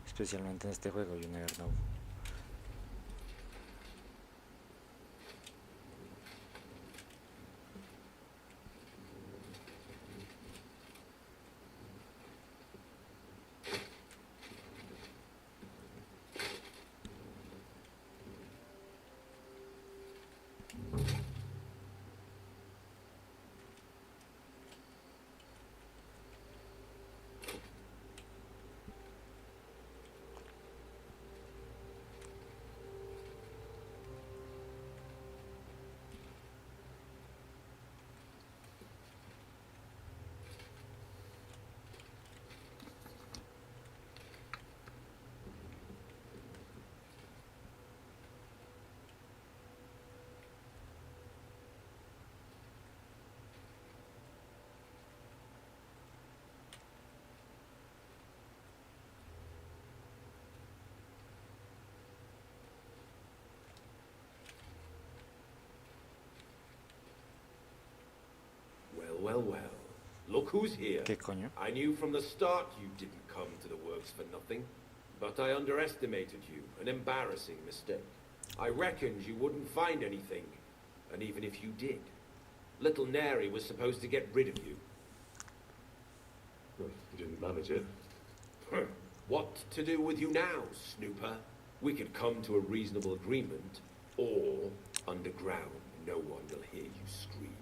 Especialmente en este juego, you never know. Well, well. Look who's here. ¿Qué coño? I knew from the start you didn't come to the works for nothing. But I underestimated you. An embarrassing mistake. I reckoned you wouldn't find anything. And even if you did, little Neri was supposed to get rid of you. Well, you didn't manage it. What to do with you now, snooper? We could come to a reasonable agreement, or underground, no one will hear you scream.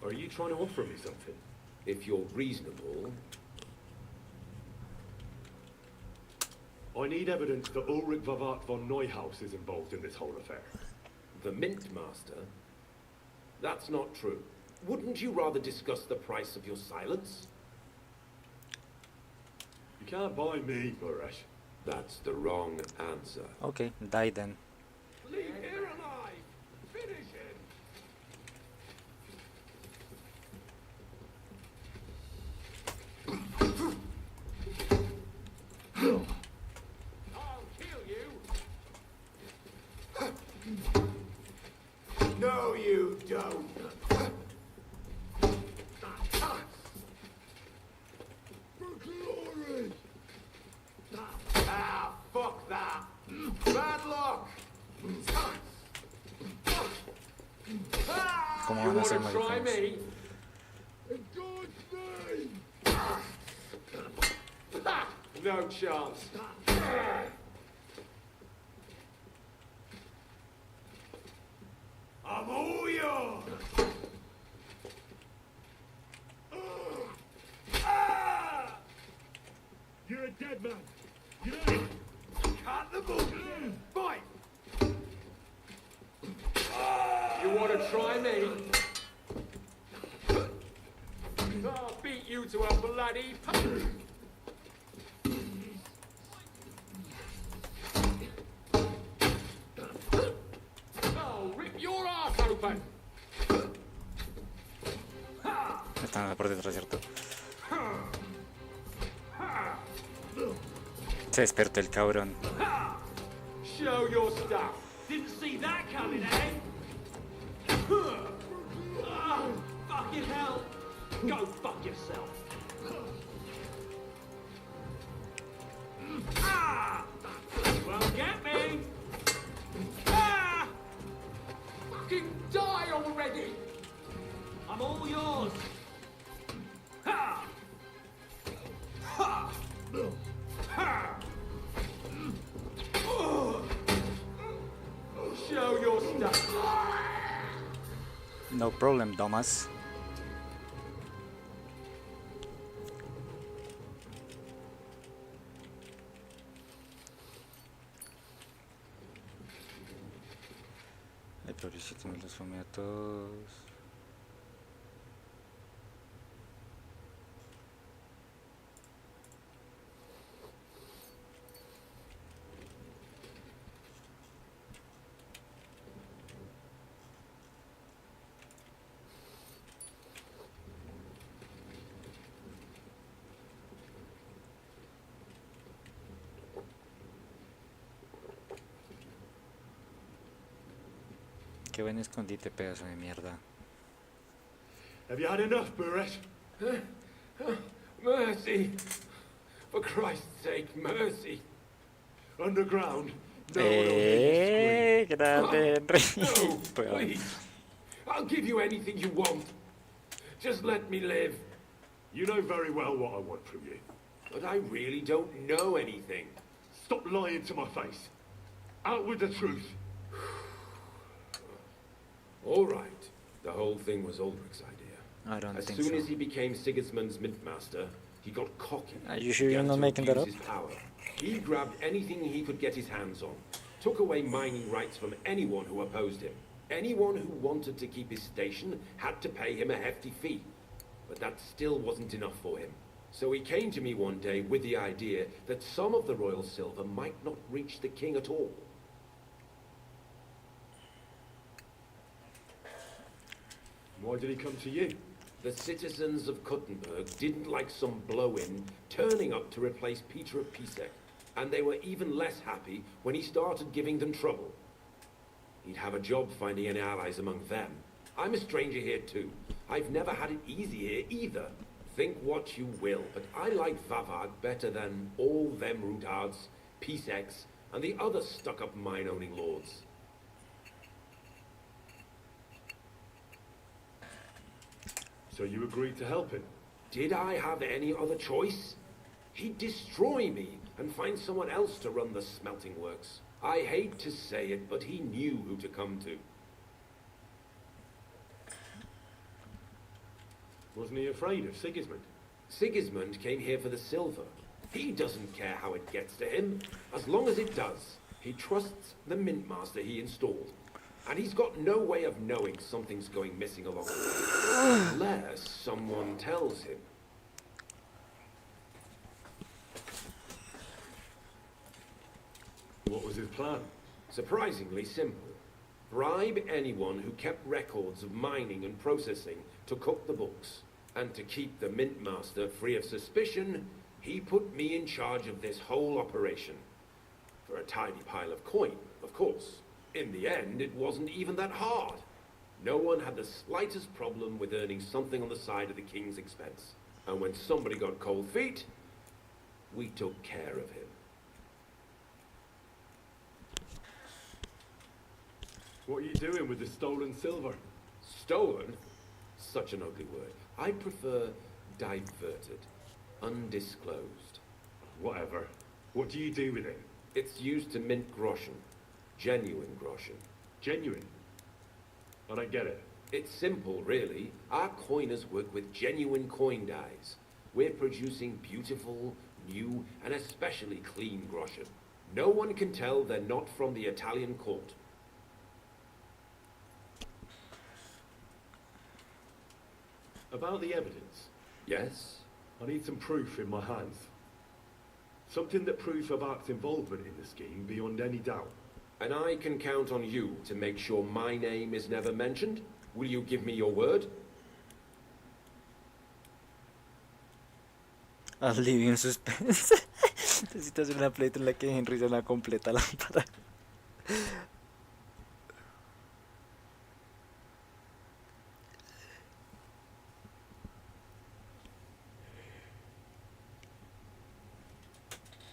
Are you trying to offer me something? If you're reasonable... I need evidence that Ulrich Vavart von Neuhaus is involved in this whole affair. The Mint Master? That's not true. Wouldn't you rather discuss the price of your silence? You can't buy me, Buresh. That's the wrong answer. Okay, die then. Leave here alive! Finish him! I'll kill you! No, you don't! For glory! Ah, fuck that! Bad luck! ¿Cómo You van a ser wanna try maricones? me? In God's name! No chance. I'm all yours! You're a dead man. Cut the bull! Fight! You wanna try me? I'll beat you to a bloody pulp! I'll rip your ass open! Están por detrás, ¿cierto? Se despertó el cabrón. Show your stuff! Didn't see that coming, eh? Fucking hell! Go fuck yourself! Won't get me! Fucking die already! I I'm all yours. Ha! Ha! Ha! Show your stuff. No problem, Thomas. Ay, pobrecito, me los fumé a todos. Qué buen escondite, pedazo de mierda. Have you had enough, Buresh? Mercy! For Christ's sake, mercy! Underground? No one will hear you scream. Grande Henry. No, Pero- please! I'll give you anything you want. Just let me live. You know very well what I want from you. But I really don't know anything. Stop lying to my face. Out with the truth. All right. The whole thing was Ulrich's idea. I don't As think soon so. as he became Sigismund's Mintmaster, he got cocky. Are you sure you're began not to making that abuse up? his power. He grabbed anything he could get his hands on, took away mining rights from anyone who opposed him. Anyone who wanted to keep his station had to pay him a hefty fee. But that still wasn't enough for him. So he came to me one day with the idea that some of the royal silver might not reach the king at all. Why did he come to you? The citizens of Kuttenberg didn't like some blow-in turning up to replace Peter of Pisek, and they were even less happy when he started giving them trouble. He'd have a job finding any allies among them. I'm a stranger here too. I've never had it easy here either. Think what you will, but I like Vavag better than all them Rudards, Piseks, and the other stuck-up mine-owning lords. So you agreed to help him? Did I have any other choice? He'd destroy me and find someone else to run the smelting works. I hate to say it, but he knew who to come to. Wasn't he afraid of Sigismund? Sigismund came here for the silver. He doesn't care how it gets to him, as long as it does. He trusts the Mintmaster he installed. And he's got no way of knowing something's going missing along the way, unless someone tells him. What was his plan? Surprisingly simple. Bribe anyone who kept records of mining and processing to cook the books. And to keep the Mintmaster free of suspicion, he put me in charge of this whole operation. For a tidy pile of coin, of course. In the end, it wasn't even that hard. No one had the slightest problem with earning something on the side of the king's expense. And when somebody got cold feet, we took care of him. What are you doing with the stolen silver? Stolen? Such an ugly word. I prefer diverted, undisclosed. Whatever. What do you do with it? It's used to mint groschen. Genuine groschen. Genuine? I don't get it. It's simple, really. Our coiners work with genuine coin dyes. We're producing beautiful, new, and especially clean groschen. No one can tell they're not from the Italian court. About the evidence. Yes? I need some proof in my hands. Something that proves Vavak's involvement in the scheme beyond any doubt. And I can count on you to make sure my name is never mentioned? Will you give me your word? Alivio en suspense. Necesitas una plate en la que Henry sea una completa lámpara.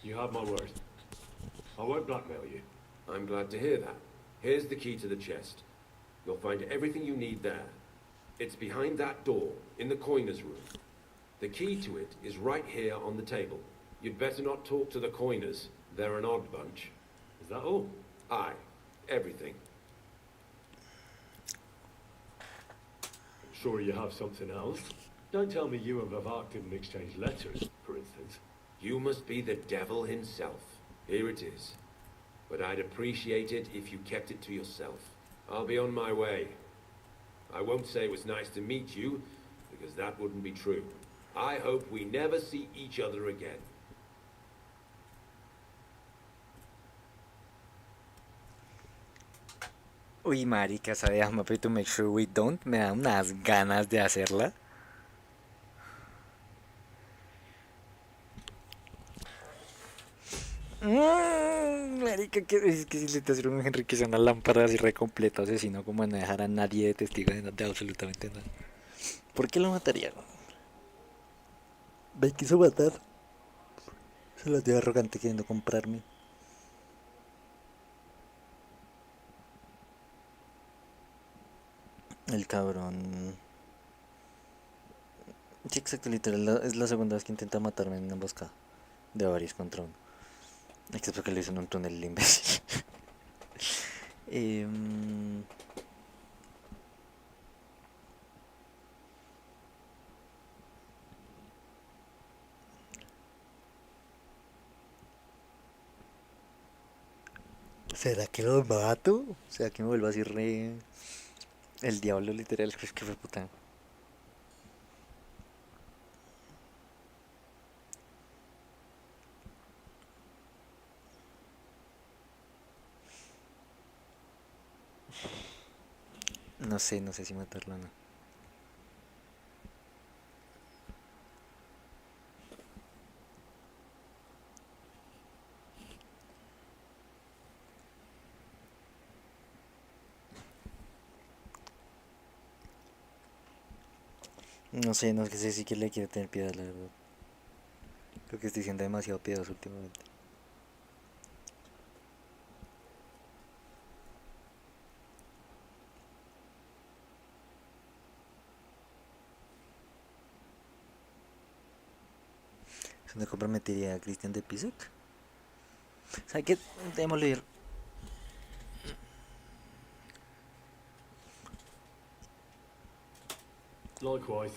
You have my word. I won't blackmail you. I'm glad to hear that. Here's the key to the chest. You'll find everything you need there. It's behind that door, in the coiner's room. The key to it is right here on the table. You'd better not talk to the coiners. They're an odd bunch. Is that all? Aye. Everything. I'm sure you have something else. Don't tell me you and Vivek didn't exchange letters, for instance. You must be the devil himself. Here it is. But I'd appreciate it if you kept it to yourself. I'll be on my way. I won't say it was nice to meet you, because that wouldn't be true. I hope we never see each other again. Uy, marica, esa de Arma to make sure we don't, me da unas ganas de hacerla. Marica, es que si le te hacer un Henry una lámpara así re completo asesino, como no dejar a nadie de testigo de absolutamente nada. ¿Por qué lo mataría? Me quiso matar. Se lo dio arrogante queriendo comprarme. El cabrón. Sí, exacto, literal. Es la segunda vez que intenta matarme en una emboscada. De varios contra uno. Excepto que le hizo en un túnel el imbécil. ¿Será que lo mato? ¿Será que me vuelvo así re... El diablo literal? Creo que fue puta. No sé si matarlo o no. No sé si que le quiere tener piedad, la verdad. Creo que estoy siendo demasiado piedoso últimamente. ¿Se me comprometería a Cristian de Pisac? ¿Sabe qué? Démosle ir. Likewise.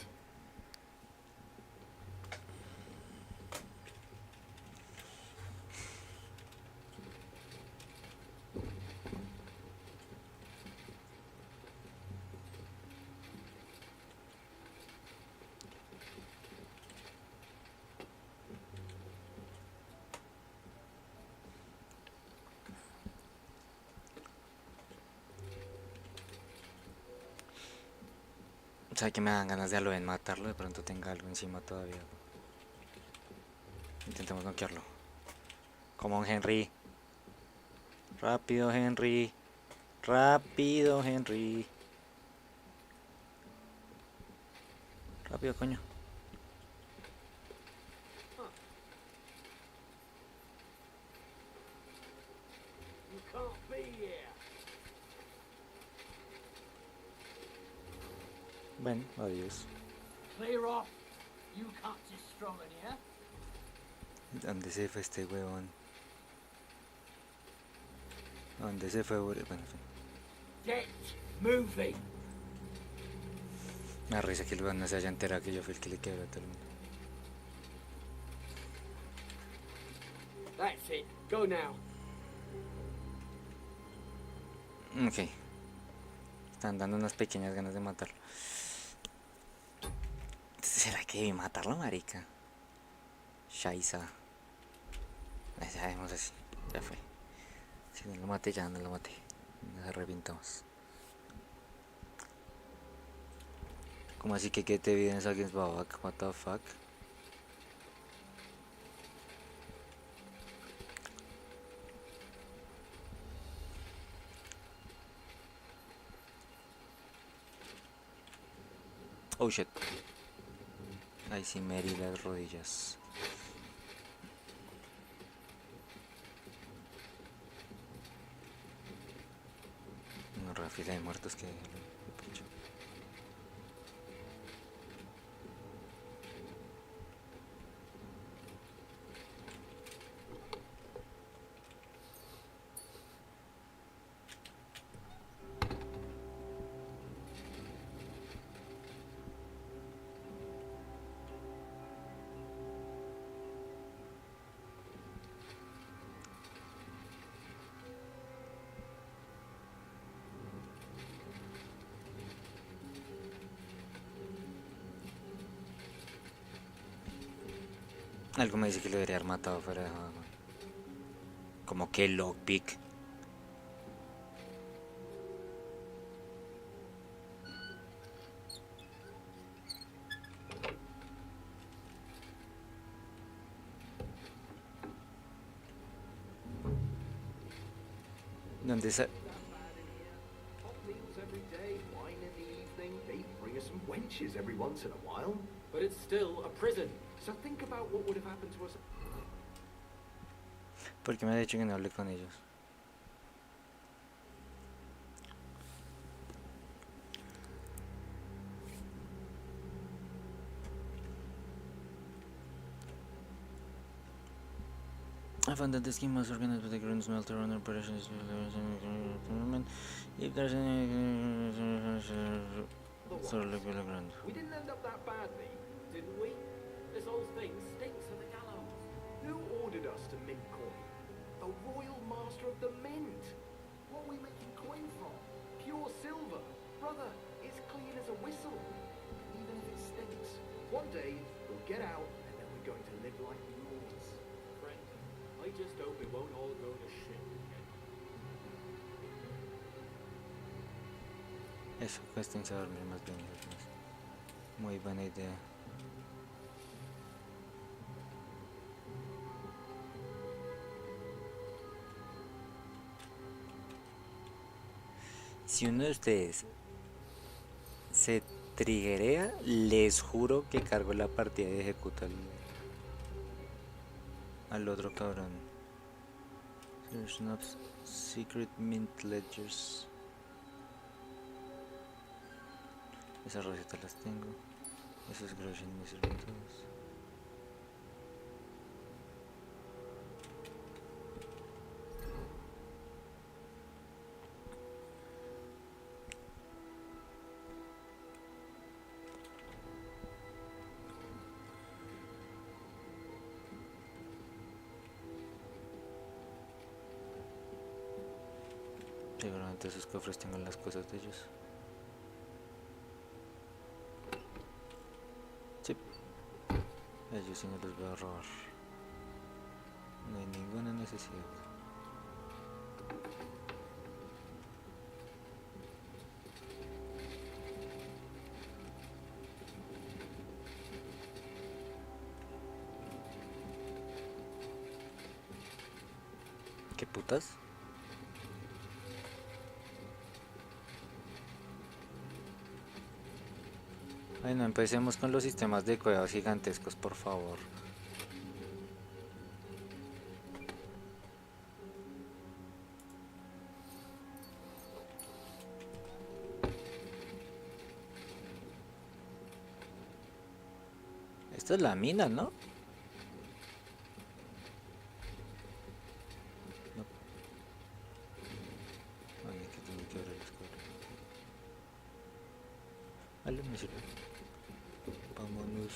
¿Sabe que me dan ganas de a lo en matarlo? De pronto tenga algo encima todavía. Intentemos noquearlo. Como un Henry. Rápido, Henry. Rápido, Henry. Rápido, coño. You can't be here. Bueno, adiós. Clear off. You can't is strong in here. ¿Dónde se fue este huevón? ¿Dónde se fue? Bueno, en fin. Get moving. Me da risa que el huevón no se haya enterado que yo fui el que le quebró a todo el mundo. That's it. Go now. Ok. Están dando unas pequeñas ganas de matarlo. ¿Será que debí matarlo, marica? Shaisa. Ya vemos así. Ya fue. Si no lo maté, ya no lo maté. Nos reventamos. ¿Cómo así que get evidence against Babak? What the fuck? Oh shit. Ahí sí me herí las rodillas. Una fila de muertos que... Algo me dice que lo debería haber matado fuera de juego. Como que lockpick. ¿Dónde está? Hot meals every day, wine in the evening. They bring us some wenches every once in a while. But it's still a prison. So think about what would have happened to us. ¿Por qué me ha dicho que no hable con ellos? I found that the scheme was organized with the Green Smelter on operations. If there's any sort of ground. We didn't end up that badly, didn't we? This whole thing stinks of the gallows. Who ordered us to mint coin? The Royal Master of the Mint. What are we making coin from? Pure silver. Brother, it's clean as a whistle. Even if it stinks. One day, we'll get out, and then we're going to live like lords. Friend, I just hope it won't all go to shit again. Eso, cuéstense a dormir más bien. Muy buena idea. Si uno de ustedes se triggerea, les juro que cargo la partida y ejecuto al otro cabrón. Secret Mint Ledgers. Esas recetas las tengo. Esos groschen me sirven todos. Seguramente esos cofres tengan las cosas de ellos. Sí. Ellos sí no los voy a robar. No hay ninguna necesidad. ¿Qué putas? Ay, no empecemos con los sistemas de cuevas gigantescos, por favor. Esta es la mina, ¿no? No. Ay, que tengo que abrir los cuadros. Vale, me sirve. Vámonos.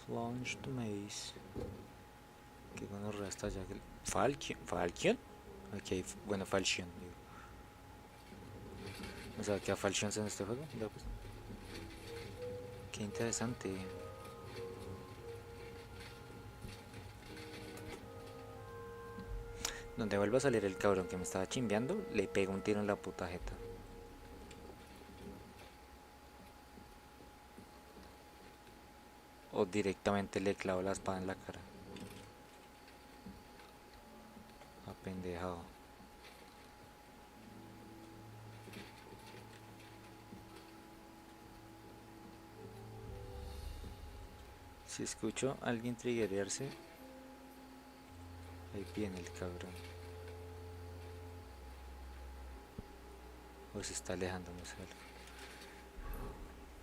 Flange to maze. Que bueno, resta ya que... ¿Falchion? Ok, bueno, Falchion, digo. O sea, que a Falchion en este juego. Ya, pues. Qué interesante. Donde vuelva a salir el cabrón que me estaba chimbeando, le pego un tiro en la puta jeta. O directamente le clavo la espada en la cara. Apendejado. Si escucho a alguien triggerearse, ahí viene el cabrón. O se está alejando, no sé algo.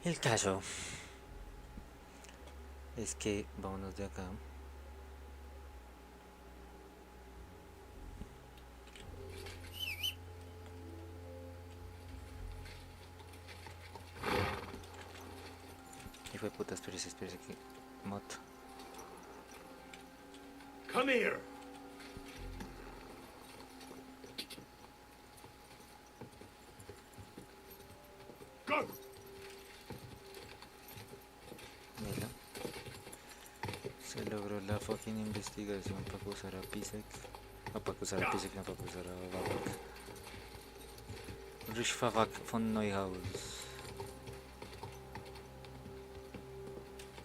El caso es que vámonos de acá. Hijo de puta, espérese que moto. Come here! Go! Mira. Se logró la fucking investigación para acusar a Pisek. No para acusar a Pisek, no para acusar a Babak. Rishfavak von Neuhaus.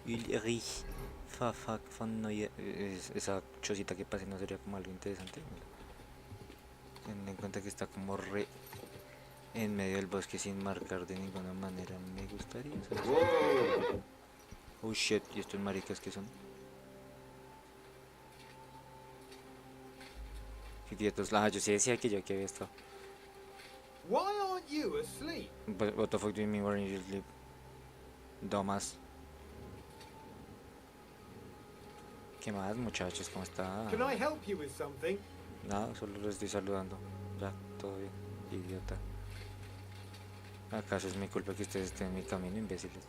Ulrich Favak von Neuhaus. Esa chocita que pase no sería como algo interesante. Teniendo en cuenta que está como re en medio del bosque sin marcar de ninguna manera. Me gustaría saber. Oh shit, ¿y estos maricas qué son? Idiotas. Ah, yo sí decía que yo aquí había estado. Why aren't you asleep? But what the fuck do you mean weren't you asleep? Domas. ¿Qué más, muchachos? ¿Cómo está? Can I help you with something? Nada, solo les estoy saludando. Ya, todo bien. Idiota. ¿Acaso es mi culpa que ustedes estén en mi camino, imbéciles?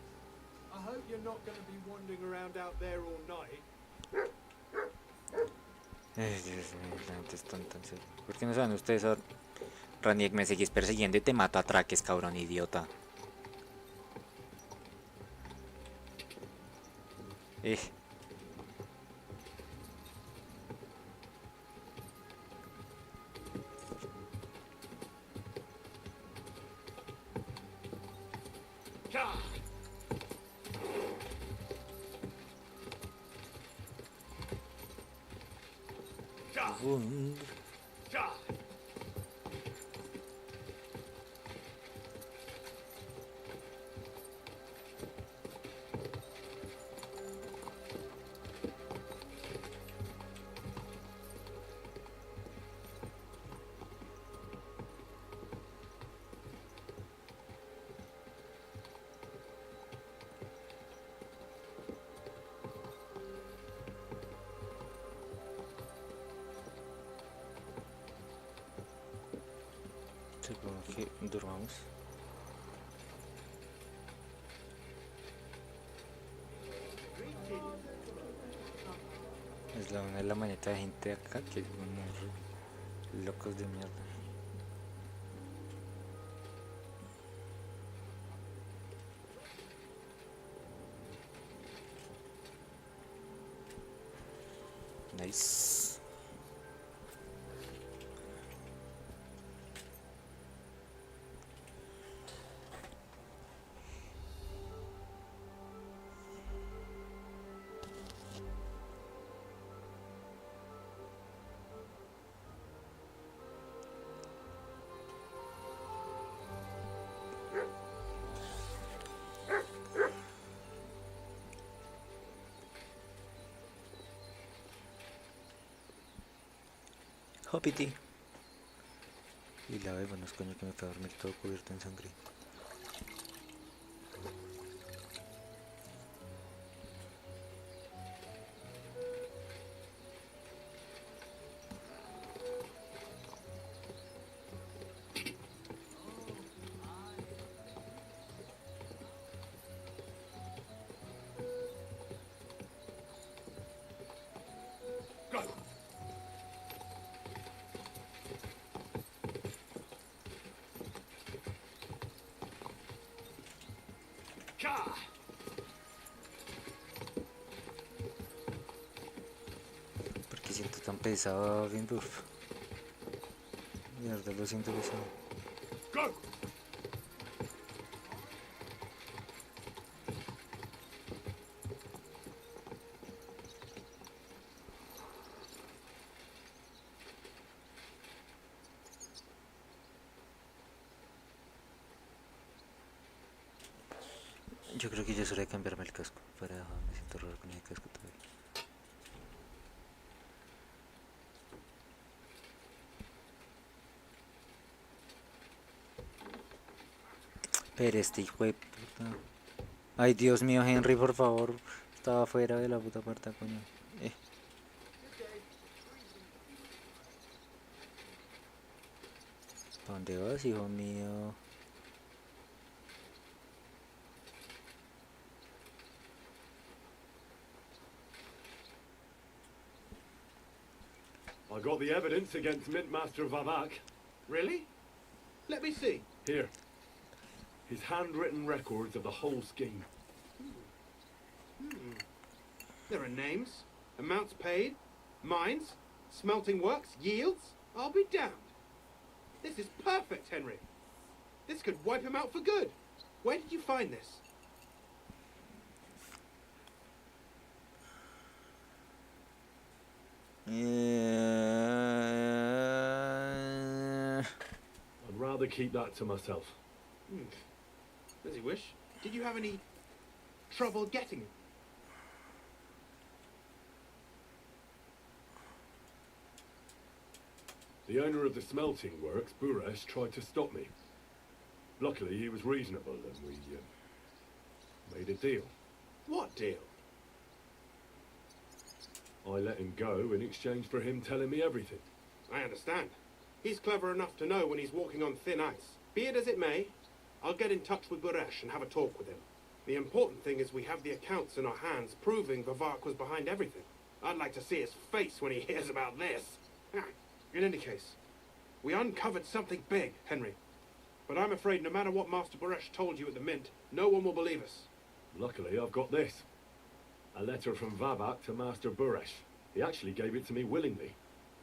I hope you're not going to be wandering around out there all night. Dios mío, la gente es tonta, en serio. ¿Por qué no saben ustedes? Raniek, me seguís persiguiendo y te mato a traques, cabrón, idiota. Supongo que durmamos. Es la una de la mañana de gente acá que es unos locos de mierda. Nice. Hoppity. Y la beba, no es coño que me acaba de dormir todo cubierto en sangre. ¿Por qué siento tan pesado, bien buff? De verdad lo siento pesado. Yo creo que ya es hora de cambiarme el casco. Me siento raro con el casco todavía. Pero este hijo de puta. Ay, Dios mío, Henry, por favor. Estaba fuera de la puta puerta, coño. ¿Para dónde vas, hijo mío? I got the evidence against Mint Master Vavak. Really? Let me see. Here. His handwritten records of the whole scheme. There are names, Amounts paid, mines, smelting works, yields. I'll be damned. This is perfect, Henry. This could wipe him out for good. Where did you find this? I'd rather keep that to myself. As you wish. Did you have any trouble getting it? The owner of the smelting works, Buresh, tried to stop me. Luckily, he was reasonable and we made a deal. What deal? I let him go in exchange for him telling me everything. I understand. He's clever enough to know when he's walking on thin ice. Be it as it may, I'll get in touch with Buresh and have a talk with him. The important thing is we have the accounts in our hands proving Vivak was behind everything. I'd like to see his face when he hears about this. In any case, we uncovered something big, Henry. But I'm afraid no matter what Master Buresh told you at the Mint, no one will believe us. Luckily, I've got this. A letter from Vivak to Master Buresh. He actually gave it to me willingly,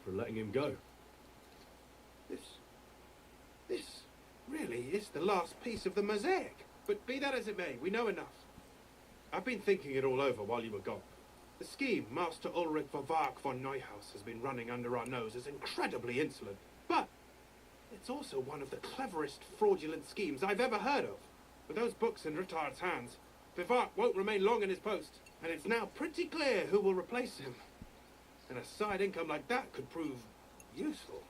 for letting him go. This really is the last piece of the mosaic. But be that as it may, we know enough. I've been thinking it all over while you were gone. The scheme Master Ulrich Vivak von Neuhaus has been running under our nose is incredibly insolent. But it's also one of the cleverest fraudulent schemes I've ever heard of. With those books in Rittard's hands, Vivak won't remain long in his post, and it's now pretty clear who will replace him. And a side income like that could prove useful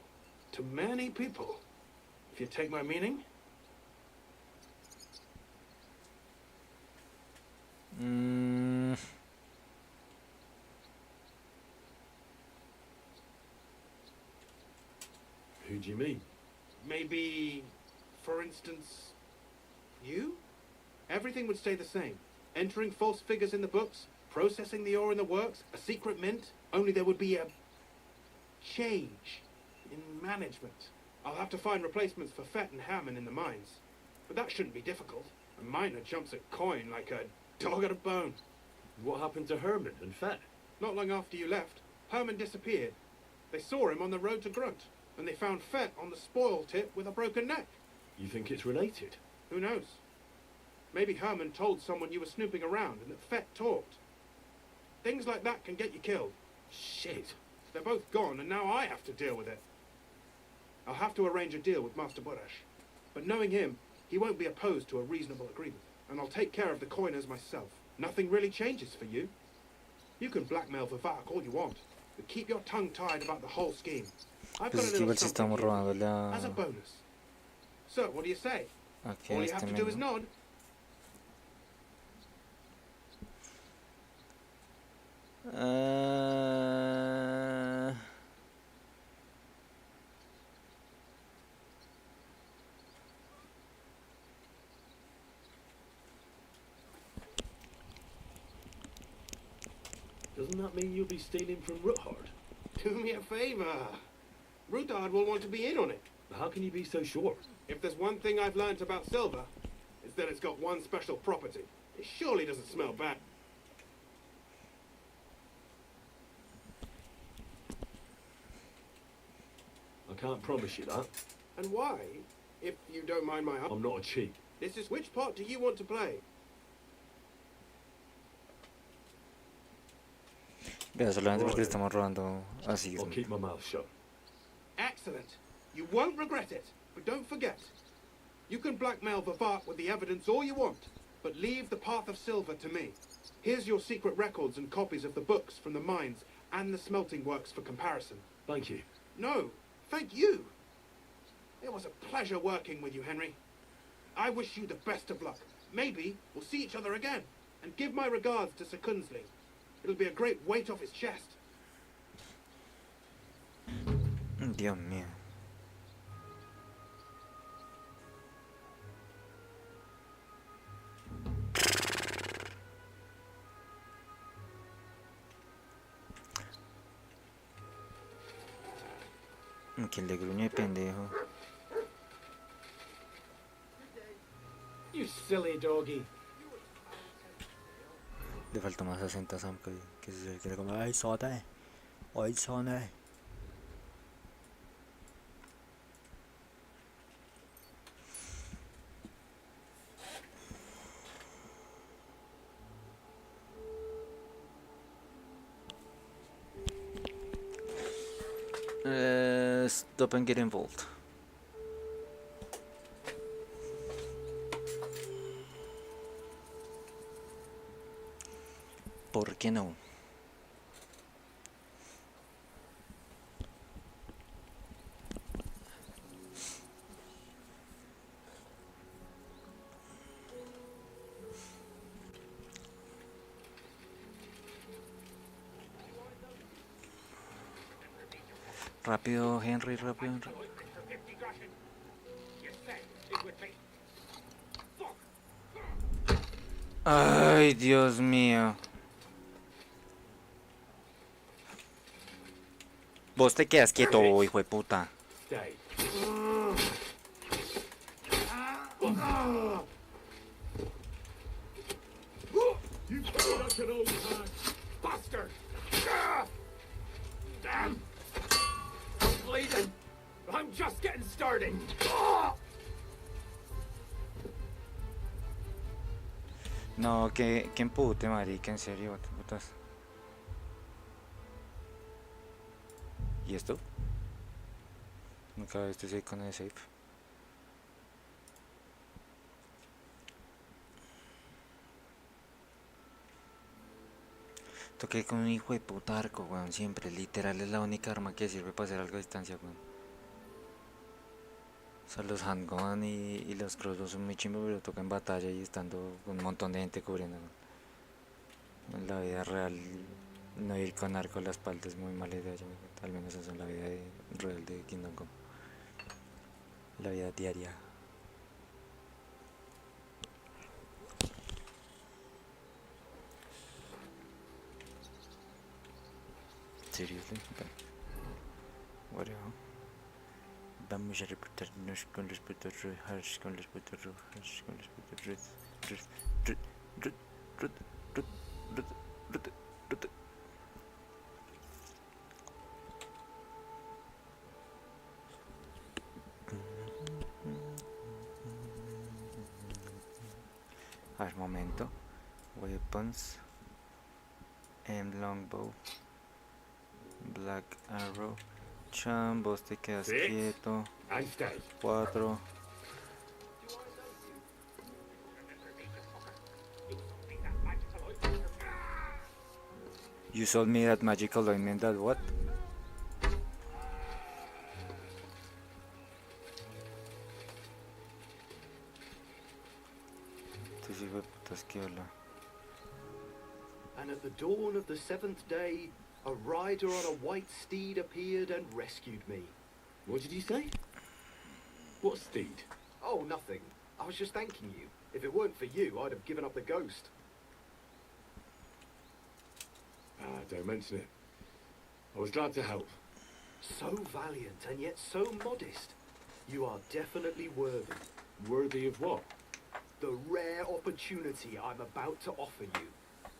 to many people, if you take my meaning. Who do you mean? Maybe, for instance, you? Everything would stay the same. Entering false figures in the books, processing the ore in the works, a secret mint, only there would be a change in management. I'll have to find replacements for Fett and Hammond in the mines. But that shouldn't be difficult. A miner jumps at coin like a dog at a bone. What happened to Herman and Fett? Not long after you left, Herman disappeared. They saw him on the road to Grunt, and they found Fett on the spoil tip with a broken neck. You think it's related? Who knows? Maybe Herman told someone you were snooping around and that Fett talked. Things like that can get you killed. Shit. They're both gone, and now I have to deal with it. I'll have to arrange a deal with Master Buresh. But knowing him, he won't be opposed to a reasonable agreement. And I'll take care of the coiners myself. Nothing really changes for you. You can blackmail Vivak all you want, but keep your tongue tied about the whole scheme. I've got a little something here as a bonus. So, what do you say? All you have to do is nod. Doesn't that mean you'll be stealing from Ruthard? Do me a favor. Ruthard will want to be in on it. How can you be so sure? If there's one thing I've learned about silver, it's that it's got one special property. It surely doesn't smell bad. I can't promise you that. And why, if you don't mind my... I'm not a cheat. This is... Which part do you want to play? Vea, solamente porque estamos robando así. I'll keep my mouth shut. Excellent. You won't regret it. But don't forget, you can blackmail Vivak with the evidence all you want, but leave the path of silver to me. Here's your secret records and copies of the books from the mines and the smelting works for comparison. Thank you. No, thank you. It was a pleasure working with you, Henry. I wish you the best of luck. Maybe we'll see each other again. And give my regards to Sir Kunzli. It'll be a great weight off his chest. Dios mío. Que le gruñe pendejo. You silly doggy. Le faltó más acento a Sam que se quiere como ¡ay, sote! ¡ay, sone! Stop and get involved. ¿Por qué no? Rápido, Henry, rápido, Henry. Ay, Dios mío. Vos te quedas quieto, hijo de puta. Bastard! Damn! I'm bleeding! I'm just getting started! No, que empute, marica, en serio, te putas. ¿Y esto? Nunca he visto ese icono de save. Toqué con un hijo de puta arco, weón, siempre. Literal es la única arma que sirve para hacer algo a distancia, weón. O sea, los handgun y los crossbows son muy chimbos, pero toca en batalla y estando con un montón de gente cubriendo, weón. En la vida real, no ir con arco a la espalda es muy mala idea, al menos eso en la vida real de Kingdom Come. La vida diaria. Seriously? Okay. Whatever. Vamos a reportarnos con los putos rojos, con los putos rojos, con los putos rojos. A ver, momento. Weapons. Longbow. Black arrow. Chambos, te quedas quieto. 4. You sold me that magical ointment that what? And at the dawn of the 7th day, a rider on a white steed appeared and rescued me. What did you say? What steed? Oh, nothing. I was just thanking you. If it weren't for you, I'd have given up the ghost. Don't mention it. I was glad to help. So valiant and yet so modest. You are definitely worthy. Worthy of what? The rare opportunity I'm about to offer you.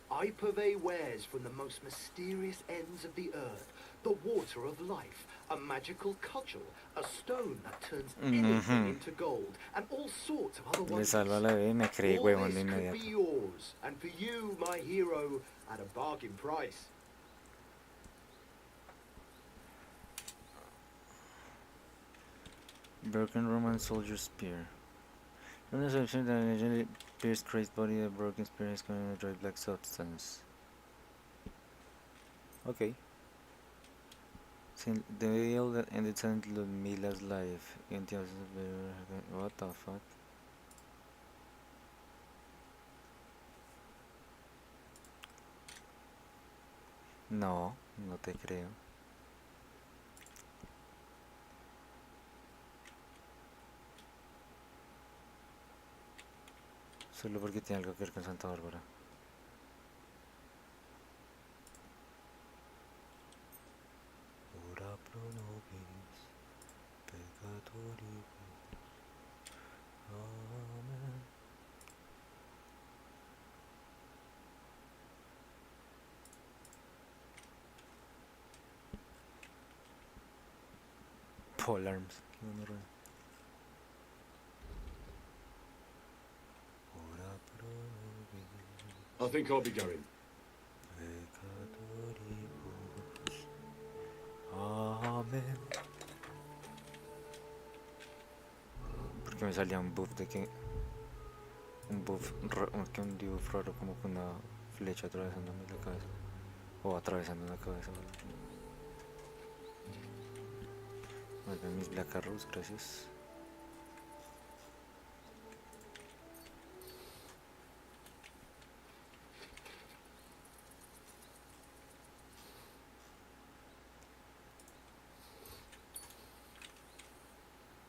I purvey wares from the most mysterious ends of the earth. The water of life, a magical cudgel, a stone that turns anything into gold, and all sorts of other wonders. Le salva la vida y me creí huevón de All this could inmediato. be yours, and for you, my hero, at a bargain price. Broken Roman soldier spear. From the section that initially pierced Christ's body, the broken spear is covered in a dry black substance. Okay. The deal that ended Saint Ludmila's life. What the fuck? No, no te creo. Solo porque tiene algo que ver con Santa Bárbara. Ora pro nobis peccatoribus. Amen. Pole arms. Qué gonorrea. Ora pro nobis I think I'll be going. peccatoribus. Amén. Porque me salía un buff de que un dibujo raro como con una flecha atravesándome la cabeza o atravesando la cabeza. Vuelven mis Black Arrows, gracias.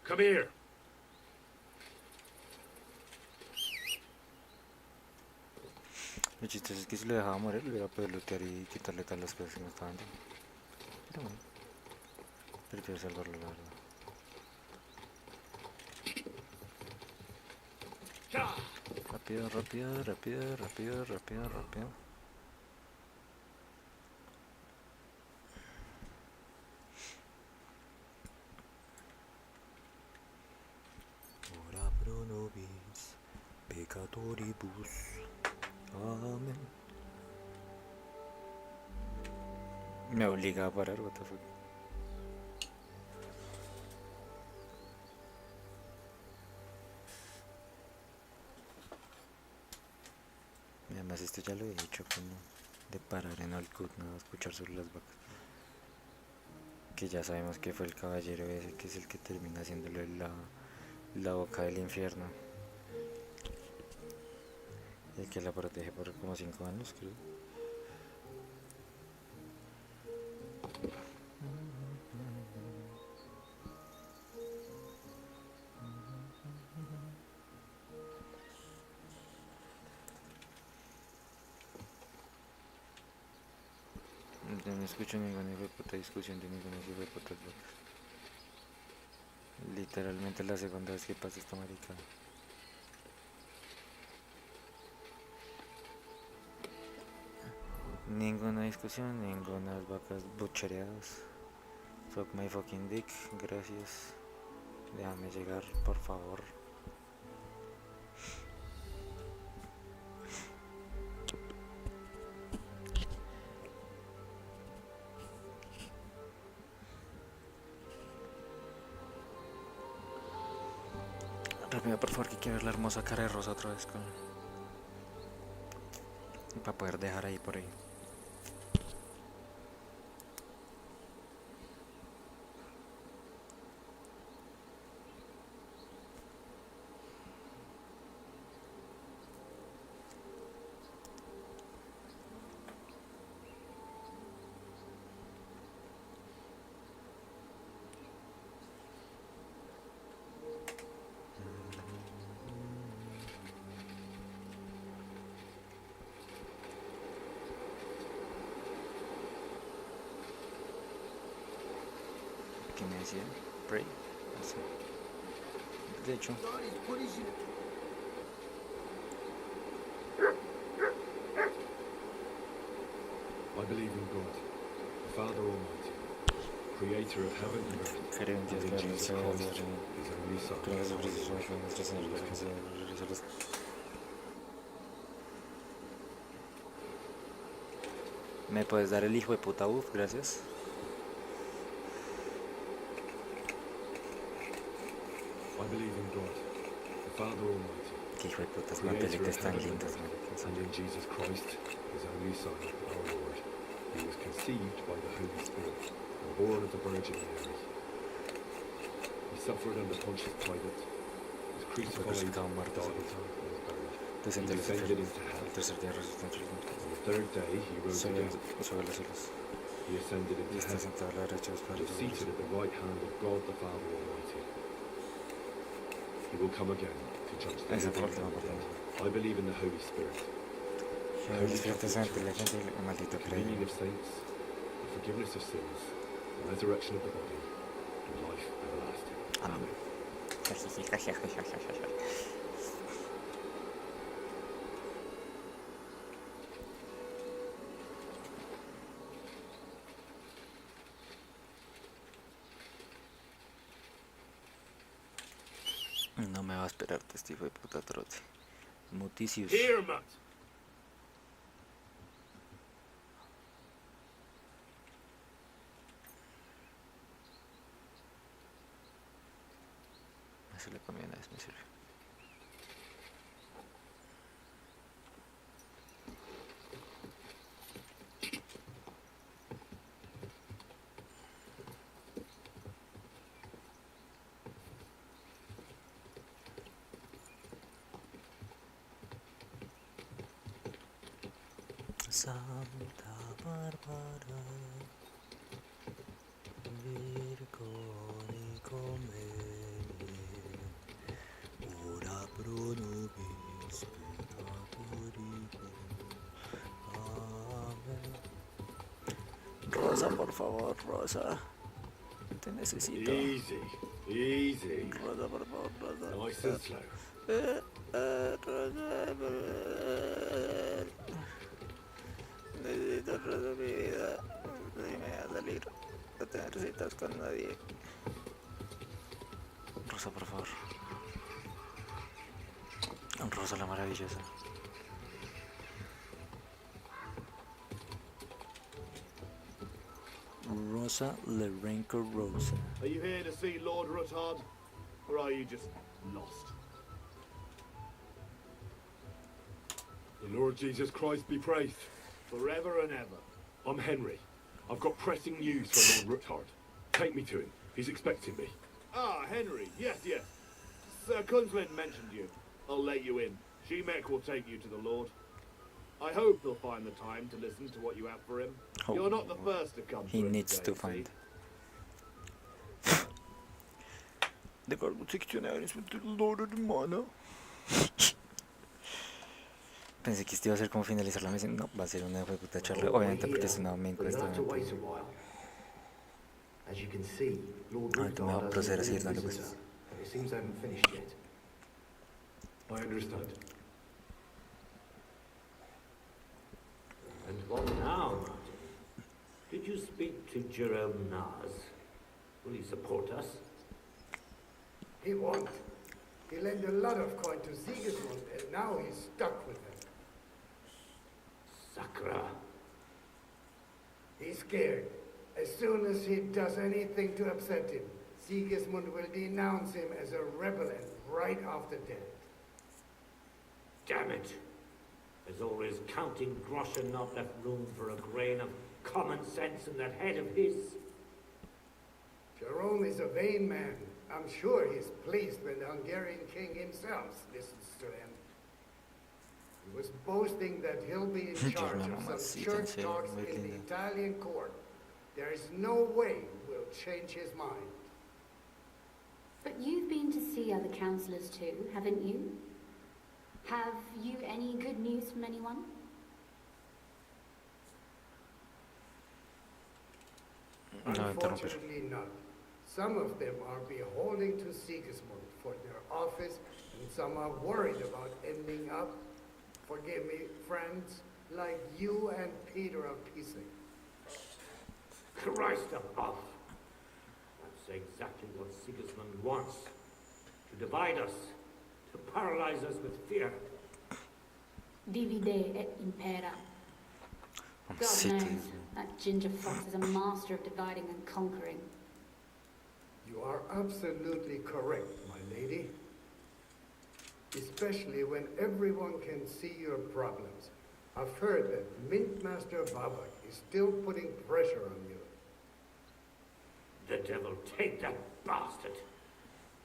Come here. Lo chistoso es que si lo dejaba morir, lo iba a poder lootear y quitarle todas las cosas que me estaban dando. Pero bueno, prefiero salvarlo, la verdad. Rápido, rápido, rápido, rápido, rápido, rápido. Ora pro nobis peccatoribus. Amén. Me obliga a parar, what the fuck. Y además esto ya lo he dicho, como de parar en Alcut, no escuchar sobre las vacas. Que ya sabemos que fue el caballero ese que es el que termina haciéndole la boca del infierno. El que la protege por como 5 años, creo. No escucho ninguna hijo de puta discusión de ninguna hijo de puta vacas. Literalmente la segunda vez que pasa esta marica. Ninguna discusión, ninguna vacas buchereadas. Fuck my fucking dick, gracias. Déjame llegar, por favor. Rápido, por favor, que quiero ver la hermosa cara de Rosa otra vez con... para poder dejar ahí por ahí. ¿Qué me decía? Pray. Así. De hecho. I believe in God, the Father Almighty, creator of heaven and earth, Creo en Dios, and in la Jesus Redención, Christ, Dios, his only Son, creo en our Jesucristo, su Lord, Hijo, nuestro Señor, who que was realizó ¿Me puedes dar el hijo de puta buff? Gracias. I believe in God, the Father Almighty, Qué hijo de putas creator mantelitas of tan heaven and lindas, earth, marica. and in Jesus Christ, his only Son, our Lord, who was conceived by the Holy Spirit and born of the Virgin Mary. He suffered under Pontius Pilate, was crucified, Crucificado, muerto, died, sepultado. and was buried. Descendió He a los descended infiernos. into hell. Al tercer día resucitó entre los muertos. On the third day he rose again. Sobre los cielos. He ascended Y into está heaven sentado a la derecha de los and padres. is seated at the right hand of God the Father Almighty. He will come again to judge the Esa living fue la and última the parte. dead. I believe in the Holy Spirit, El Holy Espíritu Catholic Santo, la Church, gente, maldito the communion of creyente. saints, the forgiveness of sins, the resurrection of the body, and life everlasting. Amén. esperarte, este hijo de puta trote. Muticius. Here, Mutt. Eso le comí una vez, me sirve. Santa Barbara, Virgoni Comeni, ora pro nobis peccatoribus. Amén. Rosa, por favor, Rosa. Te necesito. Easy, easy. Rosa, por favor, Rosa. Nice and slow. Rosa, necesito Rosa, mi vida. No me va a salir. No tener citas con nadie. Rosa, por favor. Rosa la maravillosa. Rosa le Renko Rosa. Are you here to see Lord Ruthard? Or are you just lost? The Lord Jesus Christ be praised. Forever and ever. I'm Henry. I've got pressing news from Lord Ruthard. Take me to him. He's expecting me. Ah, Henry. Yes, yes. Sir Kunslin mentioned you. I'll let you in. Shemek will take you to the Lord. I hope he'll find the time to listen to what you have for him. Oh, You're not the first to come he to him needs today, to find. see? De cargo seccionario del Lord, hermano. Pensé que esto iba a ser como finalizar la misión. No, va a ser una puta charla. Obviamente porque es una main quest. As you can see, Lord Ahorita me va a Ruthard proceder a has seguir dando visitor, quests. but it seems they haven't finished yet. I understand. And what now, Martin? Did you speak to Jerome Nars? Will he support us? He won't. He lent a lot of coin to Sigismund, and now he's stuck with them. Sakra. He's scared. As soon as he does anything to upset him, Sigismund will denounce him as a rebel and right off the dead. Damn it. There's always counting groschen not left room for a grain of common sense in that head of his. Jerome is a vain man. I'm sure he's pleased when the Hungarian king himself listens to him. He was boasting that he'll be in charge of some church talks in the Italian court. There is no way we'll change his mind. But you've been to see other councillors too, haven't you? Have you any good news from anyone? Unfortunately not. Some of them are beholden to Sigismund for their office, and some are worried about ending up, forgive me, friends, like you and Peter of Pising. Christ above! That's exactly what Sigismund wants. To divide us. To paralyze us with fear. Divide et impera. God knows, that ginger fox is a master of dividing and conquering. You are absolutely correct, my lady. Especially when everyone can see your problems. I've heard that Mintmaster Babak is still putting pressure on you. The devil take that bastard!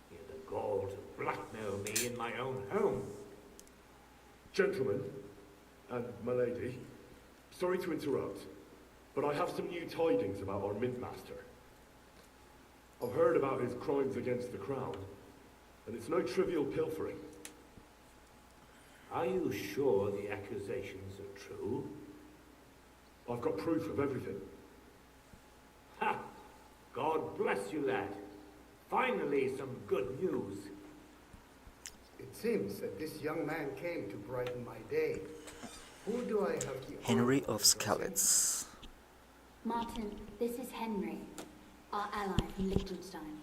He had the gall to blackmail me in my own home. Gentlemen, and my lady, sorry to interrupt, but I have some new tidings about our Mint Master. I've heard about his crimes against the crown, and it's no trivial pilfering. Are you sure the accusations are true? I've got proof of everything. Ha! God bless you, lad. Finally, some good news. It seems that this young man came to brighten my day. Who do I have the Henry of Skalitz. Martin, this is Henry, our ally from Liechtenstein.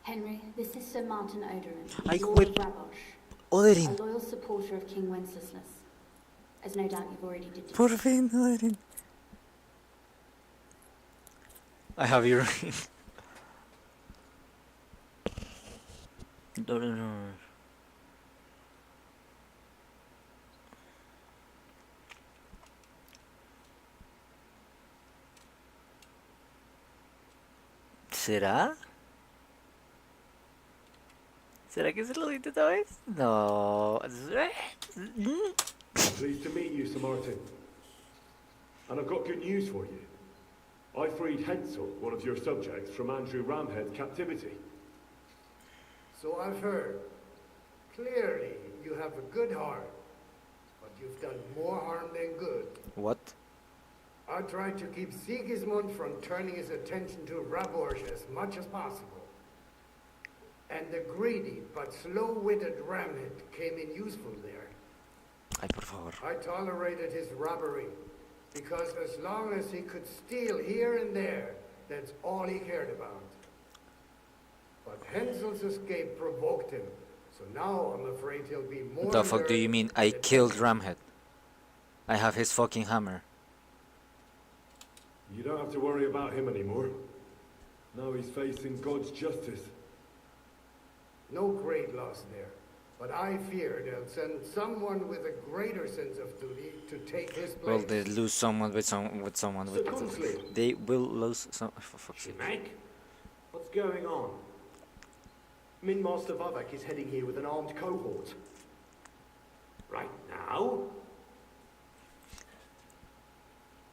Henry, this is Sir Martin Oderin, Ay, Lord of güey. Rabosh, Oderin. a loyal supporter of King Wenceslas, as no doubt you've already deduced. Por fin, Oderin. I have your ring. No. ¿Será? ¿Será que se lo diste esta vez? No. Pleased to meet you, Sir Martin. And I've got good news for you. I freed Hensel, one of your subjects, from Andrew Ramhead's captivity. So I've heard. Clearly, you have a good heart. But you've done more harm than good. What? I tried to keep Sigismund from turning his attention to Rabosh as much as possible. And the greedy but slow-witted Ramhead came in useful there. Ay, por favor. I tolerated his robbery, because as long as he could steal here and there, that's all he cared about. But Hensel's escape provoked him, so now I'm afraid he'll be more... What the fuck do you mean? I killed Ramhead. I have his fucking hammer. You don't have to worry about him anymore. Now he's facing God's justice. No great loss there, but I fear they'll send someone with a greater sense of duty to take his place. Well, they lose someone with someone with. They will lose some. For fuck's sake. Meg? What's going on? Min Master Vavek is heading here with an armed cohort. Right now?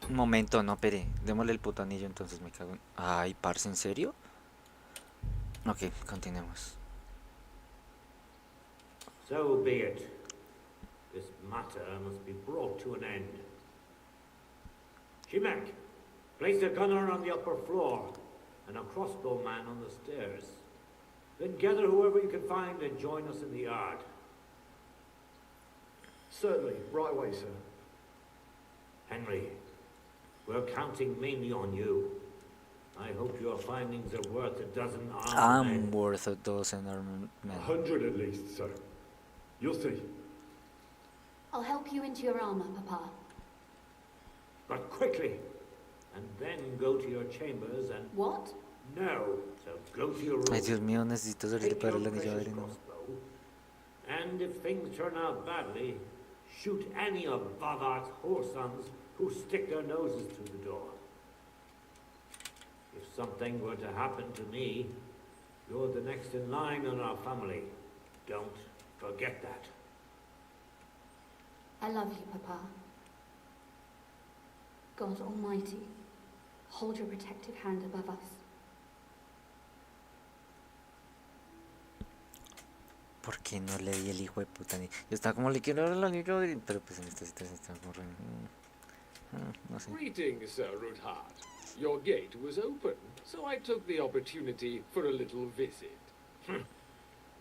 Un momento, no, pere. Démosle el puto anillo, entonces me cago en... Ay, parce, ¿en serio? Ok, continuemos. So be it. This matter must be brought to an end. Shimek, place a gunner on the upper floor and a crossbowman on the stairs. Then gather whoever you can find and join us in the yard. Certainly, right away, sir. Henry, we're counting mainly on you. I hope your findings are worth a dozen armed men. I'm worth a dozen armed men. 100 at least, sir. You'll see. I'll help you into your armor, Papa. But quickly, and then go to your chambers and... What? No, so go to your room. Ay, Dios mío, necesito salir para el anillo de arena. And if things turn out badly, shoot any of Vavart's whoresons who stick their noses through the door. If something were to happen to me, you're the next in line in our family. Don't forget that. I love you, Papa. God Almighty, hold your protective hand above us. ¿Por qué no le di el hijo de puta? Yo estaba como le quiero dar el anillo, pero pues en esta situación está como no sé. Greetings, Sir Rudhart. Your gate was open, so I took the opportunity for a little visit.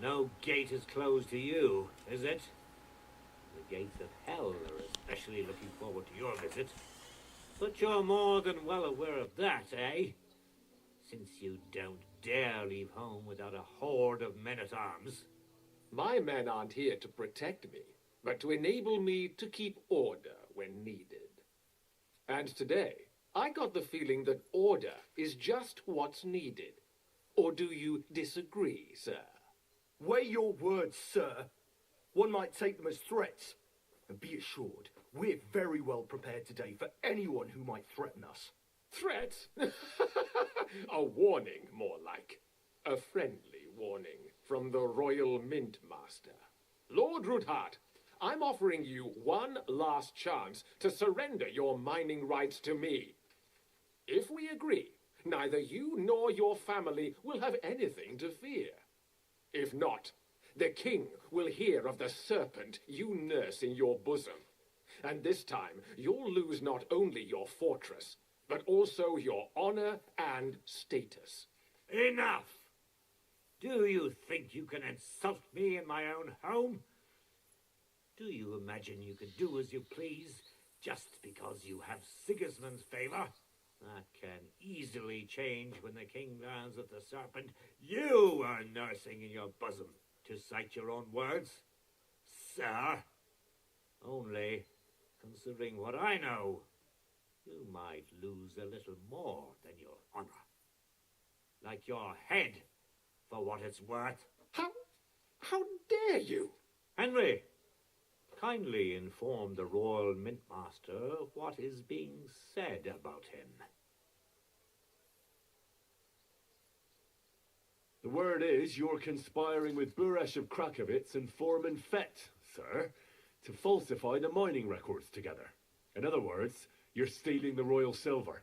No gate is closed to you, is it? The gates of hell are especially looking forward to your visit. But you're more than well aware of that, eh? Since you don't dare leave home without a horde of men-at-arms. My men aren't here to protect me, but to enable me to keep order when needed. And today, I got the feeling that order is just what's needed. Or do you disagree, sir? Weigh your words, sir. One might take them as threats. And be assured, we're very well prepared today for anyone who might threaten us. Threat? A warning, more like. A friendly warning from the Royal Mint Master. Lord Rudhart, I'm offering you one last chance to surrender your mining rights to me. If we agree, neither you nor your family will have anything to fear. If not, the king will hear of the serpent you nurse in your bosom. And this time, you'll lose not only your fortress, but also your honor and status. Enough! Do you think you can insult me in my own home? Do you imagine you can do as you please just because you have Sigismund's favor? That can easily change when the king learns that the serpent you are nursing in your bosom, to cite your own words, sir. Only, considering what I know, you might lose a little more than your honor. Like your head, for what it's worth. How dare you? Henry, kindly inform the Royal Mintmaster what is being said about him. The word is you're conspiring with Buresh of Krakowitz and Foreman Fett, sir, to falsify the mining records together. In other words, you're stealing the royal silver.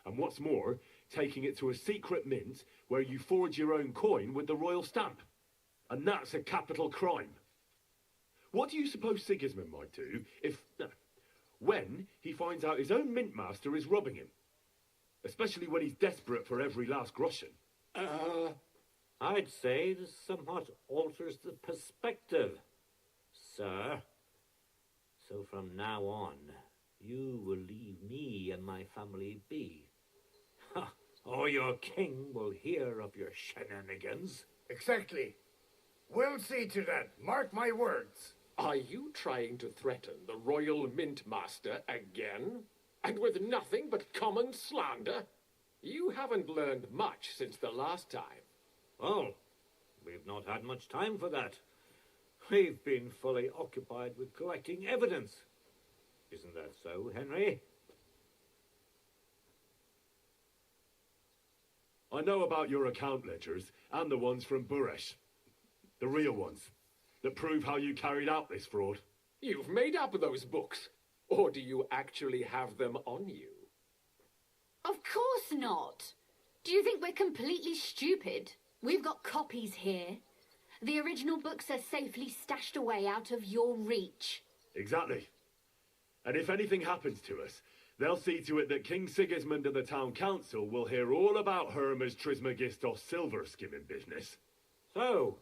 And what's more, taking it to a secret mint where you forge your own coin with the royal stamp. And that's a capital crime. What do you suppose Sigismund might do when he finds out his own mint master is robbing him? Especially when he's desperate for every last groschen. I'd say this somewhat alters the perspective, sir. So from now on, you will leave me and my family be. Or your king will hear of your shenanigans. Exactly. We'll see to that. Mark my words. Are you trying to threaten the Royal Mint Master again? And with nothing but common slander? You haven't learned much since the last time. Well, we've not had much time for that. We've been fully occupied with collecting evidence. Isn't that so, Henry? I know about your account ledgers and the ones from Buresh. The real ones. That prove how you carried out this fraud. You've made up those books. Or do you actually have them on you? Of course not. Do you think we're completely stupid? We've got copies here. The original books are safely stashed away out of your reach. Exactly. And if anything happens to us, they'll see to it that King Sigismund and the town council will hear all about Herma's Trismegistos silver skimming business. So,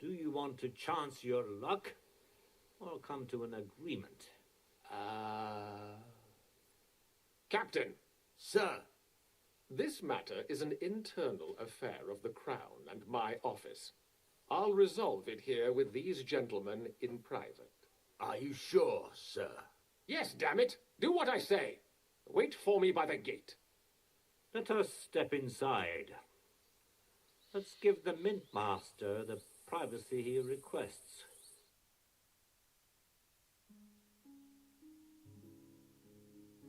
do you want to chance your luck, or come to an agreement? Captain. Sir. This matter is an internal affair of the Crown and my office. I'll resolve it here with these gentlemen in private. Are you sure, sir? Yes, damn it! Do what I say! Wait for me by the gate. Let us step inside. Let's give the Mint Master the privacy he requests.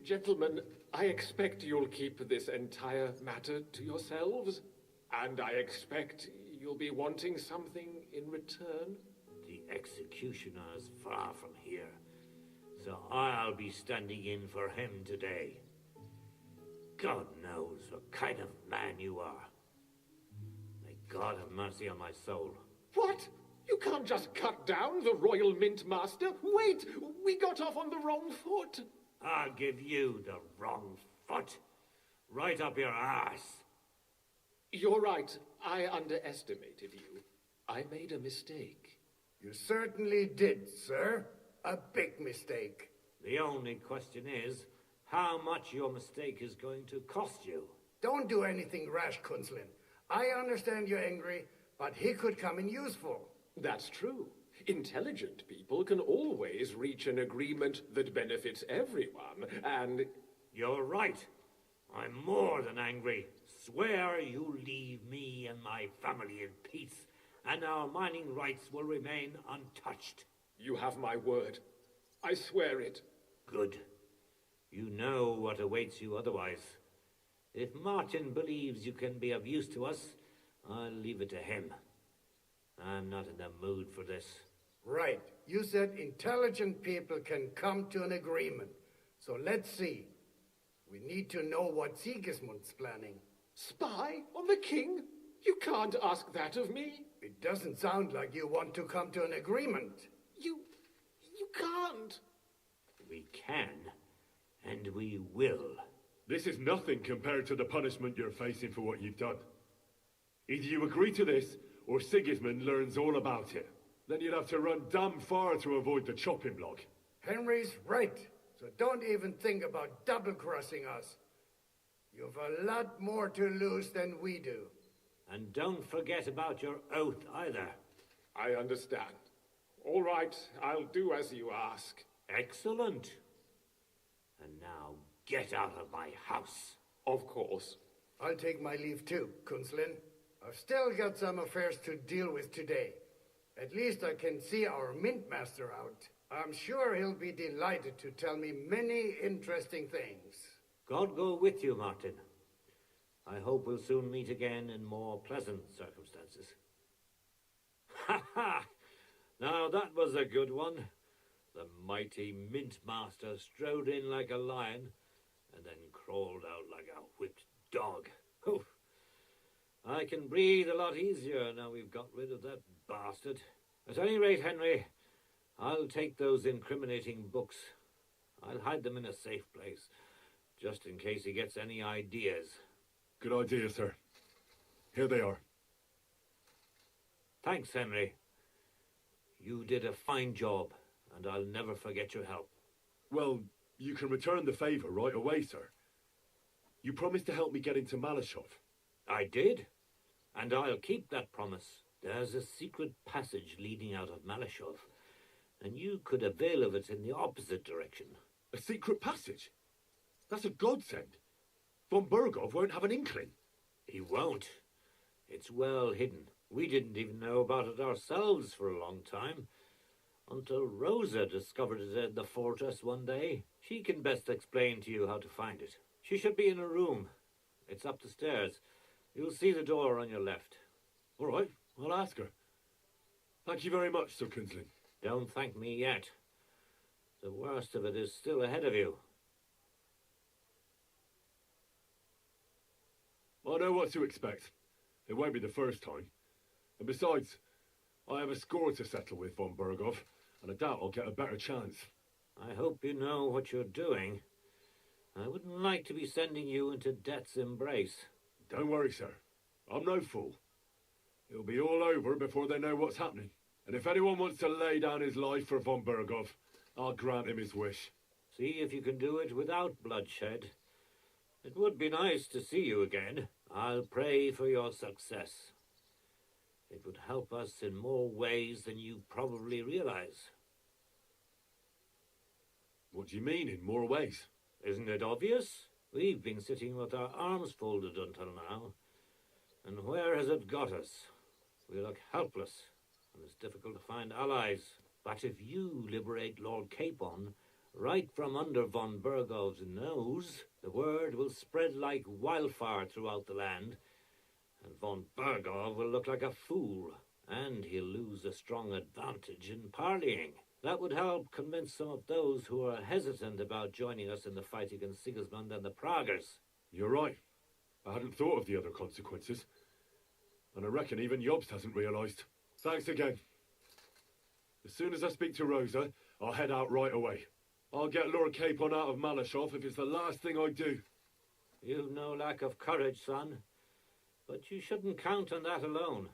Gentlemen, I expect you'll keep this entire matter to yourselves. And I expect you'll be wanting something in return. The executioner's far from here, so I'll be standing in for him today. God knows what kind of man you are. May God have mercy on my soul. What? You can't just cut down the Royal Mint Master. Wait! We got off on the wrong foot. I'll give you the wrong foot. Right up your ass. You're right. I underestimated you. I made a mistake. You certainly did, sir. A big mistake. The only question is, how much your mistake is going to cost you. Don't do anything rash, Kunzlin. I understand you're angry, but he could come in useful. That's true. Intelligent people can always reach an agreement that benefits everyone, and... You're right. I'm more than angry. Swear you leave me and my family in peace, and our mining rights will remain untouched. You have my word. I swear it. Good. You know what awaits you otherwise. If Martin believes you can be of use to us, I'll leave it to him. I'm not in the mood for this. Right. You said intelligent people can come to an agreement. So let's see. We need to know what Sigismund's planning. Spy on the king? You can't ask that of me. It doesn't sound like you want to come to an agreement. You can't. We can, and we will. This is nothing compared to the punishment you're facing for what you've done. Either you agree to this, or Sigismund learns all about it. Then you'd have to run damn far to avoid the chopping block. Henry's right. So don't even think about double-crossing us. You've a lot more to lose than we do. And don't forget about your oath either. I understand. All right, I'll do as you ask. Excellent. And now get out of my house. Of course. I'll take my leave too, Kunslin. I've still got some affairs to deal with today. At least I can see our mint master out. I'm sure he'll be delighted to tell me many interesting things. God go with you, Martin. I hope we'll soon meet again in more pleasant circumstances. Ha ha! Now that was a good one. The mighty mint master strode in like a lion and then crawled out like a whipped dog. Oof. I can breathe a lot easier now we've got rid of that bastard. At any rate, Henry, I'll take those incriminating books. I'll hide them in a safe place, just in case he gets any ideas. Good idea, sir. Here they are. Thanks, Henry. You did a fine job, and I'll never forget your help. Well, you can return the favour right away, sir. You promised to help me get into Malashov. I did, and I'll keep that promise. There's a secret passage leading out of Malashov, and you could avail of it in the opposite direction. A secret passage? That's a godsend. Von Burgov won't have an inkling. He won't. It's well hidden. We didn't even know about it ourselves for a long time, until Rosa discovered it in the fortress one day. She can best explain to you how to find it. She should be in a room. It's up the stairs. You'll see the door on your left. All right, I'll ask her. Thank you very much, Sir Kunslin. Don't thank me yet. The worst of it is still ahead of you. I know what to expect. It won't be the first time. And besides, I have a score to settle with Von Burgov, and I doubt I'll get a better chance. I hope you know what you're doing. I wouldn't like to be sending you into death's embrace. Don't worry, sir. I'm no fool. It'll be all over before they know what's happening. And if anyone wants to lay down his life for Von Burgov, I'll grant him his wish. See if you can do it without bloodshed. It would be nice to see you again. I'll pray for your success. It would help us in more ways than you probably realize. What do you mean, in more ways? Isn't it obvious? We've been sitting with our arms folded until now. And where has it got us? We look helpless, and it's difficult to find allies. But if you liberate Lord Capon, right from under von Burgov's nose, the word will spread like wildfire throughout the land, and von Burgov will look like a fool, and he'll lose a strong advantage in parleying. That would help convince some of those who are hesitant about joining us in the fight against Sigismund and the Praguers. You're right. I hadn't thought of the other consequences. And I reckon even Jobst hasn't realised. Thanks again. As soon as I speak to Rosa, I'll head out right away. I'll get Lord Capon out of Malashov if it's the last thing I do. You've no lack of courage, son. But you shouldn't count on that alone.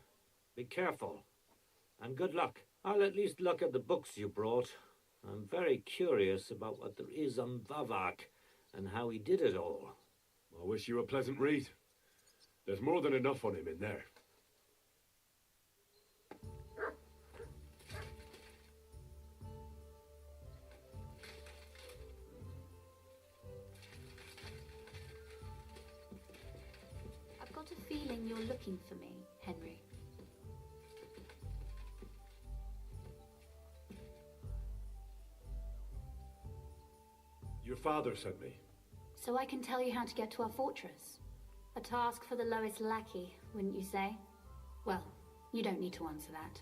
Be careful. And good luck. I'll at least look at the books you brought. I'm very curious about what there is on Vavak and how he did it all. I wish you a pleasant read. There's more than enough on him in there. I've got a feeling you're looking for me, Henry. Your father sent me. So I can tell you how to get to our fortress. A task for the lowest lackey, wouldn't you say? Well, you don't need to answer that.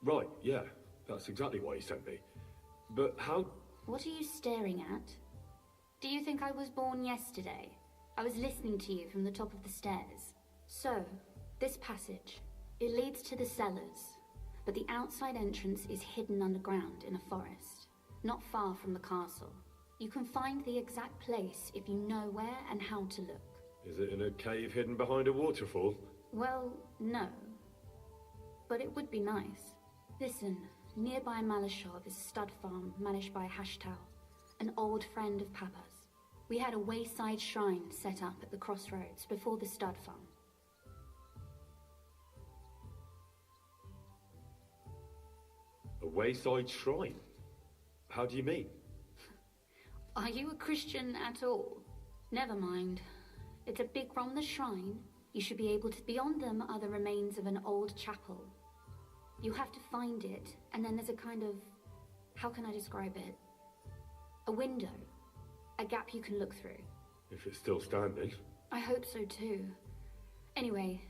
Right, yeah. That's exactly why he sent me. But how... What are you staring at? Do you think I was born yesterday? I was listening to you from the top of the stairs. So, this passage, it leads to the cellars, but the outside entrance is hidden underground in a forest, not far from the castle. You can find the exact place if you know where and how to look. Is it in a cave hidden behind a waterfall? Well, no. But it would be nice. Listen, nearby Malashov is a stud farm managed by Hashtal, an old friend of Papa's. We had a wayside shrine set up at the crossroads before the stud farm. A wayside shrine? How do you mean? Are you a Christian at all? Never mind. It's a big from the shrine. You should be able to. Beyond them are the remains of an old chapel. You have to find it, and then there's a kind of... how can I describe it? A window. A gap you can look through. If it's still standing. I hope so too. Anyway,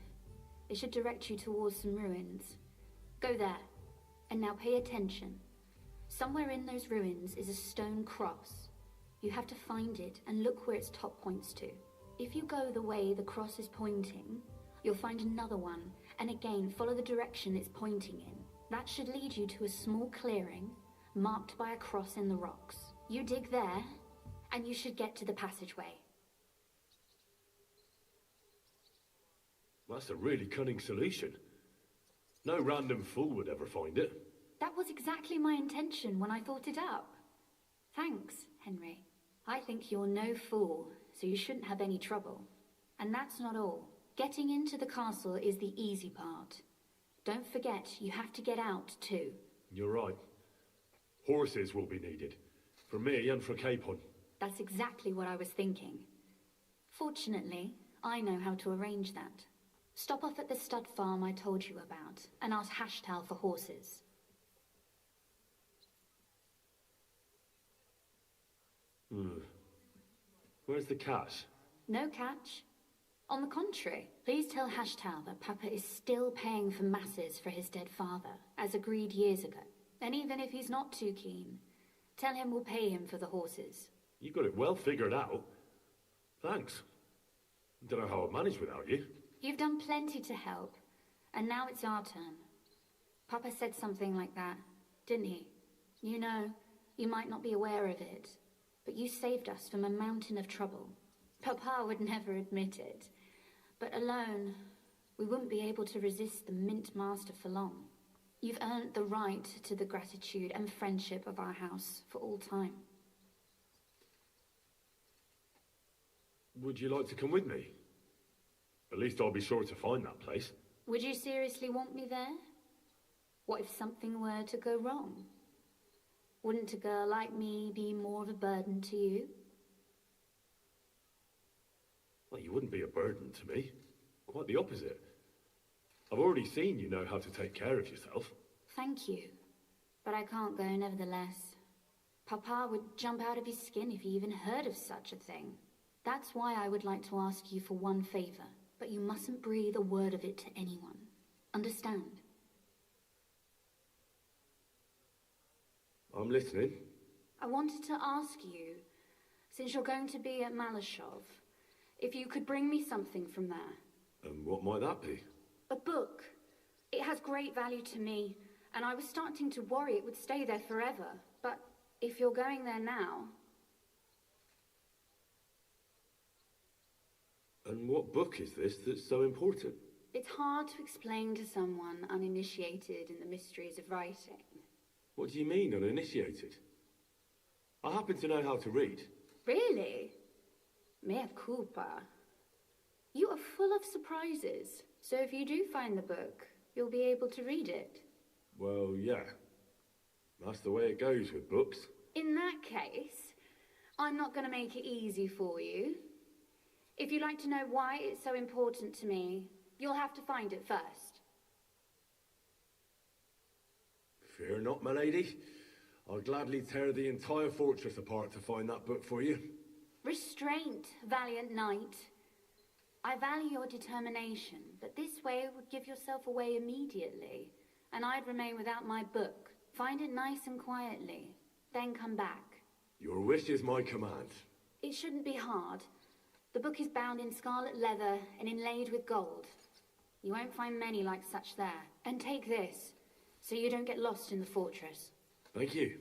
it should direct you towards some ruins. Go there. And now pay attention. Somewhere in those ruins is a stone cross. You have to find it and look where its top points to. If you go the way the cross is pointing, you'll find another one, and again follow the direction it's pointing in. That should lead you to a small clearing marked by a cross in the rocks. You dig there, and you should get to the passageway. That's a really cunning solution. No random fool would ever find it. That was exactly my intention when I thought it up. Thanks, Henry. I think you're no fool, so you shouldn't have any trouble. And that's not all. Getting into the castle is the easy part. Don't forget, you have to get out too. You're right. Horses will be needed. For me and for Capon. That's exactly what I was thinking. Fortunately, I know how to arrange that. Stop off at the stud farm I told you about, and ask Hashtal for horses. Where's the cash? No catch. On the contrary, please tell Hashtal that Papa is still paying for masses for his dead father, as agreed years ago. And even if he's not too keen, tell him we'll pay him for the horses. You got it well figured out. Thanks. Don't know how I'd manage without you. You've done plenty to help, and now it's our turn. Papa said something like that, didn't he? You know, you might not be aware of it, but you saved us from a mountain of trouble. Papa would never admit it, but alone, we wouldn't be able to resist the Mint Master for long. You've earned the right to the gratitude and friendship of our house for all time. Would you like to come with me? At least I'll be sure to find that place. Would you seriously want me there? What if something were to go wrong? Wouldn't a girl like me be more of a burden to you? Well, you wouldn't be a burden to me. Quite the opposite. I've already seen you know how to take care of yourself. Thank you. But I can't go nevertheless. Papa would jump out of his skin if he even heard of such a thing. That's why I would like to ask you for one favor. But you mustn't breathe a word of it to anyone. Understand? I'm listening. I wanted to ask you, since you're going to be at Malashov, if you could bring me something from there. And what might that be? A book. It has great value to me, and I was starting to worry it would stay there forever. But if you're going there now... And what book is this that's so important? It's hard to explain to someone uninitiated in the mysteries of writing. What do you mean, uninitiated? I happen to know how to read. Really? Mea culpa. You are full of surprises. So if you do find the book, you'll be able to read it. Well, yeah. That's the way it goes with books. In that case, I'm not going to make it easy for you. If you'd like to know why it's so important to me, you'll have to find it first. Fear not, my lady. I'll gladly tear the entire fortress apart to find that book for you. Restraint, valiant knight. I value your determination, but this way would give yourself away immediately, and I'd remain without my book. Find it nice and quietly, then come back. Your wish is my command. It shouldn't be hard. The book is bound in scarlet leather and inlaid with gold. You won't find many like such there. And take this, so you don't get lost in the fortress. Thank you.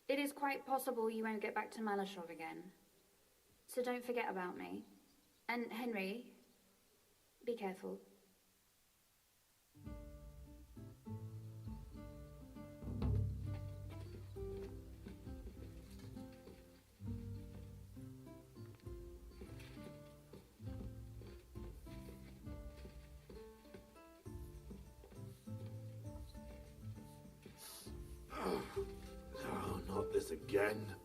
It is quite possible you won't get back to Malashov again. So don't forget about me. And Henry, be careful. again.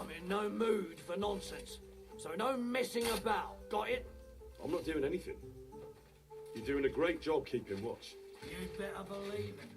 I'm in no mood for nonsense, so no messing about. Got it? I'm not doing anything. You're doing a great job keeping watch. You'd better believe it.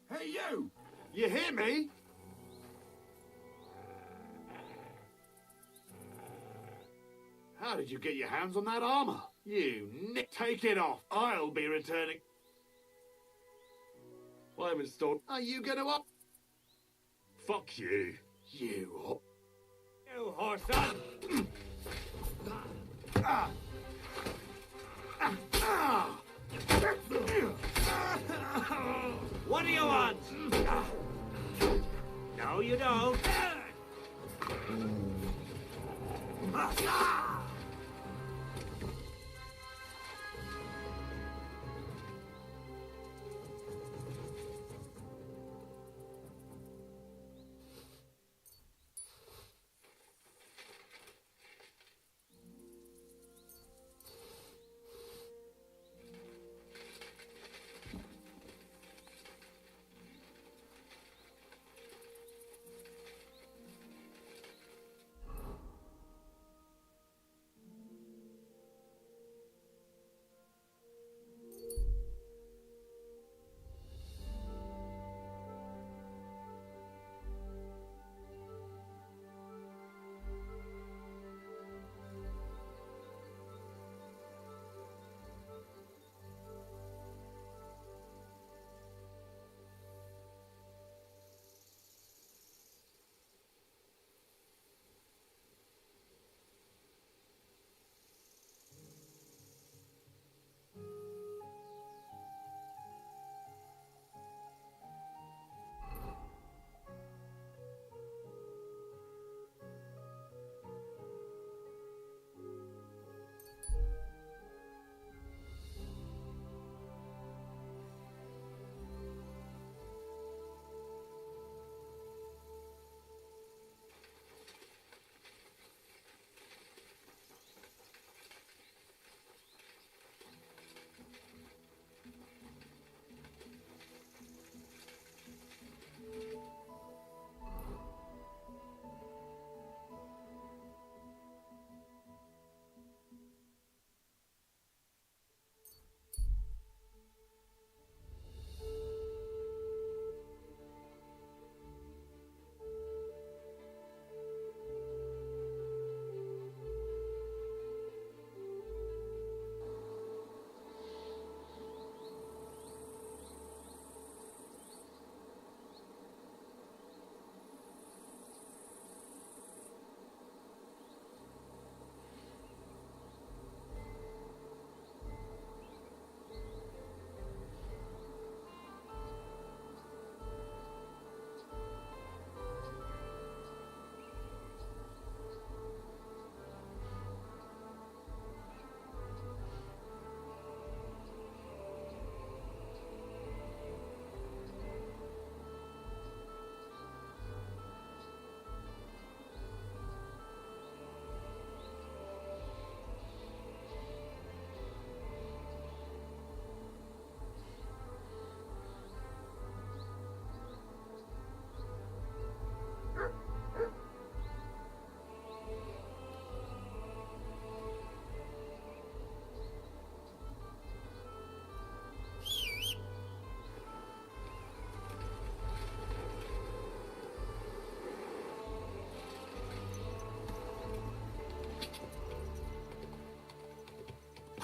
Hey, you! You hear me? How did you get your hands on that armor? You nick. Take it off. I'll be returning. I'm installed. Are you gonna up? Fuck you. You. You whoreson! What do you want? No, you don't.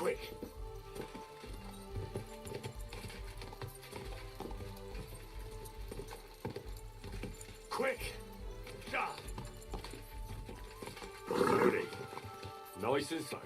Quick! Quick! Ah. Ready. Nice and so.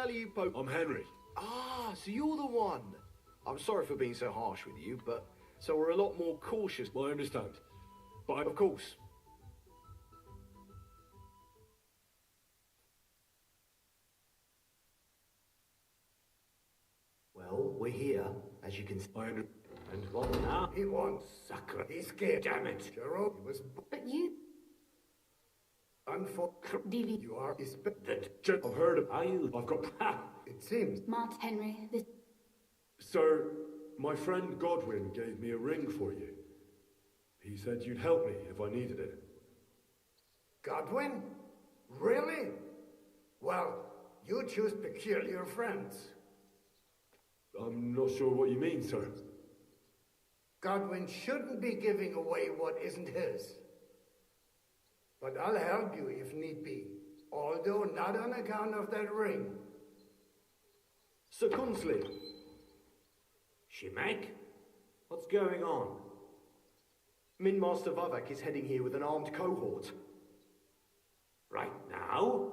hell are you I'm Henry. Ah, so you're the one. I'm sorry for being so harsh with you, but so we're a lot more cautious. I understand. But Of course. Well, we're here, as you can see. And what now? He wants Sucker. He's scared. Damn it. Jerome was But you... unfortunate. You are his I've heard of Are you? I've got... It seems. Mart Henry, this... Sir, my friend Godwin gave me a ring for you. He said you'd help me if I needed it. Godwin? Really? Well, you choose peculiar friends. I'm not sure what you mean, sir. Godwin shouldn't be giving away what isn't his. But I'll help you if need be, although not on account of that ring. Sir Consley. Shimek? What's going on? Min Master Vavak is heading here with an armed cohort. Right now?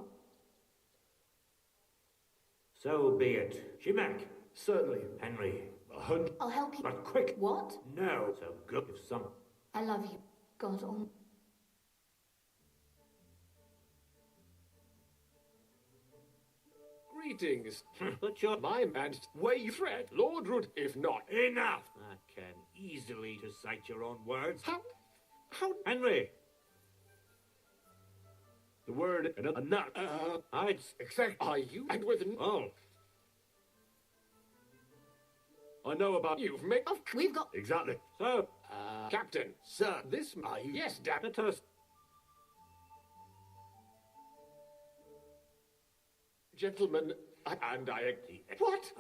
So be it. Shimek. Certainly. Henry. I'll help you. But quick. What? No. So good if some... I love you. God, oh... Greetings. But you're... My man's way Fred. Lord Root, if not. Enough! I can easily recite your own words. How... Henry! The word and a nut. I'd... Exactly. Are you? And with... Oh. I know about you. You've made... We've got... Exactly. So... Captain. Sir. This... Yes, damn it. Let us... Gentlemen, and I... What?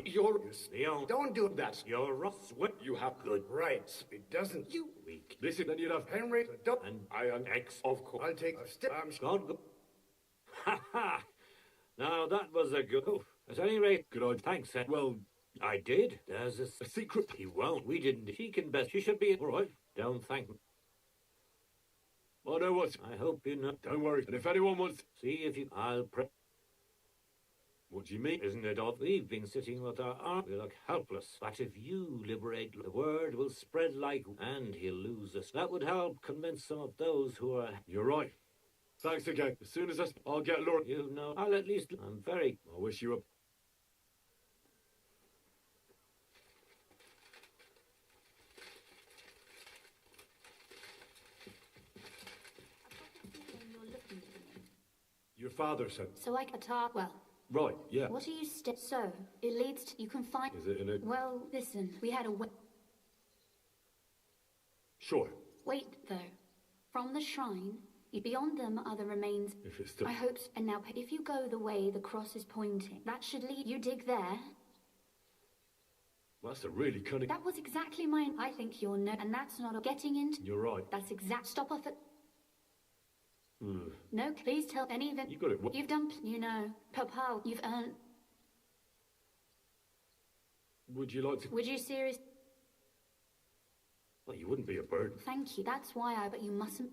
You're... Leon. Don't do That's... You're Ross. What? You have... Good. right. It doesn't. You... Weak. Listen, then you'd have... Henry, don't. And I am... X. Of course. I'll take a step. I'm God go... Ha ha! Now that was a good... Oh, at any rate... Good idea. Thanks, Hen. Well, I did. There's a secret... He won't. We didn't. She can best. She should be... All right. Don't thank me. I know what... I hope you know... Don't worry. And if anyone wants... See if you... I'll pray... What do you mean? Isn't it odd? We've been sitting with our arm. We look helpless. But if you liberate, the word will spread like... And he'll lose us. That would help convince some of those who are... You're right. Thanks again. As soon as I'll get Laura... You know, I'll at least... I'm very... I wish you a... Your father said... So I could talk... Well... Right, yeah. What are you So, it leads to... You can find... Is it in a... Well, listen. We had a... Sure. Wait, though. From the shrine, beyond them are the remains... If it's still... I hope... And now, if you go the way the cross is pointing, that should lead... You dig there... Well, that's a really cunning... That was exactly mine. I think you're no... And that's not a... Getting into... You're right. That's exact... Stop off at... Hmm. No, please tell any of it. You got it. You've done... You know. Papa, you've earned... Would you like to... Would you serious... Well, you wouldn't be a burden. Thank you. That's why I... But you mustn't...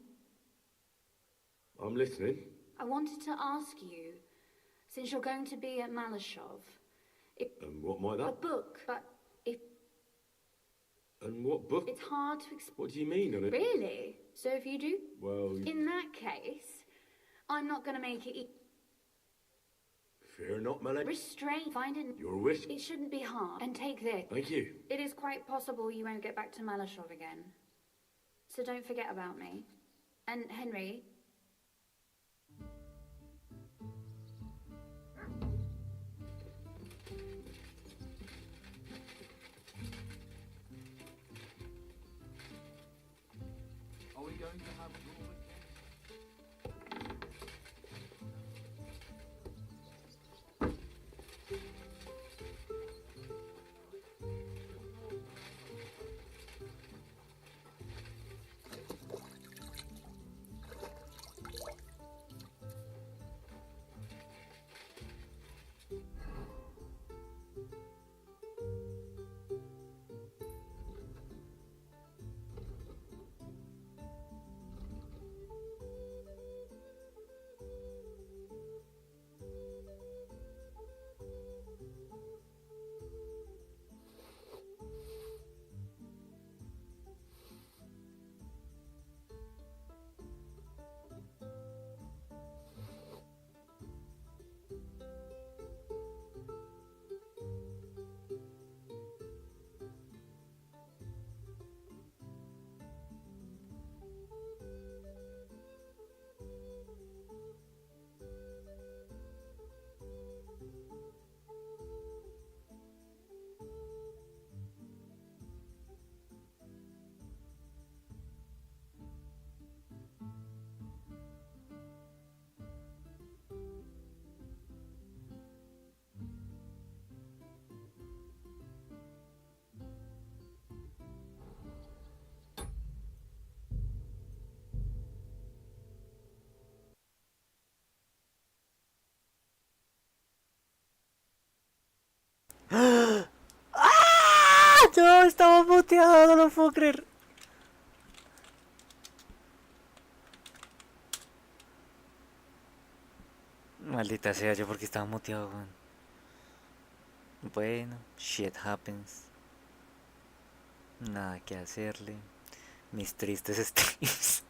I'm listening. I wanted to ask you, since you're going to be at Malashov... What might A that... book, but... If... And what book? It's hard to explain. What do you mean on it? Really? So if you do... Well... In that case, I'm not going to make it... Fear not, Malek. Restrain. Find it... Your wish. It shouldn't be hard. And take this. Thank you. It is quite possible you won't get back to Malashov again. So don't forget about me. And Henry... Are we going to have... Yo estaba muteado, no lo puedo creer. Maldita sea, yo porque estaba muteado, weón. Bueno, shit happens. Nada que hacerle. Mis tristes streams.